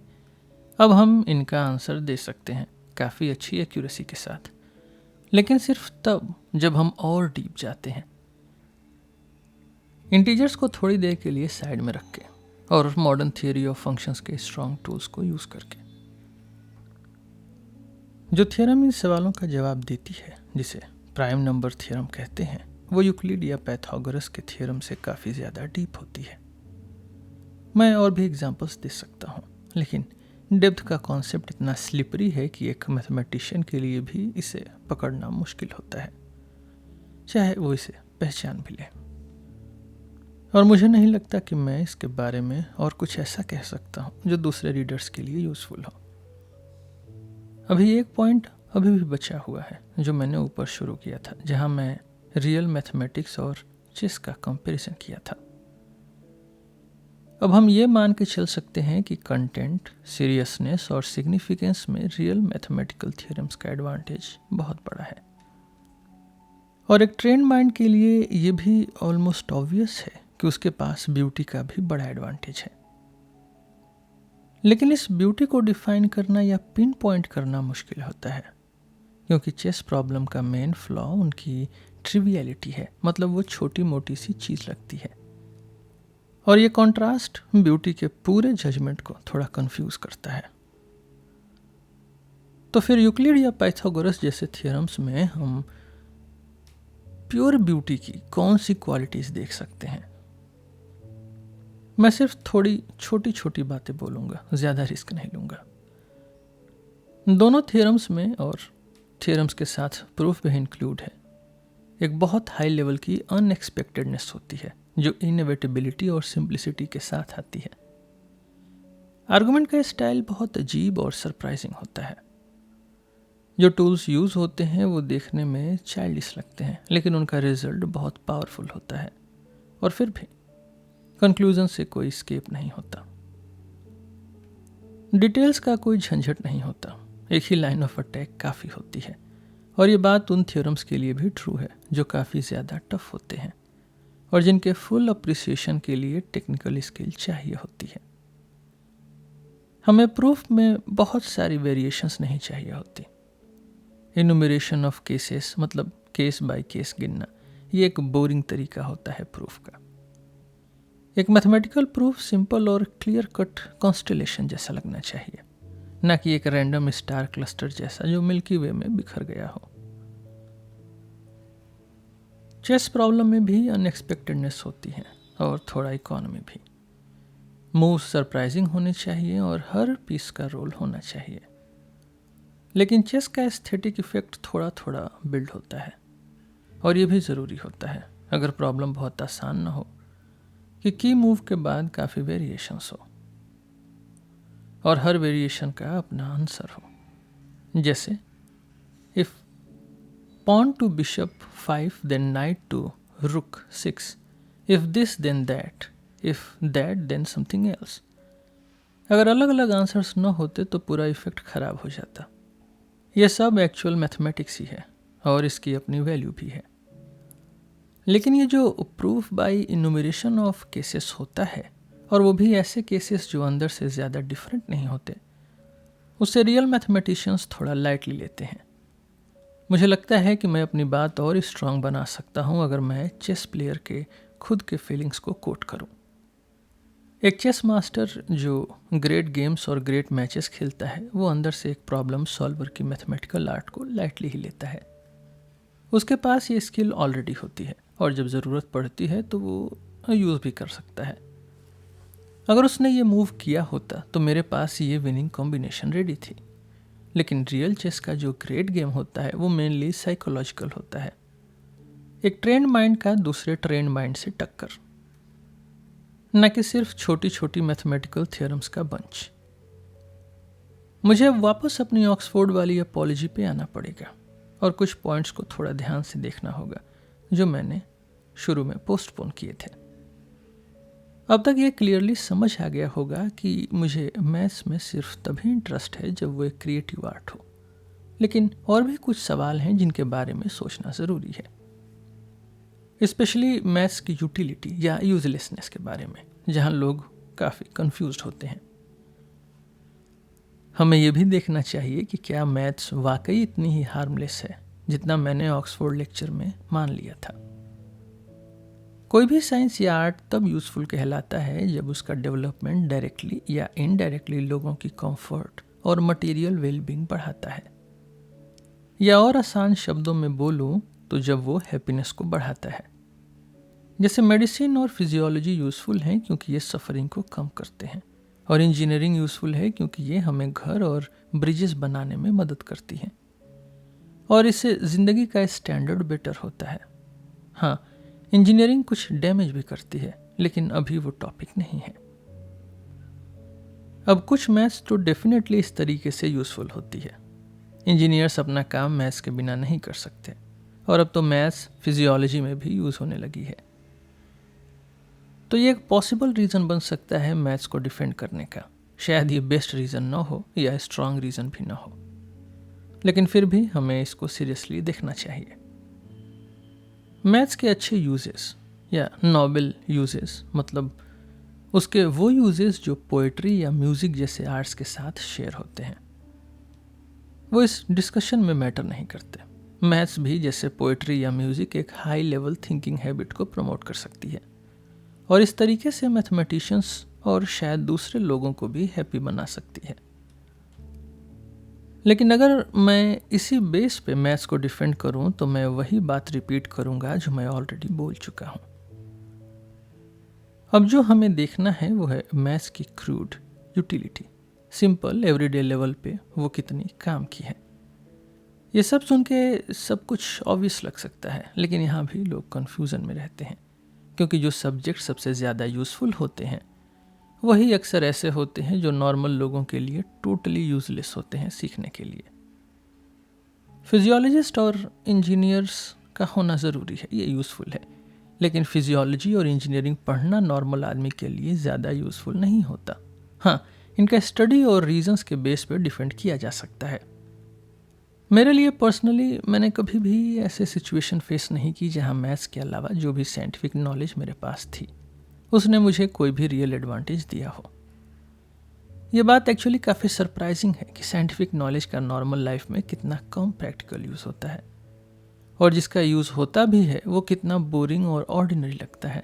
अब हम इनका आंसर दे सकते हैं काफ़ी अच्छी एक्यूरेसी के साथ, लेकिन सिर्फ तब जब हम और डीप जाते हैं। इंटीजर्स को थोड़ी देर के लिए साइड में रख के और मॉडर्न थियरी ऑफ फंक्शंस के स्ट्रॉन्ग टूल्स को यूज़ करके। जो थ्योरम इन सवालों का जवाब देती है, जिसे प्राइम नंबर थ्योरम कहते हैं, वो यूक्लिड या पैथागोरस के थ्योरम से काफ़ी ज़्यादा डीप होती है। मैं और भी एग्जांपल्स दे सकता हूँ, लेकिन डेप्थ का कॉन्सेप्ट इतना स्लिपरी है कि एक मैथमेटिशियन के लिए भी इसे पकड़ना मुश्किल होता है, चाहे वो इसे पहचान भी ले। और मुझे नहीं लगता कि मैं इसके बारे में और कुछ ऐसा कह सकता हूँ जो दूसरे रीडर्स के लिए यूज़फुल हो। अभी एक पॉइंट अभी भी बचा हुआ है जो मैंने ऊपर शुरू किया था, जहाँ मैं रियल मैथमेटिक्स और चेस का कंपैरिजन किया था। अब हम ये मान के चल सकते हैं कि कंटेंट, सीरियसनेस और सिग्निफिकेंस में रियल मैथमेटिकल थ्योरम्स का एडवांटेज बहुत बड़ा है। और एक ट्रेंड माइंड के लिए ये भी ऑलमोस्ट ऑब्वियस है कि उसके पास ब्यूटी का भी बड़ा एडवांटेज है। लेकिन इस ब्यूटी को डिफाइन करना या पिन पॉइंट करना मुश्किल होता है, क्योंकि चेस प्रॉब्लम का मेन फ्लॉ उनकी ट्रिवियलिटी है, मतलब वो छोटी मोटी सी चीज़ लगती है। और ये कॉन्ट्रास्ट ब्यूटी के पूरे जजमेंट को थोड़ा कंफ्यूज करता है। तो फिर यूक्लिड या पाइथागोरस जैसे थ्योरम्स में हम प्योर ब्यूटी की कौन सी क्वालिटीज देख सकते हैं? मैं सिर्फ थोड़ी छोटी छोटी बातें बोलूंगा, ज़्यादा रिस्क नहीं लूंगा। दोनों थ्योरम्स में और थ्योरम्स के साथ प्रूफ भी इंक्लूड है, एक बहुत हाई लेवल की अनएक्सपेक्टेडनेस होती है जो इनएविटेबिलिटी और सिंप्लिसिटी के साथ आती है। आर्गुमेंट का स्टाइल बहुत अजीब और सरप्राइजिंग होता है। जो टूल्स यूज़ होते हैं वो देखने में चाइल्डिश लगते हैं, लेकिन उनका रिजल्ट बहुत पावरफुल होता है। और फिर भी कंक्लूजन से कोई स्केप नहीं होता। डिटेल्स का कोई झंझट नहीं होता, एक ही लाइन ऑफ अटैक काफ़ी होती है। और ये बात उन थ्योरम्स के लिए भी ट्रू है जो काफ़ी ज़्यादा टफ होते हैं और जिनके फुल अप्रिसिएशन के लिए टेक्निकल स्किल चाहिए होती है। हमें प्रूफ में बहुत सारी वेरिएशंस नहीं चाहिए होती। इनुमरेशन ऑफ केसेस, मतलब केस बाय केस गिनना, ये एक बोरिंग तरीका होता है प्रूफ का। एक मैथमेटिकल प्रूफ सिंपल और क्लियर कट कॉन्स्टेलेशन जैसा लगना चाहिए, ना कि एक रैंडम स्टार क्लस्टर जैसा जो मिल्की वे में बिखर गया हो। चेस प्रॉब्लम में भी अनएक्सपेक्टेडनेस होती है और थोड़ा इकोनॉमी भी। मूव सरप्राइजिंग होने चाहिए और हर पीस का रोल होना चाहिए। लेकिन चेस का एस्थेटिक इफेक्ट थोड़ा थोड़ा बिल्ड होता है, और ये भी ज़रूरी होता है अगर प्रॉब्लम बहुत आसान ना हो कि की मूव के बाद काफ़ी वेरिएशंस हो और हर वेरिएशन का अपना आंसर हो। जैसे if pawn to bishop 5 then knight to rook 6, if this then that, if that then something else। अगर अलग अलग आंसर्स न होते तो पूरा इफेक्ट खराब हो जाता। यह सब एक्चुअल मैथमेटिक्स ही है और इसकी अपनी वैल्यू भी है। लेकिन ये जो proof by enumeration of cases होता है, और वो भी ऐसे केसेस जो अंदर से ज़्यादा डिफरेंट नहीं होते, उससे रियल मैथमेटिशियंस थोड़ा लाइटली लेते हैं। मुझे लगता है कि मैं अपनी बात और स्ट्रांग बना सकता हूँ अगर मैं चेस प्लेयर के खुद के फीलिंग्स को कोट करूँ। एक चेस मास्टर जो ग्रेट गेम्स और ग्रेट मैचेस खेलता है, वो अंदर से एक प्रॉब्लम सॉल्वर की मैथमेटिकल आर्ट को लाइटली ही लेता है। उसके पास ये स्किल ऑलरेडी होती है और जब ज़रूरत पड़ती है तो वो यूज़ भी कर सकता है। अगर उसने ये मूव किया होता तो मेरे पास ये विनिंग कॉम्बिनेशन रेडी थी। लेकिन रियल चेस का जो ग्रेट गेम होता है वो मेनली साइकोलॉजिकल होता है। एक ट्रेंड माइंड का दूसरे ट्रेंड माइंड से टक्कर, न कि सिर्फ छोटी छोटी मैथमेटिकल थियरम्स का बंच। मुझे अब वापस अपनी ऑक्सफोर्ड वाली अपॉलॉजी पे आना पड़ेगा और कुछ पॉइंट्स को थोड़ा ध्यान से देखना होगा जो मैंने शुरू में पोस्टपोन किए थे। अब तक ये क्लियरली समझ आ गया होगा कि मुझे मैथ्स में सिर्फ तभी इंटरेस्ट है जब वो एक क्रिएटिव आर्ट हो, लेकिन और भी कुछ सवाल हैं जिनके बारे में सोचना ज़रूरी है, स्पेशली मैथ्स की यूटिलिटी या यूजलेसनेस के बारे में, जहाँ लोग काफ़ी कंफ्यूज्ड होते हैं। हमें ये भी देखना चाहिए कि क्या मैथ्स वाकई इतनी ही हार्मलेस है जितना मैंने ऑक्सफोर्ड लेक्चर में मान लिया था। कोई भी साइंस या आर्ट तब यूज़फुल कहलाता है जब उसका डेवलपमेंट डायरेक्टली या इनडायरेक्टली लोगों की कंफर्ट और मटेरियल वेलबींग बढ़ाता है, या और आसान शब्दों में बोलूं तो जब वो हैप्पीनेस को बढ़ाता है। जैसे मेडिसिन और फिजियोलॉजी यूज़फुल हैं क्योंकि ये सफरिंग को कम करते हैं, और इंजीनियरिंग यूज़फुल है क्योंकि ये हमें घर और ब्रिजेस बनाने में मदद करती हैं, और इससे ज़िंदगी का स्टैंडर्ड बेटर होता है। हाँ, इंजीनियरिंग कुछ डैमेज भी करती है, लेकिन अभी वो टॉपिक नहीं है। अब कुछ मैथ्स तो डेफिनेटली इस तरीके से यूज़फुल होती है। इंजीनियर्स अपना काम मैथ्स के बिना नहीं कर सकते, और अब तो मैथ्स फिजियोलॉजी में भी यूज़ होने लगी है। तो ये एक पॉसिबल रीज़न बन सकता है मैथ्स को डिफेंड करने का। शायद ये बेस्ट रीज़न ना हो या स्ट्रांग रीज़न भी ना हो, लेकिन फिर भी हमें इसको सीरियसली देखना चाहिए। मैथ्स के अच्छे यूजेस या नोबल यूजेस, मतलब उसके वो यूजेस जो पोइट्री या म्यूज़िक जैसे आर्ट्स के साथ शेयर होते हैं, वो इस डिस्कशन में मैटर नहीं करते। मैथ्स भी जैसे पोइट्री या म्यूज़िक एक हाई लेवल थिंकिंग हैबिट को प्रमोट कर सकती है, और इस तरीके से मैथमेटिशियंस और शायद दूसरे लोगों को भी हैप्पी बना सकती है। लेकिन अगर मैं इसी बेस पे मैथ्स को डिफेंड करूं तो मैं वही बात रिपीट करूंगा जो मैं ऑलरेडी बोल चुका हूं। अब जो हमें देखना है वो है मैथ्स की crude utility, simple everyday level पे वो कितनी काम की है। ये सब सुन के सब कुछ ऑब्वियस लग सकता है, लेकिन यहाँ भी लोग कन्फ्यूज़न में रहते हैं, क्योंकि जो सब्जेक्ट सबसे ज़्यादा यूज़फुल होते हैं वही अक्सर ऐसे होते हैं जो नॉर्मल लोगों के लिए टोटली यूजलेस होते हैं सीखने के लिए। फिजियोलॉजिस्ट और इंजीनियर्स का होना ज़रूरी है, ये यूज़फुल है, लेकिन फिजियोलॉजी और इंजीनियरिंग पढ़ना नॉर्मल आदमी के लिए ज़्यादा यूज़फुल नहीं होता। हाँ, इनका स्टडी और रीजंस के बेस पर डिफेंड किया जा सकता है। मेरे लिए पर्सनली मैंने कभी भी ऐसे सिचुएशन फेस नहीं की जहाँ मैथ्स के अलावा जो भी साइंटिफिक नॉलेज मेरे पास थी उसने मुझे कोई भी रियल एडवांटेज दिया हो। ये बात एक्चुअली काफ़ी सरप्राइजिंग है कि साइंटिफिक नॉलेज का नॉर्मल लाइफ में कितना कम प्रैक्टिकल यूज़ होता है, और जिसका यूज़ होता भी है वो कितना बोरिंग और ऑर्डिनरी लगता है,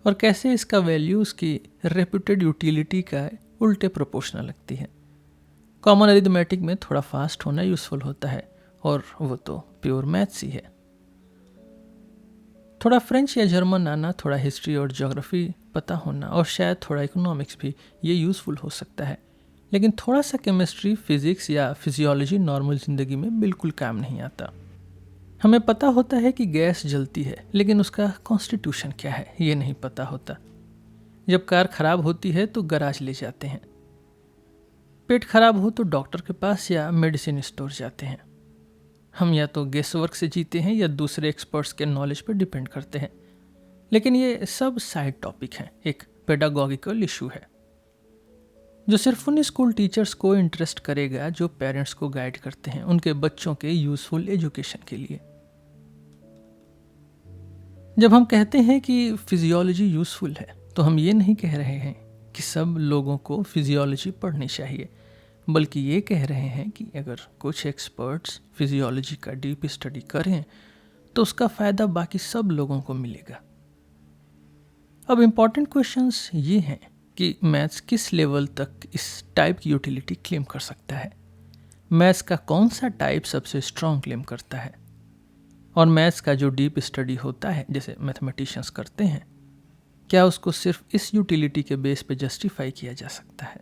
और कैसे इसका वैल्यू उसकी रेप्यूटेड यूटिलिटी का उल्टे प्रोपोर्शनल लगती है। कॉमन अरिथमेटिक में थोड़ा फास्ट होना यूज़फुल होता है, और वो तो प्योर मैथ्स ही है। थोड़ा फ्रेंच या जर्मन आना, थोड़ा हिस्ट्री और ज्योग्राफी पता होना, और शायद थोड़ा इकोनॉमिक्स भी, ये यूज़फुल हो सकता है। लेकिन थोड़ा सा केमिस्ट्री, फिज़िक्स या फिजियोलॉजी नॉर्मल ज़िंदगी में बिल्कुल काम नहीं आता। हमें पता होता है कि गैस जलती है, लेकिन उसका कॉन्स्टिट्यूशन क्या है ये नहीं पता होता। जब कार ख़राब होती है तो गराज ले जाते हैं, पेट खराब हो तो डॉक्टर के पास या मेडिसिन स्टोर जाते हैं। हम या तो गेस वर्क से जीते हैं या दूसरे एक्सपर्ट्स के नॉलेज पर डिपेंड करते हैं। लेकिन ये सब साइड टॉपिक हैं, एक पेडागॉगिकल इशू है जो सिर्फ उन स्कूल टीचर्स को इंटरेस्ट करेगा जो पेरेंट्स को गाइड करते हैं उनके बच्चों के यूजफुल एजुकेशन के लिए। जब हम कहते हैं कि फिजियोलॉजी यूज़फुल है तो हम ये नहीं कह रहे हैं कि सब लोगों को फिजियोलॉजी पढ़नी चाहिए, बल्कि ये कह रहे हैं कि अगर कुछ एक्सपर्ट्स फिजियोलॉजी का डीप स्टडी करें तो उसका फ़ायदा बाकी सब लोगों को मिलेगा। अब इम्पॉर्टेंट क्वेश्चंस ये हैं कि मैथ्स किस लेवल तक इस टाइप की यूटिलिटी क्लेम कर सकता है, मैथ्स का कौन सा टाइप सबसे स्ट्रॉन्ग क्लेम करता है, और मैथ्स का जो डीप स्टडी होता है जैसे मैथमेटिशियंस करते हैं, क्या उसको सिर्फ इस यूटिलिटी के बेस पे जस्टिफाई किया जा सकता है।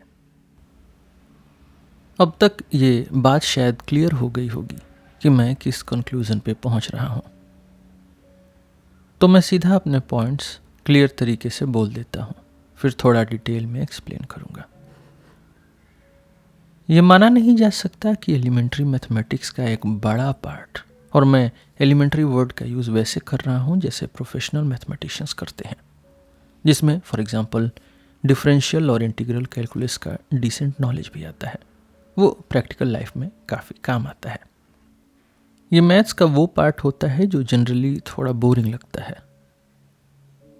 अब तक ये बात शायद क्लियर हो गई होगी कि मैं किस कंक्लूजन पे पहुंच रहा हूं, तो मैं सीधा अपने पॉइंट्स क्लियर तरीके से बोल देता हूं, फिर थोड़ा डिटेल में एक्सप्लेन करूंगा। ये माना नहीं जा सकता कि एलिमेंट्री मैथमेटिक्स का एक बड़ा पार्ट, और मैं एलिमेंट्री वर्ड का यूज़ वैसे कर रहा हूँ जैसे प्रोफेशनल मैथमेटिशियंस करते हैं, जिसमें फॉर एग्जांपल डिफरेंशियल और इंटीग्रल कैलकुलस का डिसेंट नॉलेज भी आता है, वो प्रैक्टिकल लाइफ में काफ़ी काम आता है। ये मैथ्स का वो पार्ट होता है जो जनरली थोड़ा बोरिंग लगता है।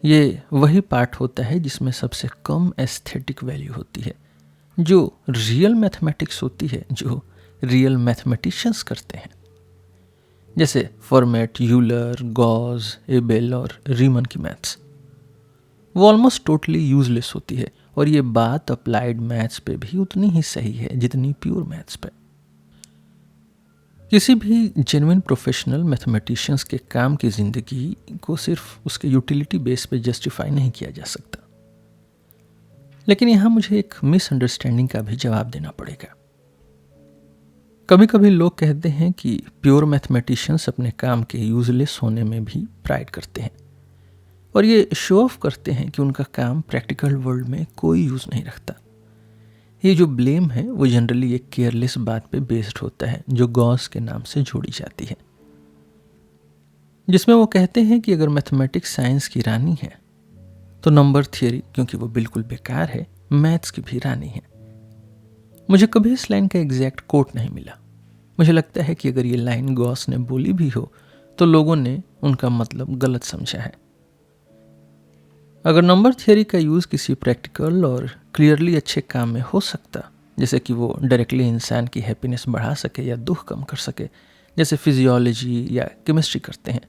ये वही पार्ट होता है जिसमें सबसे कम एस्थेटिक वैल्यू होती है, जो रियल मैथमेटिक्स होती है, जो रियल मैथमेटिशियंस करते हैं, जैसे फॉर्मेट, यूलर, गॉस, एबेल और रीमन की मैथ्स। वो ऑलमोस्ट टोटली यूजलेस होती है, और ये बात अप्लाइड मैथ्स पे भी उतनी ही सही है जितनी प्योर मैथ्स पे। किसी भी जेन्युइन प्रोफेशनल मैथमेटिशियंस के काम की ज़िंदगी को सिर्फ उसके यूटिलिटी बेस पे जस्टिफाई नहीं किया जा सकता। लेकिन यहाँ मुझे एक मिसअंडरस्टैंडिंग का भी जवाब देना पड़ेगा। कभी कभी लोग कहते हैं कि प्योर मैथमेटिशियंस अपने काम के यूजलेस होने में भी प्राइड करते हैं, और ये शो ऑफ करते हैं कि उनका काम प्रैक्टिकल वर्ल्ड में कोई यूज़ नहीं रखता। ये जो ब्लेम है वो जनरली एक केयरलेस बात पे बेस्ड होता है जो गॉस के नाम से जोड़ी जाती है, जिसमें वो कहते हैं कि अगर मैथमेटिक्स साइंस की रानी है तो नंबर थियरी, क्योंकि वो बिल्कुल बेकार है, मैथ्स की भी रानी है। मुझे कभी इस लाइन का एग्जैक्ट कोट नहीं मिला। मुझे लगता है कि अगर ये लाइन गॉस ने बोली भी हो तो लोगों ने उनका मतलब गलत समझा है। अगर नंबर थियरी का यूज़ किसी प्रैक्टिकल और क्लियरली अच्छे काम में हो सकता, जैसे कि वो डायरेक्टली इंसान की हैप्पीनेस बढ़ा सके या दुख कम कर सके, जैसे फिजियोलॉजी या केमिस्ट्री करते हैं,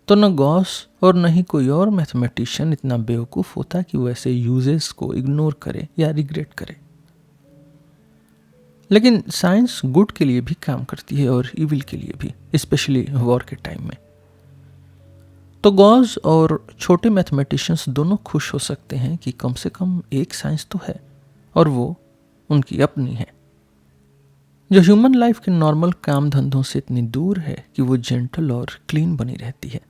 तो न गॉस और न ही कोई और मैथमेटिशियन इतना बेवकूफ़ होता कि वो ऐसे यूजेस को इग्नोर करे या रिग्रेट करे। लेकिन साइंस गुड के लिए भी काम करती है और इविल के लिए भी, स्पेशली वॉर के टाइम में। तो गॉस और छोटे मैथमेटिशियंस दोनों खुश हो सकते हैं कि कम से कम एक साइंस तो है, और वो उनकी अपनी है, जो ह्यूमन लाइफ के नॉर्मल काम धंधों से इतनी दूर है कि वो जेंटल और क्लीन बनी रहती है।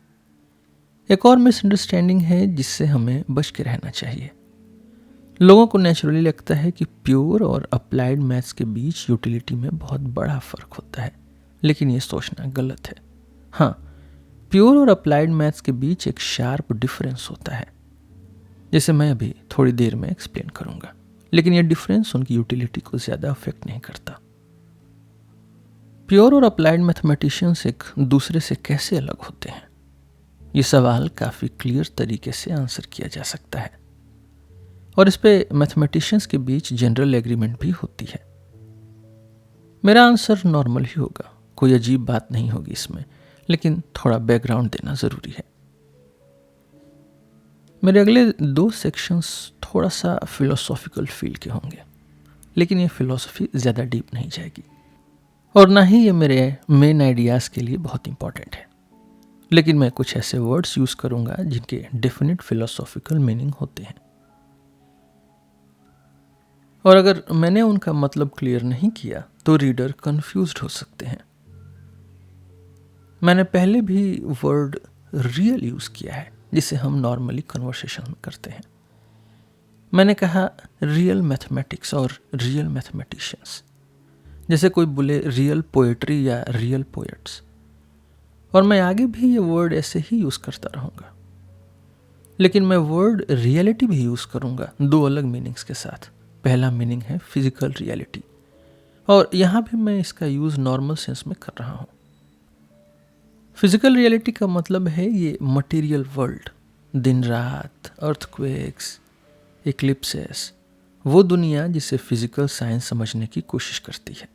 एक और मिसअंडरस्टैंडिंग है जिससे हमें बच के रहना चाहिए। लोगों को नेचुरली लगता है कि प्योर और अप्लाइड मैथ्स के बीच यूटिलिटी में बहुत बड़ा फ़र्क होता है, लेकिन ये सोचना गलत है। हाँ, प्योर और अप्लाइड मैथ्स के बीच एक शार्प डिफरेंस होता है, जिसे मैं अभी थोड़ी देर में एक्सप्लेन करूंगा, लेकिन ये डिफरेंस उनकी यूटिलिटी को ज़्यादा अफेक्ट नहीं करता। प्योर और अप्लाइड मैथमेटिशियंस एक दूसरे से कैसे अलग होते हैं, ये सवाल काफ़ी क्लियर तरीके से आंसर किया जा सकता है, और इस पे मैथमेटिशियंस के बीच जनरल एग्रीमेंट भी होती है। मेरा आंसर नॉर्मल ही होगा, कोई अजीब बात नहीं होगी इसमें, लेकिन थोड़ा बैकग्राउंड देना ज़रूरी है। मेरे अगले 2 सेक्शंस थोड़ा सा फिलोसॉफिकल फील के होंगे, लेकिन ये फिलोसफी ज़्यादा डीप नहीं जाएगी, और ना ही ये मेरे मेन आइडियाज़ के लिए बहुत इंपॉर्टेंट है। लेकिन मैं कुछ ऐसे वर्ड्स यूज़ करूँगा जिनके डेफिनेट फिलोसॉफिकल मीनिंग होते हैं, और अगर मैंने उनका मतलब क्लियर नहीं किया तो रीडर कंफ्यूज्ड हो सकते हैं। मैंने पहले भी वर्ड रियल यूज़ किया है, जिसे हम नॉर्मली कन्वर्सेशन में करते हैं। मैंने कहा रियल मैथमेटिक्स और रियल मैथमेटिशियंस, जैसे कोई बोले रियल पोएट्री या रियल पोएट्स, और मैं आगे भी ये वर्ड ऐसे ही यूज़ करता रहूँगा। लेकिन मैं वर्ड रियलिटी भी यूज़ करूँगा 2 अलग मीनिंग्स के साथ। पहला मीनिंग है फिजिकल रियलिटी, और यहाँ भी मैं इसका यूज़ नॉर्मल सेंस में कर रहा हूँ। फिजिकल रियलिटी का मतलब है ये मटेरियल वर्ल्ड, दिन रात, अर्थक्वेक्स, इक्लिप्सेस, वो दुनिया जिसे फिजिकल साइंस समझने की कोशिश करती है।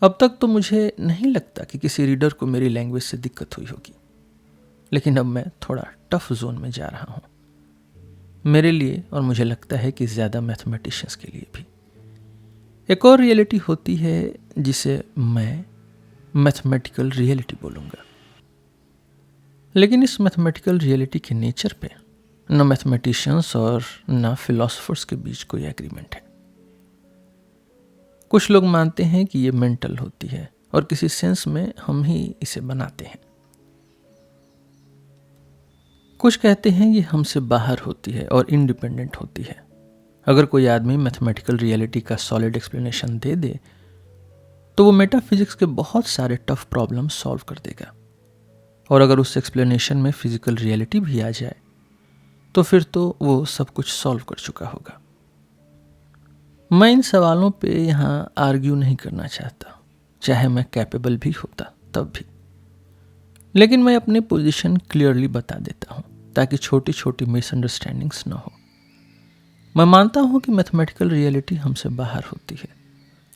अब तक तो मुझे नहीं लगता कि किसी रीडर को मेरी लैंग्वेज से दिक्कत हुई होगी, लेकिन अब मैं थोड़ा टफ जोन में जा रहा हूँ मेरे लिए, और मुझे लगता है कि ज़्यादा मैथमेटिशियंस के लिए भी। एक और रियलिटी होती है जिसे मैं मैथमेटिकल रियलिटी बोलूँगा, लेकिन इस मैथमेटिकल रियलिटी के नेचर पे न मैथमेटिशियंस और न फिलोसोफर्स के बीच कोई एग्रीमेंट है। कुछ लोग मानते हैं कि ये मेंटल होती है और किसी सेंस में हम ही इसे बनाते हैं। कुछ कहते हैं ये हमसे बाहर होती है और इंडिपेंडेंट होती है। अगर कोई आदमी मैथमेटिकल रियलिटी का सॉलिड एक्सप्लेनेशन दे दे तो वो मेटाफिजिक्स के बहुत सारे टफ प्रॉब्लम सॉल्व कर देगा, और अगर उस एक्सप्लेनेशन में फिजिकल रियलिटी भी आ जाए तो फिर तो वो सब कुछ सॉल्व कर चुका होगा। मैं इन सवालों पे यहाँ आर्ग्यू नहीं करना चाहता, चाहे मैं कैपेबल भी होता तब भी, लेकिन मैं अपनी पोजीशन क्लियरली बता देता हूँ ताकि छोटी छोटी मिसअंडरस्टैंडिंग्स ना हो। मैं मानता हूँ कि मैथमेटिकल रियलिटी हमसे बाहर होती है।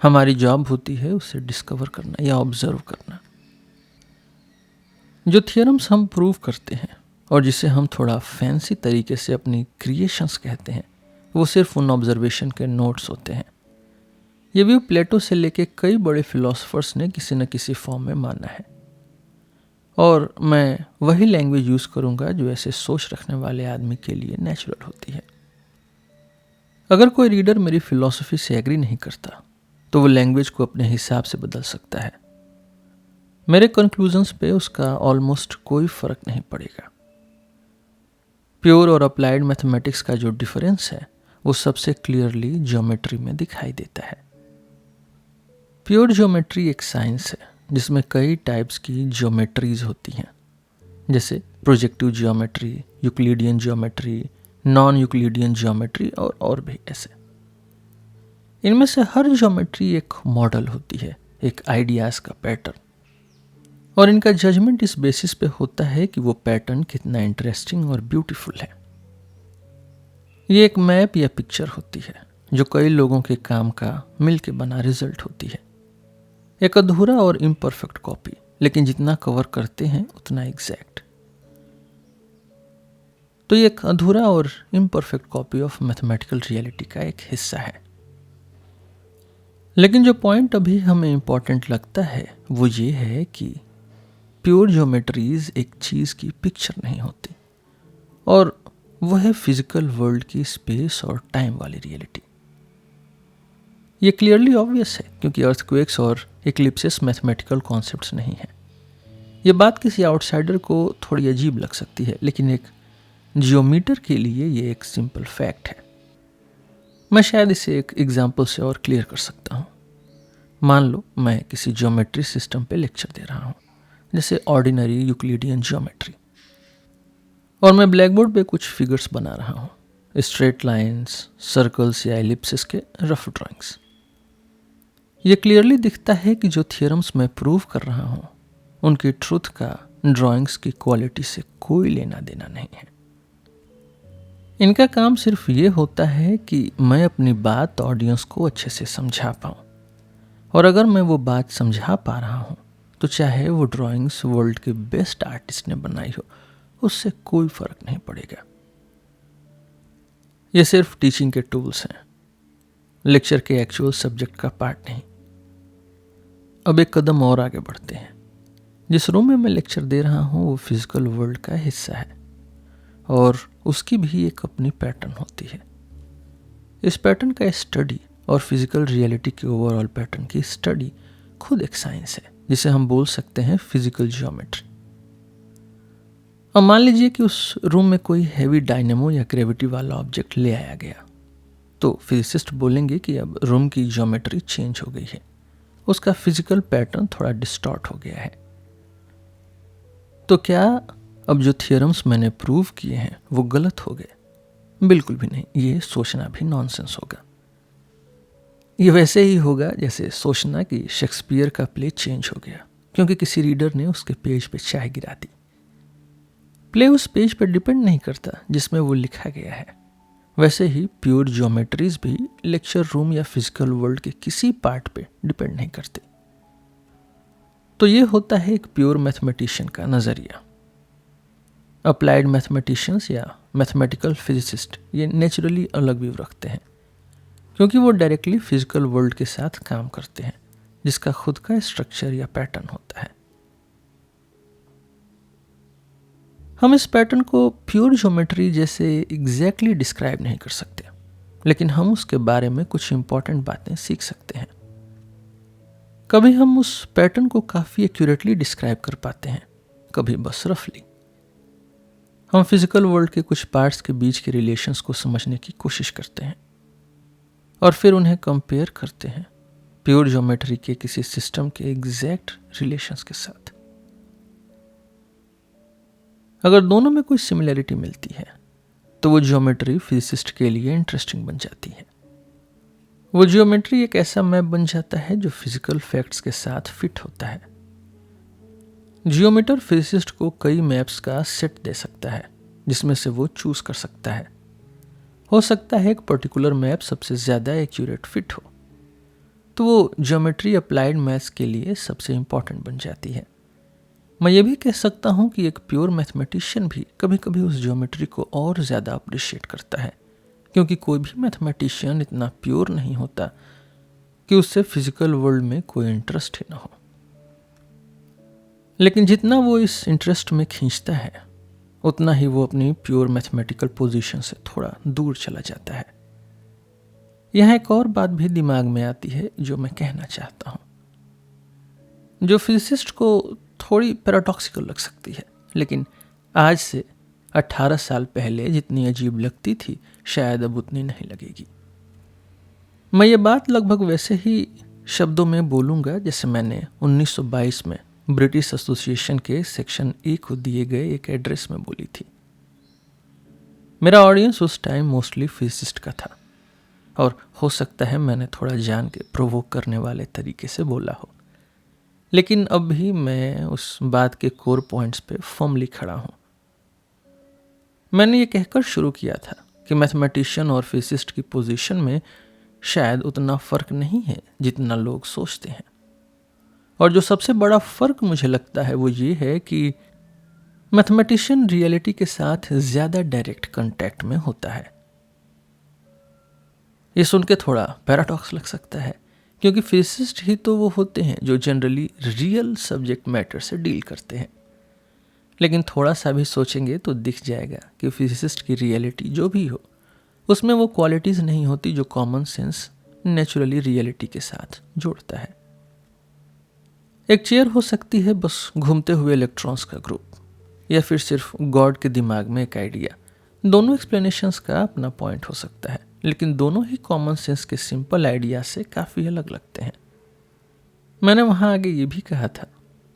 हमारी जॉब होती है उसे डिस्कवर करना या ऑब्जर्व करना। जो थियरम्स हम प्रूव करते हैं और जिसे हम थोड़ा फैंसी तरीके से अपनी क्रिएशंस कहते हैं, वो सिर्फ उन ऑब्जर्वेशन के नोट्स होते हैं। ये भी प्लेटो से लेके कई बड़े फिलोसोफर्स ने किसी न किसी फॉर्म में माना है, और मैं वही लैंग्वेज यूज़ करूँगा जो ऐसे सोच रखने वाले आदमी के लिए नेचुरल होती है। अगर कोई रीडर मेरी फिलॉसफी से एग्री नहीं करता तो वो लैंग्वेज को अपने हिसाब से बदल सकता है। मेरे कंक्लूजन्स पे उसका ऑलमोस्ट कोई फर्क नहीं पड़ेगा। प्योर और अप्लाइड मैथमेटिक्स का जो डिफरेंस है वो सबसे क्लियरली ज्योमेट्री में दिखाई देता है। प्योर ज्योमेट्री एक साइंस है जिसमें कई टाइप्स की ज्योमेट्रीज होती हैं, जैसे projective geometry, Euclidean geometry, non Euclidean geometry और भी ऐसे। इनमें से हर ज्योमेट्री एक मॉडल होती है, एक आइडियाज़ का पैटर्न, और इनका जजमेंट इस बेसिस पे होता है कि वो पैटर्न कितना इंटरेस्टिंग और ब्यूटीफुल है। ये एक मैप या पिक्चर होती है जो कई लोगों के काम का मिलके बना रिजल्ट होती है। एक अधूरा और इम्परफेक्ट कॉपी, लेकिन जितना कवर करते हैं उतना एग्जैक्ट। तो ये एक अधूरा और imperfect copy of mathematical reality का एक हिस्सा है। लेकिन जो पॉइंट अभी हमें इम्पॉर्टेंट लगता है वो ये है कि प्योर ज्योमेट्रीज एक चीज़ की पिक्चर नहीं होती, और वह है फिजिकल वर्ल्ड की स्पेस और टाइम वाली रियलिटी। ये क्लियरली ऑब्वियस है क्योंकि अर्थक्वेक्स और इक्लिप्सेस मैथमेटिकल कॉन्सेप्ट्स नहीं हैं। ये बात किसी आउटसाइडर को थोड़ी अजीब लग सकती है, लेकिन एक जियोमीटर के लिए ये एक सिंपल फैक्ट है। मैं शायद इसे एक एग्जाम्पल से और क्लियर कर सकता हूँ। मान लो मैं किसी ज्योमेट्री सिस्टम पे लेक्चर दे रहा हूँ, जैसे ऑर्डिनरी यूक्लिडियन ज्योमेट्री, और मैं ब्लैक बोर्ड पे कुछ फिगर्स बना रहा हूँ, स्ट्रेट लाइंस, सर्कल्स या एलिप्सिस के रफ ड्राइंग्स। ये क्लियरली दिखता है कि जो थियरम्स मैं प्रूव कर रहा हूँ उनकी ट्रूथ का ड्राइंग्स की क्वालिटी से कोई लेना देना नहीं है। इनका काम सिर्फ ये होता है कि मैं अपनी बात ऑडियंस को अच्छे से समझा पाऊँ, और अगर मैं वो बात समझा पा रहा हूँ तो चाहे वो ड्राइंग्स वर्ल्ड के बेस्ट आर्टिस्ट ने बनाई हो, उससे कोई फर्क नहीं पड़ेगा। ये सिर्फ टीचिंग के टूल्स हैं, लेक्चर के एक्चुअल सब्जेक्ट का पार्ट नहीं। अब एक कदम और आगे बढ़ते हैं। जिस रूम में मैं लेक्चर दे रहा हूँ वो फिजिकल वर्ल्ड का हिस्सा है, और उसकी भी एक अपनी पैटर्न होती है। इस पैटर्न का स्टडी और फिजिकल रियलिटी के ओवरऑल पैटर्न की स्टडी खुद एक साइंस है जिसे हम बोल सकते हैं फिजिकल ज्योमेट्री। अब मान लीजिए कि उस रूम में कोई हैवी डायनेमो या ग्रेविटी वाला ऑब्जेक्ट ले आया गया, तो फिजिसिस्ट बोलेंगे कि अब रूम की ज्योमेट्री चेंज हो गई है, उसका फिजिकल पैटर्न थोड़ा डिस्टॉर्ट हो गया है। तो क्या अब जो थियरम्स मैंने प्रूव किए हैं वो गलत हो गए? बिल्कुल भी नहीं। ये सोचना भी नॉनसेंस होगा। ये वैसे ही होगा जैसे सोचना कि शेक्सपियर का प्ले चेंज हो गया, क्योंकि किसी रीडर ने उसके पेज पे चाय गिरा दी। प्ले उस पेज पर डिपेंड नहीं करता जिसमें वो लिखा गया है। वैसे ही प्योर ज्योमेट्रीज भी लेक्चर रूम या फिजिकल वर्ल्ड के किसी पार्ट पे डिपेंड नहीं करते। तो ये होता है एक प्योर मैथमेटिशियन का नज़रिया। अप्लाइड मैथमेटिशियंस या मैथमेटिकल फिजिसिस्ट ये नेचुरली अलग व्यू रखते हैं, क्योंकि वो डायरेक्टली फिजिकल वर्ल्ड के साथ काम करते हैं जिसका खुद का स्ट्रक्चर या पैटर्न होता है। हम इस पैटर्न को प्योर ज्योमेट्री जैसे एग्जैक्टली डिस्क्राइब नहीं कर सकते, लेकिन हम उसके बारे में कुछ इंपॉर्टेंट बातें सीख सकते हैं। कभी हम उस पैटर्न को काफ़ी एक्यूरेटली डिस्क्राइब कर पाते हैं, कभी बस रफली। हम फिजिकल वर्ल्ड के कुछ पार्ट्स के बीच के रिलेशंस को समझने की कोशिश करते हैं और फिर उन्हें कंपेयर करते हैं प्योर ज्योमेट्री के किसी सिस्टम के एग्जैक्ट रिलेशंस के साथ। अगर दोनों में कोई सिमिलरिटी मिलती है तो वो ज्योमेट्री फिजिसिस्ट के लिए इंटरेस्टिंग बन जाती है। वो ज्योमेट्री एक ऐसा मैप बन जाता है जो फिजिकल फैक्ट्स के साथ फिट होता है। जियोमीटर फिजिसिस्ट को कई मैप्स का सेट दे सकता है जिसमें से वो चूज कर सकता है। हो सकता है एक पर्टिकुलर मैप सबसे ज़्यादा एक्यूरेट फिट हो, तो वो ज्योमेट्री अप्लाइड मैथ्स के लिए सबसे इंपॉर्टेंट बन जाती है। मैं ये भी कह सकता हूँ कि एक प्योर मैथमेटिशियन भी कभी कभी उस ज्योमेट्री को और ज़्यादा अप्रिशिएट करता है, क्योंकि कोई भी मैथमेटिशियन इतना प्योर नहीं होता कि उससे फिजिकल वर्ल्ड में कोई इंटरेस्ट ही ना हो। लेकिन जितना वो इस इंटरेस्ट में खींचता है उतना ही वो अपनी प्योर मैथमेटिकल पोजीशन से थोड़ा दूर चला जाता है। यहाँ एक और बात भी दिमाग में आती है जो मैं कहना चाहता हूँ, जो फिजिसिस्ट को थोड़ी पैराडॉक्सिकल लग सकती है, लेकिन आज से 18 साल पहले जितनी अजीब लगती थी शायद अब उतनी नहीं लगेगी। मैं ये बात लगभग वैसे ही शब्दों में बोलूँगा जैसे मैंने 1922 में ब्रिटिश एसोसिएशन के सेक्शन ए को दिए गए एक एड्रेस में बोली थी। मेरा ऑडियंस उस टाइम मोस्टली फिजिसिस्ट का था और हो सकता है मैंने थोड़ा जान के प्रोवोक करने वाले तरीके से बोला हो, लेकिन अब भी मैं उस बात के कोर पॉइंट्स पे फर्मली खड़ा हूँ। मैंने ये कहकर शुरू किया था कि मैथमेटिशियन और फिजिसिस्ट की पोजीशन में शायद उतना फ़र्क नहीं है जितना लोग सोचते हैं, और जो सबसे बड़ा फ़र्क मुझे लगता है वो ये है कि मैथमेटिशियन रियलिटी के साथ ज़्यादा डायरेक्ट कांटेक्ट में होता है। ये सुन के थोड़ा पैराडॉक्स लग सकता है, क्योंकि फिजिसिस्ट ही तो वो होते हैं जो जनरली रियल सब्जेक्ट मैटर से डील करते हैं। लेकिन थोड़ा सा भी सोचेंगे तो दिख जाएगा कि फिजिसिस्ट की रियलिटी जो भी हो उसमें वो क्वालिटीज़ नहीं होती जो कॉमन सेंस नेचुरली रियलिटी के साथ जोड़ता है। एक चेयर हो सकती है बस घूमते हुए इलेक्ट्रॉन्स का ग्रुप, या फिर सिर्फ गॉड के दिमाग में एक आइडिया। दोनों एक्सप्लेनेशंस का अपना पॉइंट हो सकता है, लेकिन दोनों ही कॉमन सेंस के सिंपल आइडिया से काफ़ी अलग लगते हैं। मैंने वहाँ आगे ये भी कहा था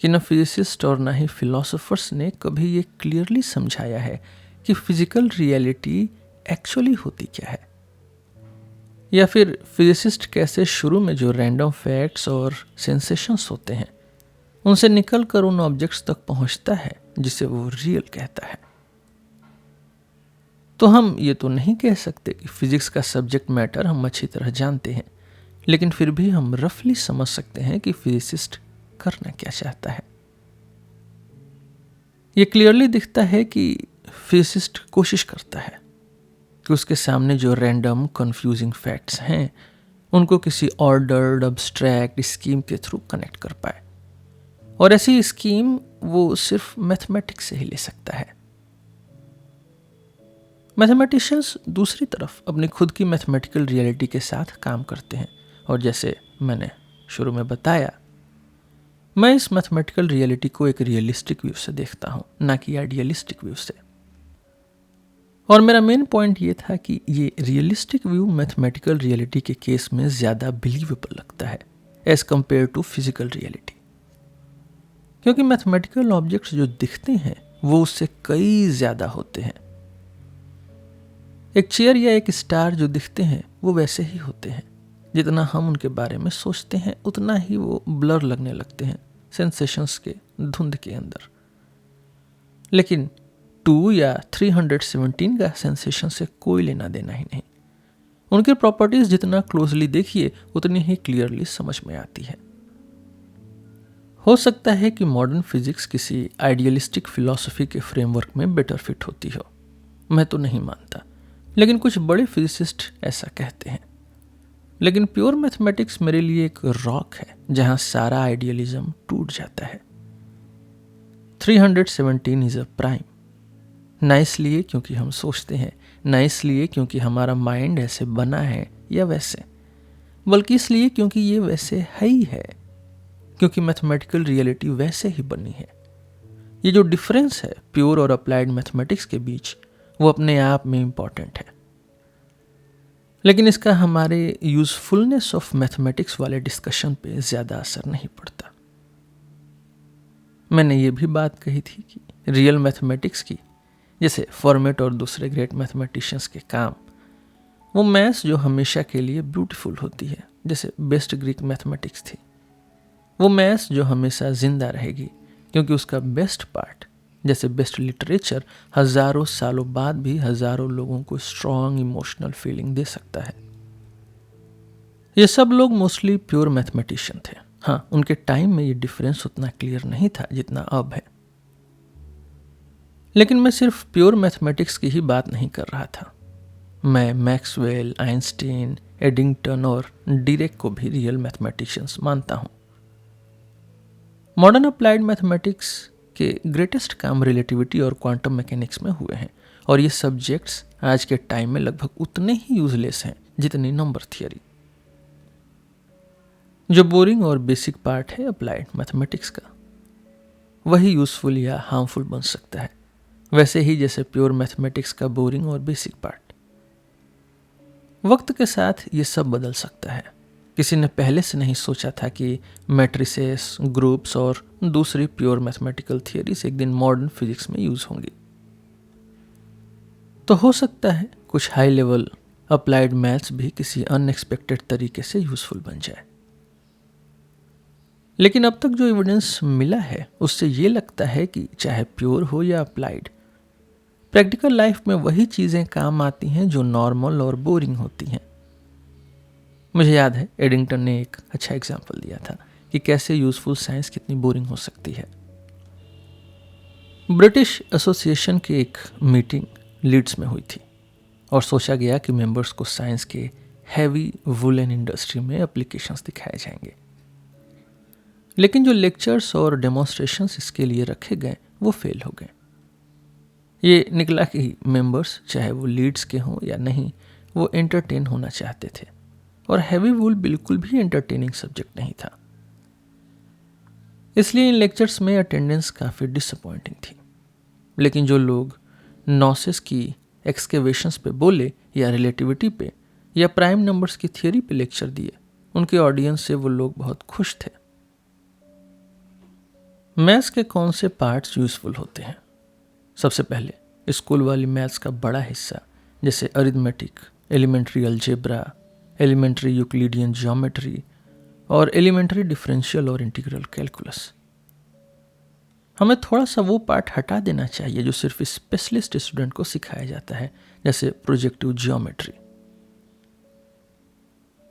कि न फिजिसिस्ट और न ही फिलोसोफर्स ने कभी ये क्लियरली समझाया है कि फिजिकल रियलिटी एक्चुअली होती क्या है, या फिर फिजिसिस्ट कैसे शुरू में जो रैंडम फैक्ट्स और सेंसेशंस होते हैं उनसे निकल कर उन ऑब्जेक्ट्स तक पहुंचता है जिसे वो रियल कहता है। तो हम ये तो नहीं कह सकते कि फिजिक्स का सब्जेक्ट मैटर हम अच्छी तरह जानते हैं, लेकिन फिर भी हम रफली समझ सकते हैं कि फिजिसिस्ट करना क्या चाहता है। ये क्लियरली दिखता है कि फिजिसिस्ट कोशिश करता है कि उसके सामने जो रैंडम कंफ्यूजिंग फैक्ट्स हैं उनको किसी ऑर्डर्ड अब्स्ट्रैक्ट स्कीम के थ्रू कनेक्ट कर पाए, और ऐसी स्कीम वो सिर्फ मैथमेटिक्स से ही ले सकता है। मैथमेटिशियंस दूसरी तरफ अपनी खुद की मैथमेटिकल रियलिटी के साथ काम करते हैं, और जैसे मैंने शुरू में बताया, मैं इस मैथमेटिकल रियलिटी को एक रियलिस्टिक व्यू से देखता हूँ, ना कि आइडियलिस्टिक व्यू से। और मेरा मेन पॉइंट ये था कि ये रियलिस्टिक व्यू मैथमेटिकल रियलिटी के केस में ज़्यादा बिलीवेबल लगता है as compare to physical reality, क्योंकि मैथमेटिकल ऑब्जेक्ट्स जो दिखते हैं वो उससे कई ज़्यादा होते हैं। एक चेयर या एक स्टार जो दिखते हैं वो वैसे ही होते हैं, जितना हम उनके बारे में सोचते हैं उतना ही वो ब्लर लगने लगते हैं, सेंसेशंस के धुंध के अंदर। लेकिन 2 या 317 का सेंसेशन से कोई लेना देना ही नहीं। उनकी प्रॉपर्टीज जितना क्लोजली देखिए उतनी ही क्लियरली समझ में आती है। हो सकता है कि मॉडर्न फिजिक्स किसी आइडियलिस्टिक फिलॉसफी के फ्रेमवर्क में बेटर फिट होती हो, मैं तो नहीं मानता, लेकिन कुछ बड़े फिजिसिस्ट ऐसा कहते हैं। लेकिन प्योर मैथमेटिक्स मेरे लिए एक रॉक है जहां सारा आइडियलिज्म टूट जाता है। 317 इज अ प्राइम, ना इसलिए क्योंकि हम सोचते हैं, ना इसलिए क्योंकि हमारा माइंड ऐसे बना है या वैसे, बल्कि इसलिए क्योंकि ये वैसे है ही है, क्योंकि मैथमेटिकल रियलिटी वैसे ही बनी है। ये जो डिफरेंस है प्योर और अप्लाइड मैथमेटिक्स के बीच, वो अपने आप में इंपॉर्टेंट है, लेकिन इसका हमारे यूजफुलनेस ऑफ मैथमेटिक्स वाले डिस्कशन पे ज्यादा असर नहीं पड़ता। मैंने ये भी बात कही थी कि रियल मैथमेटिक्स की, जैसे फॉर्मेट और दूसरे ग्रेट मैथमेटिशियंस के काम, वो मैथ्स जो हमेशा के लिए ब्यूटीफुल होती है, जैसे बेस्ट ग्रीक मैथमेटिक्स थी, वो मैथ्स जो हमेशा जिंदा रहेगी क्योंकि उसका बेस्ट पार्ट, जैसे बेस्ट लिटरेचर, हजारों सालों बाद भी हजारों लोगों को स्ट्रॉन्ग इमोशनल फीलिंग दे सकता है। ये सब लोग मोस्टली प्योर मैथमेटिशियन थे। हाँ, उनके टाइम में ये डिफरेंस उतना क्लियर नहीं था जितना अब है। लेकिन मैं सिर्फ प्योर मैथमेटिक्स की ही बात नहीं कर रहा था। मैं मैक्सवेल, आइंस्टीन, एडिंगटन और डीरेक को भी रियल मैथमेटिशियंस मानता हूं। मॉडर्न अप्लाइड मैथमेटिक्स के ग्रेटेस्ट काम रिलेटिविटी और क्वांटम मैकेनिक्स में हुए हैं, और ये सब्जेक्ट्स आज के टाइम में लगभग उतने ही यूजलेस हैं जितनी नंबर थियरी। जो बोरिंग और बेसिक पार्ट है अप्लाइड मैथमेटिक्स का, वही यूजफुल या हार्मफुल बन सकता है, वैसे ही जैसे प्योर मैथमेटिक्स का बोरिंग और बेसिक पार्ट। वक्त के साथ ये सब बदल सकता है। किसी ने पहले से नहीं सोचा था कि मैट्रिसेस, ग्रुप्स और दूसरी प्योर मैथमेटिकल थियरीज एक दिन मॉडर्न फिजिक्स में यूज होंगी। तो हो सकता है कुछ हाई लेवल अप्लाइड मैथ्स भी किसी अनएक्सपेक्टेड तरीके से यूजफुल बन जाए। लेकिन अब तक जो एविडेंस मिला है उससे ये लगता है कि चाहे प्योर हो या अप्लाइड, प्रैक्टिकल लाइफ में वही चीजें काम आती हैं जो नॉर्मल और बोरिंग होती हैं। मुझे याद है एडिंगटन ने एक अच्छा एग्जाम्पल दिया था कि कैसे यूजफुल साइंस कितनी बोरिंग हो सकती है। ब्रिटिश एसोसिएशन की एक मीटिंग लीड्स में हुई थी और सोचा गया कि मेंबर्स को साइंस के हैवी वुलन इंडस्ट्री में एप्लीकेशंस दिखाए जाएंगे। लेकिन जो लेक्चर्स और डेमोन्स्ट्रेशंस इसके लिए रखे गए वो फेल हो गए। ये निकला कि मेंबर्स, चाहे वो लीड्स के हों या नहीं, वो एंटरटेन होना चाहते थे, और हैवी वूल बिल्कुल भी एंटरटेनिंग सब्जेक्ट नहीं था। इसलिए इन लेक्चर्स में अटेंडेंस काफ़ी डिसअपॉइंटिंग थी। लेकिन जो लोग नॉसेस की एक्सकेवेशंस पे बोले, या रिलेटिविटी पे, या प्राइम नंबर्स की थियरी पे लेक्चर दिए, उनके ऑडियंस से वो लोग बहुत खुश थे। मैथ्स के कौन से पार्ट्स यूजफुल होते हैं? सबसे पहले स्कूल वाली मैथ्स का बड़ा हिस्सा, जैसे arithmetic, elementary algebra, elementary Euclidean geometry और एलिमेंट्री डिफरेंशियल और इंटीग्रल कैलकुलस। हमें थोड़ा सा वो पार्ट हटा देना चाहिए जो सिर्फ स्पेशलिस्ट स्टूडेंट को सिखाया जाता है, जैसे प्रोजेक्टिव ज्योमेट्री।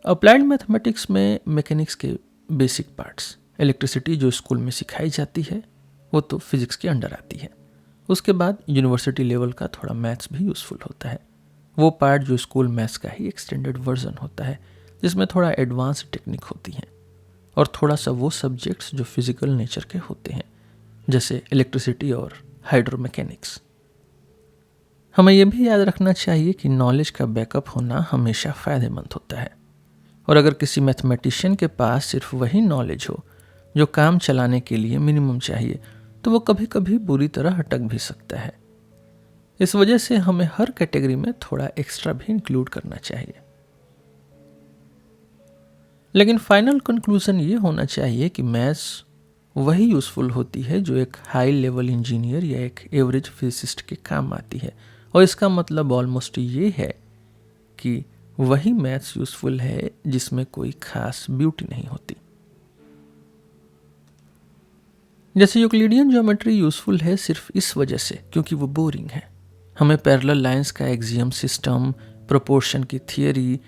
अप्लाइड मैथमेटिक्स में मैकेनिक्स के बेसिक पार्ट्स, इलेक्ट्रिसिटी जो स्कूल में सिखाई जाती है वो तो फिजिक्स के अंडर आती है। उसके बाद यूनिवर्सिटी लेवल का थोड़ा मैथ्स भी यूजफुल होता है, वो पार्ट जो स्कूल मैथ्स का ही एक्सटेंडेड वर्जन होता है, जिसमें थोड़ा एडवांस टेक्निक होती है, और थोड़ा सा वो सब्जेक्ट्स जो फिजिकल नेचर के होते हैं, जैसे इलेक्ट्रिसिटी और हाइड्रोमैकेनिक्स। हमें यह भी याद रखना चाहिए कि नॉलेज का बैकअप होना हमेशा फ़ायदेमंद होता है, और अगर किसी मैथमेटिशियन के पास सिर्फ वही नॉलेज हो जो काम चलाने के लिए मिनिमम चाहिए, तो वो कभी कभी बुरी तरह अटक भी सकता है। इस वजह से हमें हर कैटेगरी में थोड़ा एक्स्ट्रा भी इंक्लूड करना चाहिए। लेकिन फाइनल कंक्लूजन ये होना चाहिए कि मैथ्स वही यूजफुल होती है जो एक हाई लेवल इंजीनियर या एक एवरेज फिजिसिस्ट के काम आती है, और इसका मतलब ऑलमोस्ट ये है कि वही मैथ्स यूजफुल है जिसमें कोई खास ब्यूटी नहीं होती। जैसे यूक्लिडियन ज्योमेट्री यूज़फुल है सिर्फ इस वजह से क्योंकि वो बोरिंग है। हमें पैरेलल लाइंस का एक्सियम सिस्टम, प्रोपोर्शन की थियरी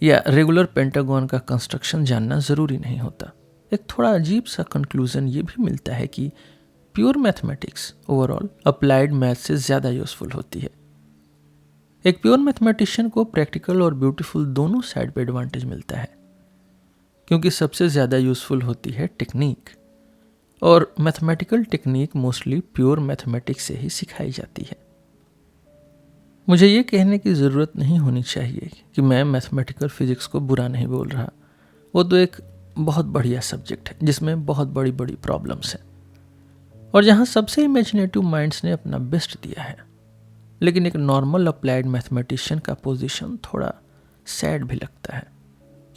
या रेगुलर पेंटागन का कंस्ट्रक्शन जानना ज़रूरी नहीं होता। एक थोड़ा अजीब सा कंक्लूजन ये भी मिलता है कि pure mathematics overall applied math से ज़्यादा यूज़फुल होती है। एक प्योर मैथमेटिशियन को प्रैक्टिकल और ब्यूटीफुल दोनों साइड पे एडवांटेज मिलता है, क्योंकि सबसे ज़्यादा यूज़फुल होती है टेक्निक, और mathematical technique mostly pure mathematics से ही सिखाई जाती है। मुझे ये कहने की ज़रूरत नहीं होनी चाहिए कि मैं मैथमेटिकल फिजिक्स को बुरा नहीं बोल रहा। वो तो एक बहुत बढ़िया सब्जेक्ट है जिसमें बहुत बड़ी बड़ी प्रॉब्लम्स हैं और जहाँ सबसे इमेजिनेटिव माइंड्स ने अपना बेस्ट दिया है। लेकिन एक नॉर्मल अप्लाइड मैथमेटिशियन का पोजीशन थोड़ा सैड भी लगता है,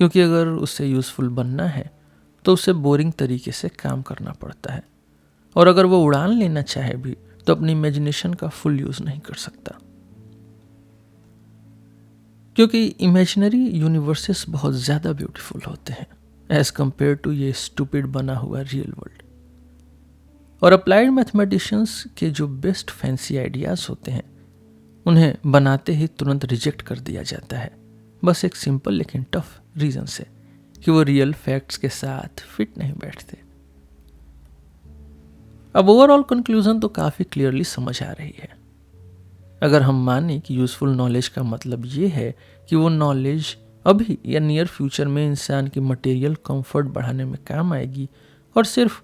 क्योंकि अगर उससे यूज़फुल बनना है तो उसे बोरिंग तरीके से काम करना पड़ता है, और अगर वो उड़ान लेना चाहे भी तो अपनी इमेजिनेशन का फुल यूज़ नहीं कर सकता, क्योंकि इमेजिनरी यूनिवर्सेस बहुत ज़्यादा ब्यूटीफुल होते हैं एज़ कम्पेयर टू ये स्टूपिड बना हुआ रियल वर्ल्ड। और अप्लाइड मैथमेटिशियंस के जो बेस्ट फैंसी आइडियाज़ होते हैं उन्हें बनाते ही तुरंत रिजेक्ट कर दिया जाता है, बस एक सिंपल लेकिन टफ रीज़न से कि वो रियल फैक्ट्स के साथ फिट नहीं बैठते। अब ओवरऑल कंक्लूजन तो काफ़ी क्लियरली समझ आ रही है। अगर हम माने कि यूज़फुल नॉलेज का मतलब ये है कि वो नॉलेज अभी या नियर फ्यूचर में इंसान की मटेरियल कंफर्ट बढ़ाने में काम आएगी और सिर्फ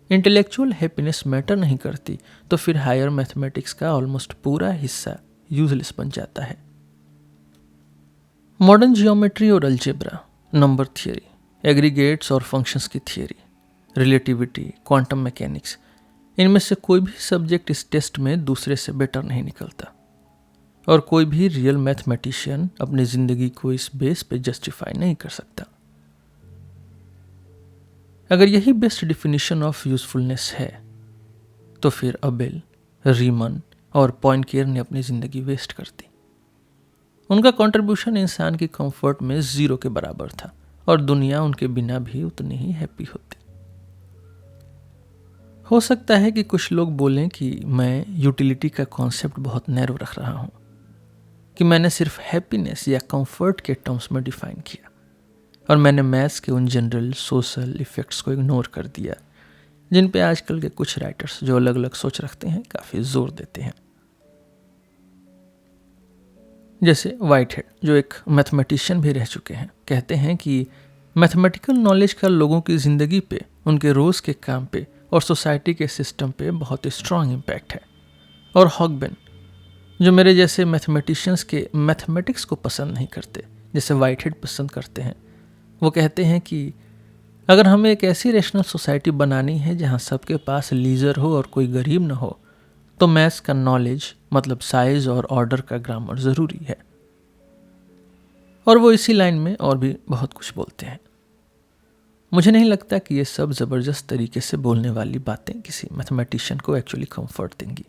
इंटेलेक्चुअल हैप्पीनेस मैटर नहीं करती, तो फिर हायर मैथमेटिक्स का ऑलमोस्ट पूरा हिस्सा यूजलेस बन जाता है। मॉडर्न जियोमेट्री और अलजेब्रा, नंबर थियरी, एग्रीगेट्स और फंक्शंस की थियरी, रिलेटिविटी, क्वांटम मैकेनिक्स, इनमें से कोई भी सब्जेक्ट इस टेस्ट में दूसरे से बेटर नहीं निकलता, और कोई भी रियल मैथमेटिशियन अपनी ज़िंदगी को इस बेस पे जस्टिफाई नहीं कर सकता। अगर यही बेस्ट डिफिनीशन ऑफ यूजफुलनेस है तो फिर अबेल, रीमन और पॉइनकेयर ने अपनी ज़िंदगी वेस्ट कर दी। उनका कंट्रीब्यूशन इंसान की कंफर्ट में ज़ीरो के बराबर था और दुनिया उनके बिना भी उतनी ही हैप्पी होती। हो सकता है कि कुछ लोग बोलें कि मैं यूटिलिटी का कॉन्सेप्ट बहुत नैरो रख रहा हूँ, कि मैंने सिर्फ हैप्पीनेस या कंफर्ट के टर्म्स में डिफाइन किया और मैंने मैथ्स के उन जनरल सोशल इफ़ेक्ट्स को इग्नोर कर दिया जिन पे आजकल के कुछ राइटर्स जो अलग अलग सोच रखते हैं काफ़ी जोर देते हैं। जैसे व्हाइटहेड, जो एक मैथमेटिशियन भी रह चुके हैं, कहते हैं कि मैथमेटिकल नॉलेज का लोगों की ज़िंदगी पे, उनके रोज़ के काम पे और सोसाइटी के सिस्टम पे बहुत स्ट्रॉन्ग इम्पैक्ट है। और हॉगबेन, जो मेरे जैसे मैथमेटिशियंस के मैथमेटिक्स को पसंद नहीं करते जैसे व्हाइटहेड पसंद करते हैं, वो कहते हैं कि अगर हमें एक ऐसी रैशनल सोसाइटी बनानी है जहाँ सबके पास लीजर हो और कोई गरीब न हो, तो मैथ्स का नॉलेज मतलब साइज और ऑर्डर का ग्रामर ज़रूरी है। और वो इसी लाइन में और भी बहुत कुछ बोलते हैं। मुझे नहीं लगता कि ये सब ज़बरदस्त तरीके से बोलने वाली बातें किसी मैथमेटिशियन को एक्चुअली कंफर्ट देंगी।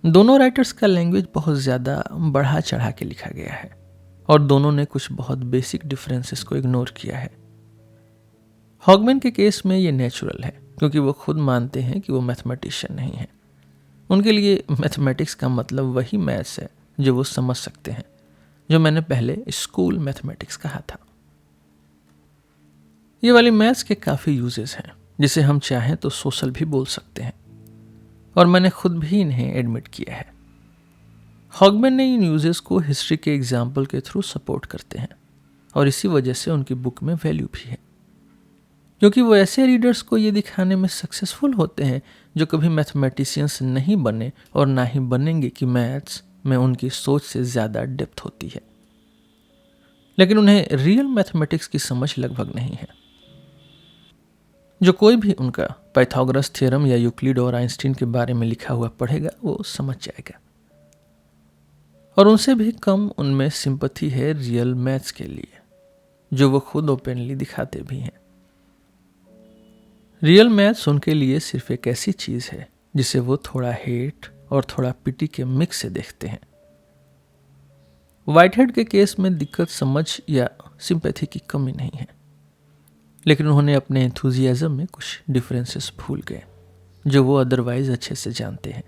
दोनों राइटर्स का लैंग्वेज बहुत ज़्यादा बढ़ा चढ़ा के लिखा गया है और दोनों ने कुछ बहुत बेसिक डिफरेंसेस को इग्नोर किया है। हॉगमैन के केस में ये नेचुरल है क्योंकि वो खुद मानते हैं कि वो मैथमेटिशियन नहीं है। उनके लिए मैथमेटिक्स का मतलब वही मैथ्स है जो वो समझ सकते हैं, जो मैंने पहले स्कूल मैथमेटिक्स कहा था। ये वाली मैथ्स के काफ़ी यूजेस हैं जिसे हम चाहें तो सोशल भी बोल सकते हैं, और मैंने खुद भी इन्हें एडमिट किया है। हॉगमैन ने इन यूजेस को हिस्ट्री के एग्जाम्पल के थ्रू सपोर्ट करते हैं और इसी वजह से उनकी बुक में वैल्यू भी है, क्योंकि वो ऐसे रीडर्स को ये दिखाने में सक्सेसफुल होते हैं जो कभी मैथमेटिशियंस नहीं बने और ना ही बनेंगे कि मैथ्स में उनकी सोच से ज़्यादा डेप्थ होती है, लेकिन उन्हें रियल मैथमेटिक्स की समझ लगभग नहीं है। जो कोई भी उनका पाइथागोरस थ्योरम या यूक्लिड और आइंस्टीन के बारे में लिखा हुआ पढ़ेगा वो समझ जाएगा, और उनसे भी कम उनमें सिंपैथी है रियल मैथ्स के लिए, जो वो खुद ओपनली दिखाते भी हैं। रियल मैथ्स उनके लिए सिर्फ एक ऐसी चीज़ है जिसे वो थोड़ा हेट और थोड़ा पिटी के मिक्स से देखते हैं। व्हाइटहेड के केस में दिक्कत समझ या सिंपैथी की कमी नहीं है, लेकिन उन्होंने अपने एंथुजियाज्म में कुछ डिफरेंसेस भूल गए जो वो अदरवाइज अच्छे से जानते हैं।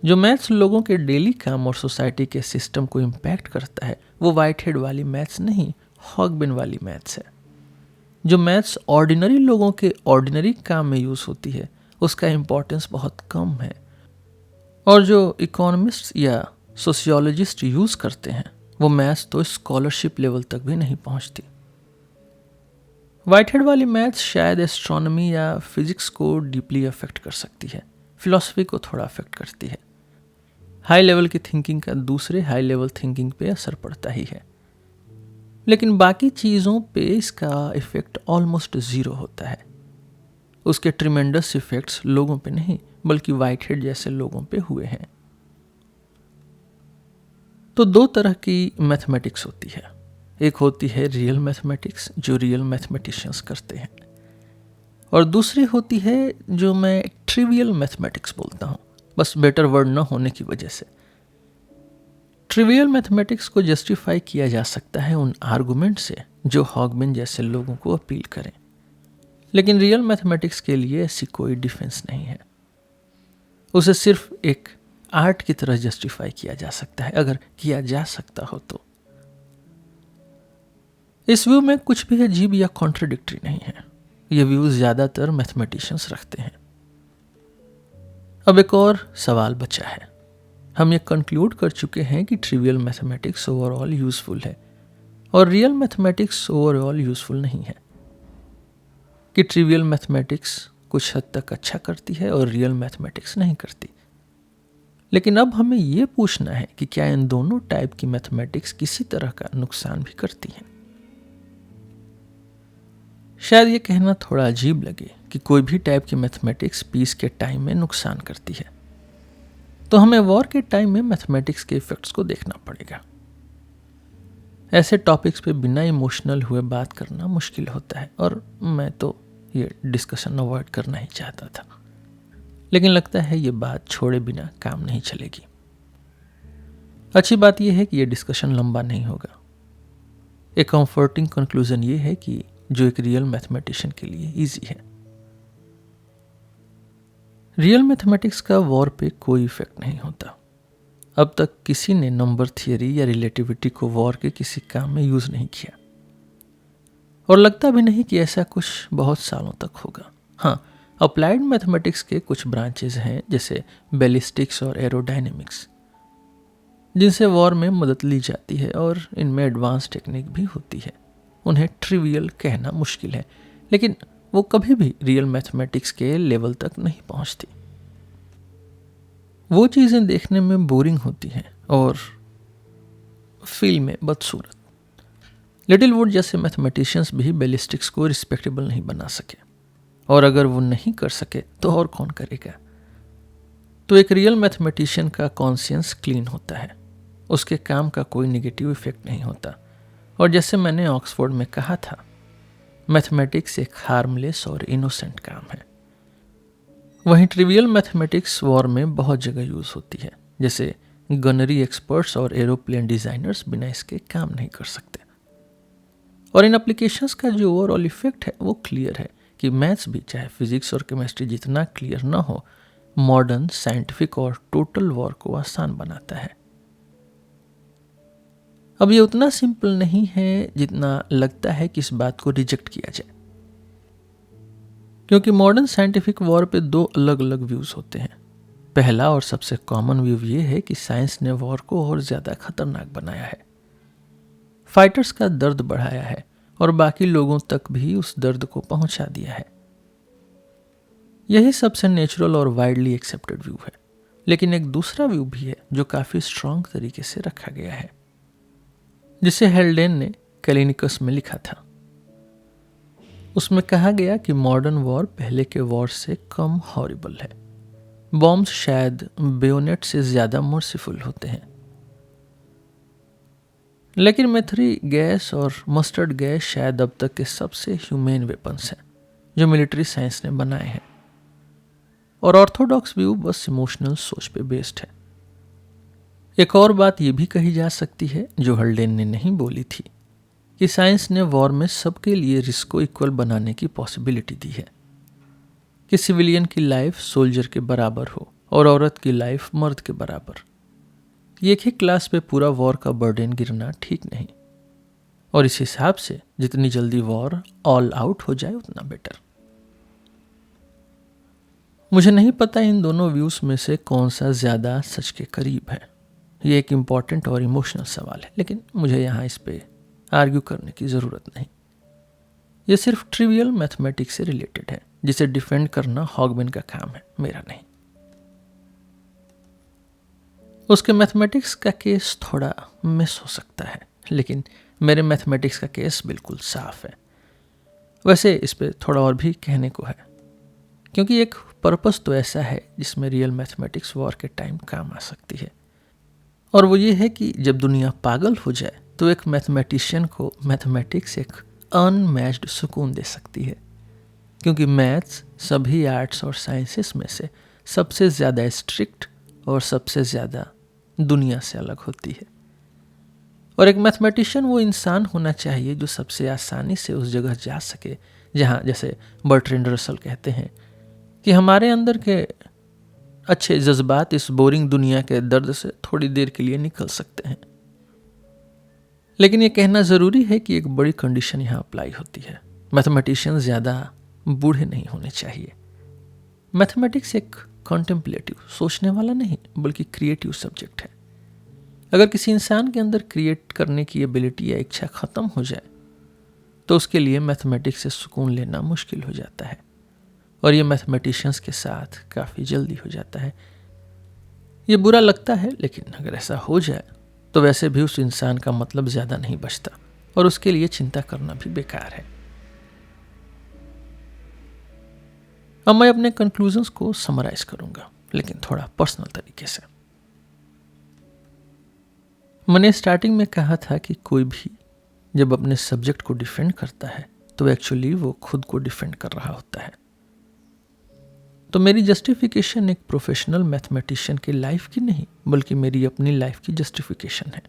जो मैथ्स लोगों के डेली काम और सोसाइटी के सिस्टम को इम्पैक्ट करता है वो व्हाइट हेड वाली मैथ्स नहीं, हॉगबिन वाली मैथ्स है। जो मैथ्स ऑर्डिनरी लोगों के ऑर्डिनरी काम में यूज़ होती है उसका इम्पोर्टेंस बहुत कम है, और जो इकोनॉमिस्ट या सोशियोलॉजिस्ट यूज़ करते हैं वो मैथ्स तो स्कॉलरशिप लेवल तक भी नहीं पहुंचती। व्हाइट हेड वाली मैथ्स शायद एस्ट्रोनॉमी या फिजिक्स को डीपली अफेक्ट कर सकती है, फिलॉसफी को थोड़ा अफेक्ट करती है। हाई लेवल की थिंकिंग का दूसरे हाई लेवल थिंकिंग पे असर पड़ता ही है, लेकिन बाकी चीज़ों पे इसका इफ़ेक्ट ऑलमोस्ट ज़ीरो होता है। उसके ट्रिमेंडस इफ़ेक्ट्स लोगों पे नहीं बल्कि व्हाइट हेड जैसे लोगों पे हुए हैं। तो दो तरह की मैथमेटिक्स होती है, एक होती है रियल मैथमेटिक्स जो रियल मैथमेटिशियंस करते हैं, और दूसरी होती है जो मैं ट्रिवियल मैथमेटिक्स बोलता हूँ, बस बेटर वर्ड न होने की वजह से। ट्रिवियल मैथमेटिक्स को जस्टिफाई किया जा सकता है उन आर्गुमेंट से जो हॉगबिन जैसे लोगों को अपील करें, लेकिन रियल मैथमेटिक्स के लिए ऐसी कोई डिफेंस नहीं है। उसे सिर्फ एक आर्ट की तरह जस्टिफाई किया जा सकता है, अगर किया जा सकता हो तो। इस व्यू में कुछ भी अजीब या कॉन्ट्रडिक्टरी नहीं है, ये व्यूज ज़्यादातर मैथमेटिशियंस रखते हैं। अब एक और सवाल बचा है। हम ये कंक्लूड कर चुके हैं कि ट्रिवियल मैथमेटिक्स ओवरऑल यूजफुल है और रियल मैथमेटिक्स ओवरऑल यूजफुल नहीं है, कि ट्रिवियल मैथमेटिक्स कुछ हद तक अच्छा करती है और रियल मैथमेटिक्स नहीं करती। लेकिन अब हमें ये पूछना है कि क्या इन दोनों टाइप की मैथमेटिक्स किसी तरह का नुकसान भी करती हैं। शायद ये कहना थोड़ा अजीब लगे कि कोई भी टाइप की मैथमेटिक्स पीस के टाइम में नुकसान करती है, तो हमें वॉर के टाइम में मैथमेटिक्स के इफेक्ट्स को देखना पड़ेगा। ऐसे टॉपिक्स पे बिना इमोशनल हुए बात करना मुश्किल होता है, और मैं तो ये डिस्कशन अवॉइड करना ही चाहता था, लेकिन लगता है ये बात छोड़े बिना काम नहीं चलेगी। अच्छी बात यह है कि ये डिस्कशन लंबा नहीं होगा। एक कंफर्टिंग कंक्लूजन ये है कि जो एक रियल मैथमेटिशियन के लिए इजी है। रियल मैथमेटिक्स का वॉर पे कोई इफेक्ट नहीं होता। अब तक किसी ने नंबर थियरी या रिलेटिविटी को वॉर के किसी काम में यूज नहीं किया, और लगता भी नहीं कि ऐसा कुछ बहुत सालों तक होगा। हाँ, अप्लाइड मैथमेटिक्स के कुछ ब्रांचेज हैं जैसे बैलिस्टिक्स और एरोडायनेमिक्स, जिनसे वॉर में मदद ली जाती है और इनमें एडवांस टेक्निक भी होती है। उन्हें ट्रिवियल कहना मुश्किल है, लेकिन वो कभी भी रियल मैथमेटिक्स के लेवल तक नहीं पहुंचती। वो चीज़ें देखने में बोरिंग होती हैं और फील में बदसूरत। लिटिल वुड जैसे मैथमेटिशियंस भी बैलिस्टिक्स को रिस्पेक्टेबल नहीं बना सके, और अगर वो नहीं कर सके तो और कौन करेगा। तो एक रियल मैथमेटिशियन का कॉन्शियंस क्लीन होता है, उसके काम का कोई नेगेटिव इफेक्ट नहीं होता, और जैसे मैंने ऑक्सफोर्ड में कहा था, मैथमेटिक्स एक हार्मलेस और इनोसेंट काम है। वहीं ट्रिवियल मैथमेटिक्स वॉर में बहुत जगह यूज होती है, जैसे गनरी एक्सपर्ट्स और एरोप्लेन डिजाइनर्स बिना इसके काम नहीं कर सकते। और इन एप्लीकेशंस का जो ओवरऑल इफेक्ट है वो क्लियर है कि मैथ्स भी चाहे फिजिक्स और केमिस्ट्री जितना क्लियर ना हो, मॉडर्न साइंटिफिक और टोटल वॉर को आसान बनाता है। अब ये उतना सिंपल नहीं है जितना लगता है कि इस बात को रिजेक्ट किया जाए, क्योंकि मॉडर्न साइंटिफिक वॉर पे दो अलग अलग व्यूज होते हैं। पहला और सबसे कॉमन व्यू ये है कि साइंस ने वॉर को और ज़्यादा खतरनाक बनाया है, फाइटर्स का दर्द बढ़ाया है और बाकी लोगों तक भी उस दर्द को पहुंचा दिया है। यही सबसे नेचुरल और वाइडली एक्सेप्टेड व्यू है। लेकिन एक दूसरा व्यू भी है जो काफ़ी स्ट्रांग तरीके से रखा गया है, जिसे हेल्डेन ने कैलिनिकस में लिखा था। उसमें कहा गया कि मॉडर्न वॉर पहले के वॉर से कम हॉरिबल है। बॉम्ब्स शायद बेयोनेट से ज़्यादा मर्सीफुल होते हैं, लेकिन मेथरी गैस और मस्टर्ड गैस शायद अब तक के सबसे ह्यूमेन वेपन्स हैं जो मिलिट्री साइंस ने बनाए हैं। और ऑर्थोडॉक्स व्यू बस इमोशनल सोच पे बेस्ड है। एक और बात ये भी कही जा सकती है जो हल्डेन ने नहीं बोली थी, कि साइंस ने वॉर में सबके लिए रिस्क को इक्वल बनाने की पॉसिबिलिटी दी है, कि सिविलियन की लाइफ सोल्जर के बराबर हो और औरत की लाइफ मर्द के बराबर। एक ही क्लास पे पूरा वॉर का बर्डन गिरना ठीक नहीं, और इस हिसाब से जितनी जल्दी वॉर ऑल आउट हो जाए उतना बेटर। मुझे नहीं पता इन दोनों व्यूज में से कौन सा ज़्यादा सच के करीब है। ये एक इम्पॉर्टेंट और इमोशनल सवाल है, लेकिन मुझे यहाँ इस पे आर्ग्यू करने की ज़रूरत नहीं। ये सिर्फ ट्रिवियल मैथमेटिक्स से रिलेटेड है, जिसे डिफेंड करना हॉगमैन का काम है, मेरा नहीं। उसके मैथमेटिक्स का केस थोड़ा मिस हो सकता है, लेकिन मेरे मैथमेटिक्स का केस बिल्कुल साफ है। वैसे इस पे थोड़ा और भी कहने को है, क्योंकि एक पर्पस तो ऐसा है जिसमें रियल मैथमेटिक्स वॉर के टाइम काम आ सकती है, और वो ये है कि जब दुनिया पागल हो जाए तो एक मैथमेटिशियन को मैथमेटिक्स एक अनमैच्ड सुकून दे सकती है, क्योंकि मैथ्स सभी आर्ट्स और साइंसेस में से सबसे ज़्यादा स्ट्रिक्ट और सबसे ज़्यादा दुनिया से अलग होती है। और एक मैथमेटिशियन वो इंसान होना चाहिए जो सबसे आसानी से उस जगह जा सके जहाँ, जैसे बर्ट्रैंड रसल कहते हैं, कि हमारे अंदर के अच्छे जज्बात इस बोरिंग दुनिया के दर्द से थोड़ी देर के लिए निकल सकते हैं। लेकिन ये कहना ज़रूरी है कि एक बड़ी कंडीशन यहाँ अप्लाई होती है, मैथमेटिशियन ज़्यादा बूढ़े नहीं होने चाहिए। मैथमेटिक्स एक कॉन्टेम्पलेटिव, सोचने वाला नहीं बल्कि क्रिएटिव सब्जेक्ट है। अगर किसी इंसान के अंदर क्रिएट करने की एबिलिटी या इच्छा ख़त्म हो जाए तो उसके लिए मैथमेटिक्स से सुकून लेना मुश्किल हो जाता है, और ये मैथमेटिशियंस के साथ काफ़ी जल्दी हो जाता है। ये बुरा लगता है, लेकिन अगर ऐसा हो जाए तो वैसे भी उस इंसान का मतलब ज़्यादा नहीं बचता, और उसके लिए चिंता करना भी बेकार है। अब मैं अपने कंक्लूजन्स को समराइज करूंगा, लेकिन थोड़ा पर्सनल तरीके से। मैंने स्टार्टिंग में कहा था कि कोई भी जब अपने सब्जेक्ट को डिफेंड करता है तो एक्चुअली वो खुद को डिफेंड कर रहा होता है। तो मेरी जस्टिफिकेशन एक प्रोफेशनल मैथमेटिशियन की लाइफ की नहीं, बल्कि मेरी अपनी लाइफ की जस्टिफिकेशन है।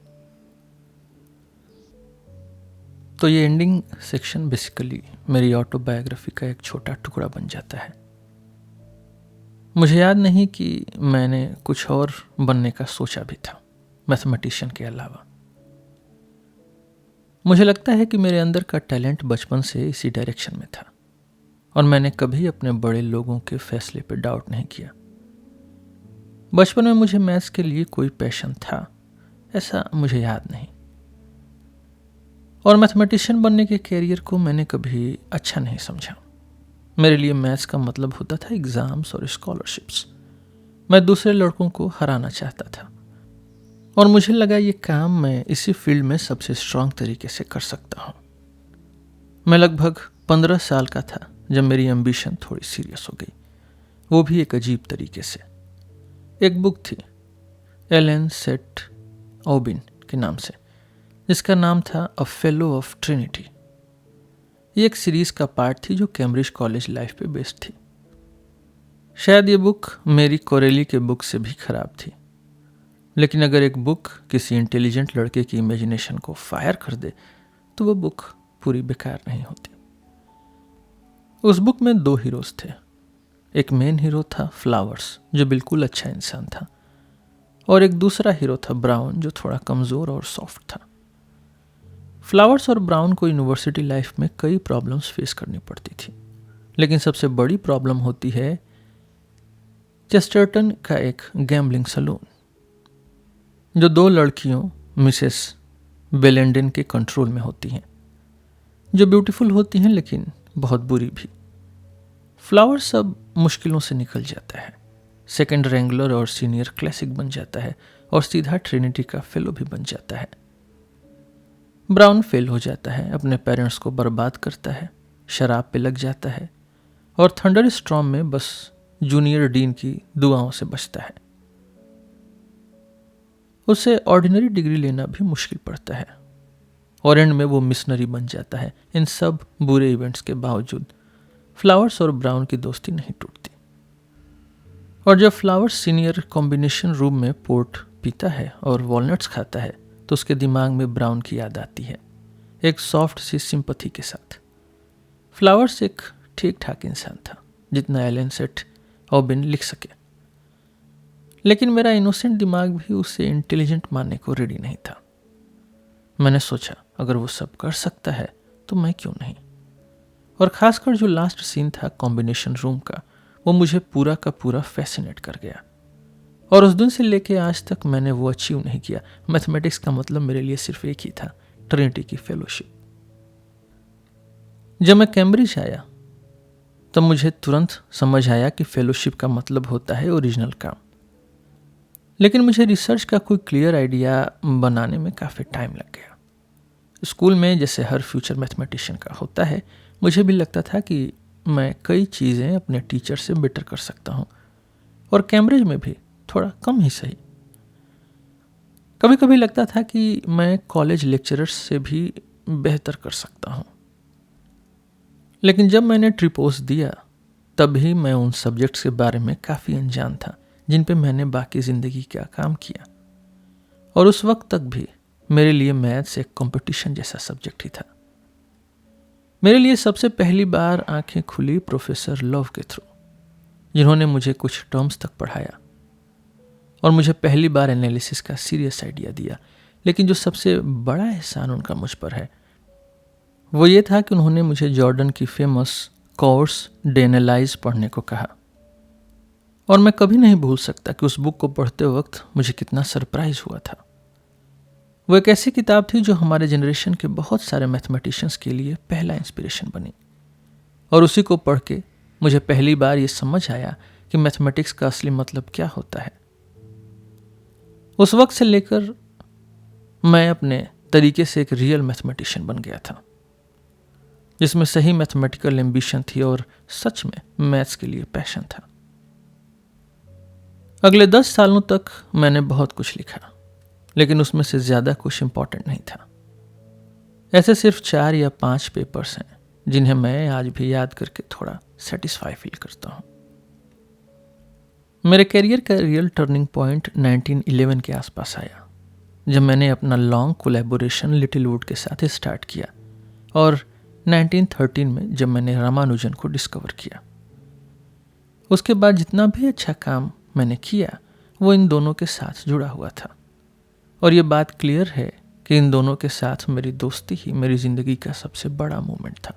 तो ये एंडिंग सेक्शन बेसिकली मेरी ऑटोबायोग्राफी का एक छोटा टुकड़ा बन जाता है। मुझे याद नहीं कि मैंने कुछ और बनने का सोचा भी था मैथमेटिशियन के अलावा। मुझे लगता है कि मेरे अंदर का टैलेंट बचपन से इसी डायरेक्शन में था, और मैंने कभी अपने बड़े लोगों के फैसले पर डाउट नहीं किया। बचपन में मुझे मैथ्स के लिए कोई पैशन था ऐसा मुझे याद नहीं, और मैथमेटिशियन बनने के कैरियर को मैंने कभी अच्छा नहीं समझा। मेरे लिए मैथ्स का मतलब होता था एग्ज़ाम्स और स्कॉलरशिप्स। मैं दूसरे लड़कों को हराना चाहता था, और मुझे लगा ये काम मैं इसी फील्ड में सबसे स्ट्रांग तरीके से कर सकता हूँ। मैं लगभग 15 साल का था जब मेरी एम्बिशन थोड़ी सीरियस हो गई, वो भी एक अजीब तरीके से। एक बुक थी एलन सेट ओबिन के नाम से, जिसका नाम था अ फेलो ऑफ ट्रिनिटी। ये एक सीरीज का पार्ट थी जो कैम्ब्रिज कॉलेज लाइफ पे बेस्ड थी। शायद ये बुक मेरी कोरेली के बुक से भी खराब थी, लेकिन अगर एक बुक किसी इंटेलिजेंट लड़के की इमेजिनेशन को फायर कर दे तो वो बुक पूरी बेकार नहीं होती। उस बुक में 2 हीरोज थे। एक मेन हीरो था फ्लावर्स, जो बिल्कुल अच्छा इंसान था, और एक दूसरा हीरो था ब्राउन, जो थोड़ा कमज़ोर और सॉफ्ट था। फ्लावर्स और ब्राउन को यूनिवर्सिटी लाइफ में कई प्रॉब्लम्स फेस करनी पड़ती थी, लेकिन सबसे बड़ी प्रॉब्लम होती है चेस्टरटन का एक गैम्बलिंग सलून, जो 2 लड़कियों मिसेस बेलेंडन के कंट्रोल में होती हैं, जो ब्यूटीफुल होती हैं लेकिन बहुत बुरी भी। फ्लावर सब मुश्किलों से निकल जाता है, सेकेंड रेंगुलर और सीनियर क्लासिक बन जाता है, और सीधा ट्रिनिटी का फेलो भी बन जाता है। ब्राउन फेल हो जाता है, अपने पेरेंट्स को बर्बाद करता है, शराब पे लग जाता है, और थंडर स्टॉर्म में बस जूनियर डीन की दुआओं से बचता है। उसे ऑर्डिनरी डिग्री लेना भी मुश्किल पड़ता है, और एंड में वो मिशनरी बन जाता है। इन सब बुरे इवेंट्स के बावजूद फ्लावर्स और ब्राउन की दोस्ती नहीं टूटती, और जब फ्लावर्स सीनियर कॉम्बिनेशन रूम में पोर्ट पीता है और वॉलनट्स खाता है तो उसके दिमाग में ब्राउन की याद आती है, एक सॉफ्ट सी सिंपथी के साथ। फ्लावर्स एक ठीक ठाक इंसान था, जितना एलन सेट ऑबिन लिख सके, लेकिन मेरा इनोसेंट दिमाग भी उसे इंटेलिजेंट मानने को रेडी नहीं था। मैंने सोचा अगर वो सब कर सकता है तो मैं क्यों नहीं। और खासकर जो लास्ट सीन था कॉम्बिनेशन रूम का, वो मुझे पूरा का पूरा फैसिनेट कर गया। और उस दिन से लेके आज तक मैंने वो अचीव नहीं किया। मैथमेटिक्स का मतलब मेरे लिए सिर्फ एक ही था, ट्रिनिटी की फेलोशिप। जब मैं कैम्ब्रिज आया तब मुझे तुरंत समझ आया कि फेलोशिप का मतलब होता है ओरिजिनल काम। लेकिन मुझे रिसर्च का कोई क्लियर आइडिया बनाने में काफ़ी टाइम लग गया। स्कूल में जैसे हर फ्यूचर मैथमेटिशियन का होता है, मुझे भी लगता था कि मैं कई चीज़ें अपने टीचर से बेटर कर सकता हूँ, और कैम्ब्रिज में भी थोड़ा कम ही सही। कभी कभी लगता था कि मैं कॉलेज लेक्चरर्स से भी बेहतर कर सकता हूँ। लेकिन जब मैंने ट्रिपोज दिया तभी मैं उन सब्जेक्ट्स के बारे में काफ़ी अनजान था जिन पे मैंने बाकी ज़िंदगी का काम किया। और उस वक्त तक भी मेरे लिए मैथ्स एक कंपटीशन जैसा सब्जेक्ट ही था। मेरे लिए सबसे पहली बार आंखें खुली प्रोफेसर लव के थ्रू, जिन्होंने मुझे कुछ टर्म्स तक पढ़ाया और मुझे पहली बार एनालिसिस का सीरियस आइडिया दिया। लेकिन जो सबसे बड़ा एहसान उनका मुझ पर है वो ये था कि उन्होंने मुझे जॉर्डन की फेमस कोर्स डे एनालाइज पढ़ने को कहा। और मैं कभी नहीं भूल सकता कि उस बुक को पढ़ते वक्त मुझे कितना सरप्राइज हुआ था। वो एक ऐसी किताब थी जो हमारे जनरेशन के बहुत सारे मैथमेटिशियंस के लिए पहला इंस्पिरेशन बनी। और उसी को पढ़ के मुझे पहली बार ये समझ आया कि मैथमेटिक्स का असली मतलब क्या होता है। उस वक्त से लेकर मैं अपने तरीके से एक रियल मैथमेटिशियन बन गया था, जिसमें सही मैथमेटिकल एम्बिशन थी और सच में मैथ्स के लिए पैशन था। अगले 10 सालों तक मैंने बहुत कुछ लिखा, लेकिन उसमें से ज़्यादा कुछ इम्पोर्टेंट नहीं था। ऐसे सिर्फ 4 या 5 पेपर्स हैं जिन्हें मैं आज भी याद करके थोड़ा सेटिस्फाई फील करता हूँ। मेरे करियर का रियल टर्निंग पॉइंट 1911 के आसपास आया, जब मैंने अपना लॉन्ग कोलैबोरेशन लिटिलवुड के साथ स्टार्ट किया, और 1913 में जब मैंने रामानुजन को डिस्कवर किया। उसके बाद जितना भी अच्छा काम मैंने किया वो इन दोनों के साथ जुड़ा हुआ था। और ये बात क्लियर है कि इन दोनों के साथ मेरी दोस्ती ही मेरी ज़िंदगी का सबसे बड़ा मोमेंट था।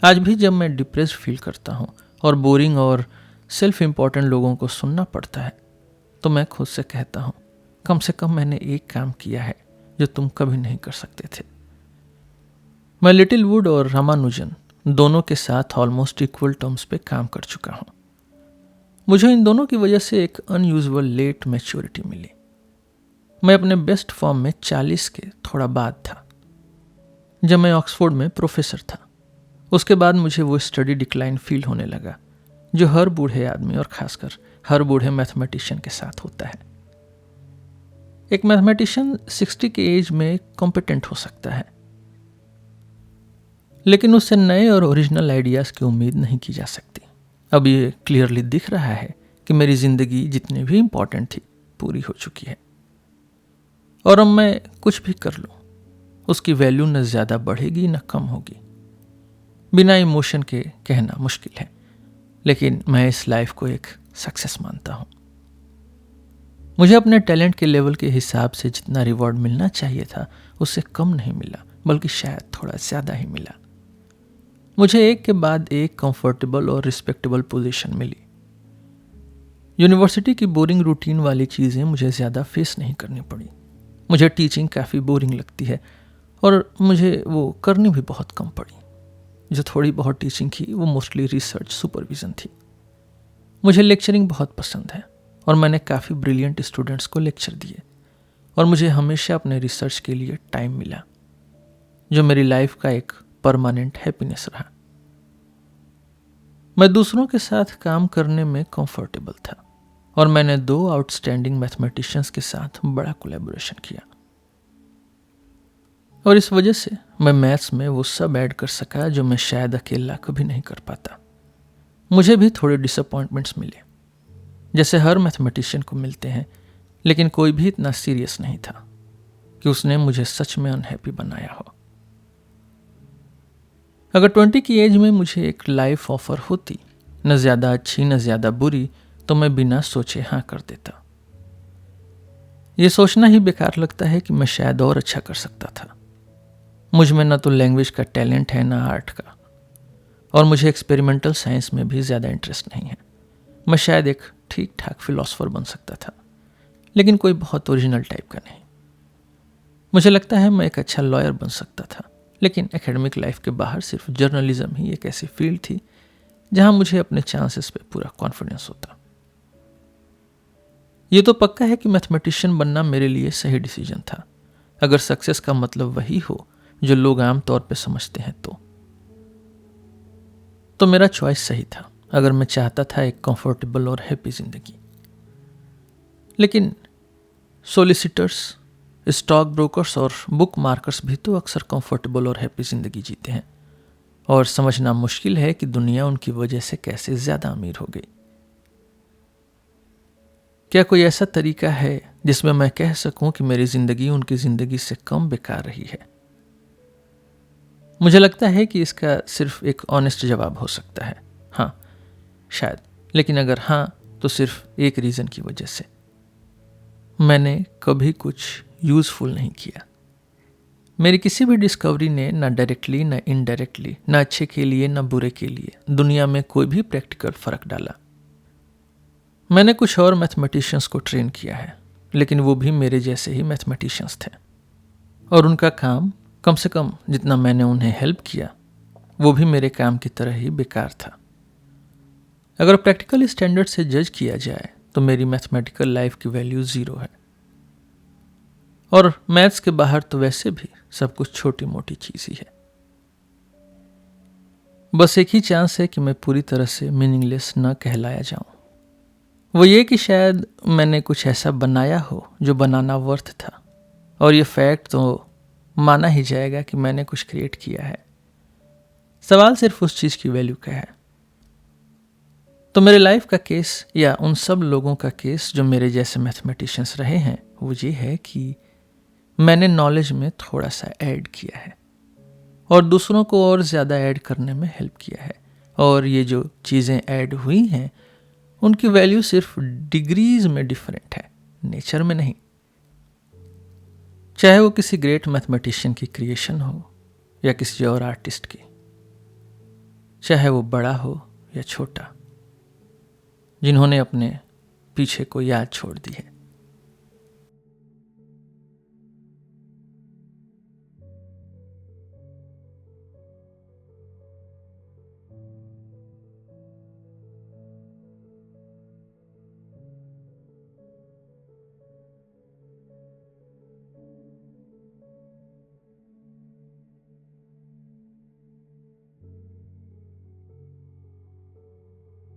आज भी जब मैं डिप्रेस्ड फील करता हूँ और बोरिंग और सेल्फ इम्पोर्टेंट लोगों को सुनना पड़ता है, तो मैं खुद से कहता हूँ कम से कम मैंने एक काम किया है जो तुम कभी नहीं कर सकते थे। मैं लिटिलवुड और रामानुजन दोनों के साथ ऑलमोस्ट इक्वल टर्म्स पे काम कर चुका हूँ। मुझे इन दोनों की वजह से एक अनयूजुअल लेट मैच्योरिटी मिली। मैं अपने बेस्ट फॉर्म में 40 के थोड़ा बाद था जब मैं ऑक्सफोर्ड में प्रोफेसर था। उसके बाद मुझे वो स्टडी डिक्लाइन फील होने लगा जो हर बूढ़े आदमी और खासकर हर बूढ़े मैथमेटिशियन के साथ होता है। एक मैथमेटिशियन 60 के एज में कॉम्पिटेंट हो सकता है, लेकिन उससे नए और ओरिजिनल आइडियाज़ की उम्मीद नहीं की जा सकती। अब ये क्लियरली दिख रहा है कि मेरी ज़िंदगी जितनी भी इम्पोर्टेंट थी पूरी हो चुकी है, और अब मैं कुछ भी कर लूँ उसकी वैल्यू न ज़्यादा बढ़ेगी न कम होगी। बिना इमोशन के कहना मुश्किल है, लेकिन मैं इस लाइफ को एक सक्सेस मानता हूँ। मुझे अपने टैलेंट के लेवल के हिसाब से जितना रिवॉर्ड मिलना चाहिए था उससे कम नहीं मिला, बल्कि शायद थोड़ा ज़्यादा ही मिला। मुझे एक के बाद एक कंफर्टेबल और रिस्पेक्टेबल पोजीशन मिली। यूनिवर्सिटी की बोरिंग रूटीन वाली चीज़ें मुझे ज़्यादा फेस नहीं करनी पड़ी। मुझे टीचिंग काफ़ी बोरिंग लगती है और मुझे वो करनी भी बहुत कम पड़ी। जो थोड़ी बहुत टीचिंग की वो मोस्टली रिसर्च सुपरविज़न थी। मुझे लेक्चरिंग बहुत पसंद है और मैंने काफ़ी ब्रिलियंट स्टूडेंट्स को लेक्चर दिए, और मुझे हमेशा अपने रिसर्च के लिए टाइम मिला, जो मेरी लाइफ का एक परमानेंट हैप्पीनेस रहा। मैं दूसरों के साथ काम करने में कंफर्टेबल था, और मैंने 2 आउटस्टैंडिंग मैथमेटिशियंस के साथ बड़ा कोलैबोरेशन किया, और इस वजह से मैं मैथ्स में वो सब ऐड कर सका जो मैं शायद अकेला कभी नहीं कर पाता। मुझे भी थोड़े डिसअपॉइंटमेंट्स मिले, जैसे हर मैथमेटिशियन को मिलते हैं, लेकिन कोई भी इतना सीरियस नहीं था। कि उसने मुझे सच में अनहैप्पी बनाया हो। अगर 20 की एज में मुझे एक लाइफ ऑफर होती, न ज़्यादा अच्छी न ज़्यादा बुरी, तो मैं बिना सोचे हाँ कर देता। ये सोचना ही बेकार लगता है कि मैं शायद और अच्छा कर सकता था। मुझ में न तो लैंग्वेज का टैलेंट है, ना आर्ट का, और मुझे एक्सपेरिमेंटल साइंस में भी ज़्यादा इंटरेस्ट नहीं है। मैं शायद एक ठीक ठाक फिलोसोफर बन सकता था, लेकिन कोई बहुत ओरिजिनल टाइप का नहीं। मुझे लगता है मैं एक अच्छा लॉयर बन सकता था, लेकिन एकेडमिक लाइफ के बाहर सिर्फ जर्नलिज्म ही एक ऐसी फील्ड थी जहां मुझे अपने चांसेस पे पूरा कॉन्फिडेंस होता। ये तो पक्का है कि मैथमेटिशियन बनना मेरे लिए सही डिसीजन था, अगर सक्सेस का मतलब वही हो जो लोग आम तौर पे समझते हैं तो मेरा चॉइस सही था, अगर मैं चाहता था एक कंफर्टेबल और हैप्पी जिंदगी। लेकिन सोलिसिटर्स, स्टॉक ब्रोकर्स और बुक मार्कर्स भी तो अक्सर कंफर्टेबल और हैप्पी जिंदगी जीते हैं, और समझना मुश्किल है कि दुनिया उनकी वजह से कैसे ज़्यादा अमीर हो गई। क्या कोई ऐसा तरीका है जिसमें मैं कह सकूं कि मेरी ज़िंदगी उनकी ज़िंदगी से कम बेकार रही है? मुझे लगता है कि इसका सिर्फ एक ऑनेस्ट जवाब हो सकता है, हाँ, शायद। लेकिन अगर हाँ, तो सिर्फ एक रीज़न की वजह से। मैंने कभी कुछ यूज़फुल नहीं किया। मेरी किसी भी डिस्कवरी ने ना डायरेक्टली ना इनडायरेक्टली, ना अच्छे के लिए ना बुरे के लिए, दुनिया में कोई भी प्रैक्टिकल फ़र्क डाला। मैंने कुछ और मैथमेटिशियंस को ट्रेन किया है, लेकिन वो भी मेरे जैसे ही मैथमेटिशियंस थे, और उनका काम, कम से कम जितना मैंने उन्हें हेल्प किया, वो भी मेरे काम की तरह ही बेकार था। अगर प्रैक्टिकल स्टैंडर्ड से जज किया जाए तो मेरी मैथमेटिकल लाइफ की वैल्यू 0 है, और मैथ्स के बाहर तो वैसे भी सब कुछ छोटी मोटी चीज़ ही है। बस एक ही चांस है कि मैं पूरी तरह से मीनिंगलेस न कहलाया जाऊं, वो ये कि शायद मैंने कुछ ऐसा बनाया हो जो बनाना वर्थ था, और ये फैक्ट तो माना ही जाएगा कि मैंने कुछ क्रिएट किया है। सवाल सिर्फ उस चीज़ की वैल्यू का है। तो मेरे लाइफ का केस, या उन सब लोगों का केस जो मेरे जैसे मैथमेटिशियंस रहे हैं, वो ये है कि मैंने नॉलेज में थोड़ा सा ऐड किया है और दूसरों को और ज़्यादा ऐड करने में हेल्प किया है, और ये जो चीज़ें ऐड हुई हैं उनकी वैल्यू सिर्फ डिग्रीज में डिफरेंट है, नेचर में नहीं। चाहे वो किसी ग्रेट मैथमेटिशियन की क्रिएशन हो या किसी और आर्टिस्ट की, चाहे वो बड़ा हो या छोटा, जिन्होंने अपने पीछे को याद छोड़ दी है।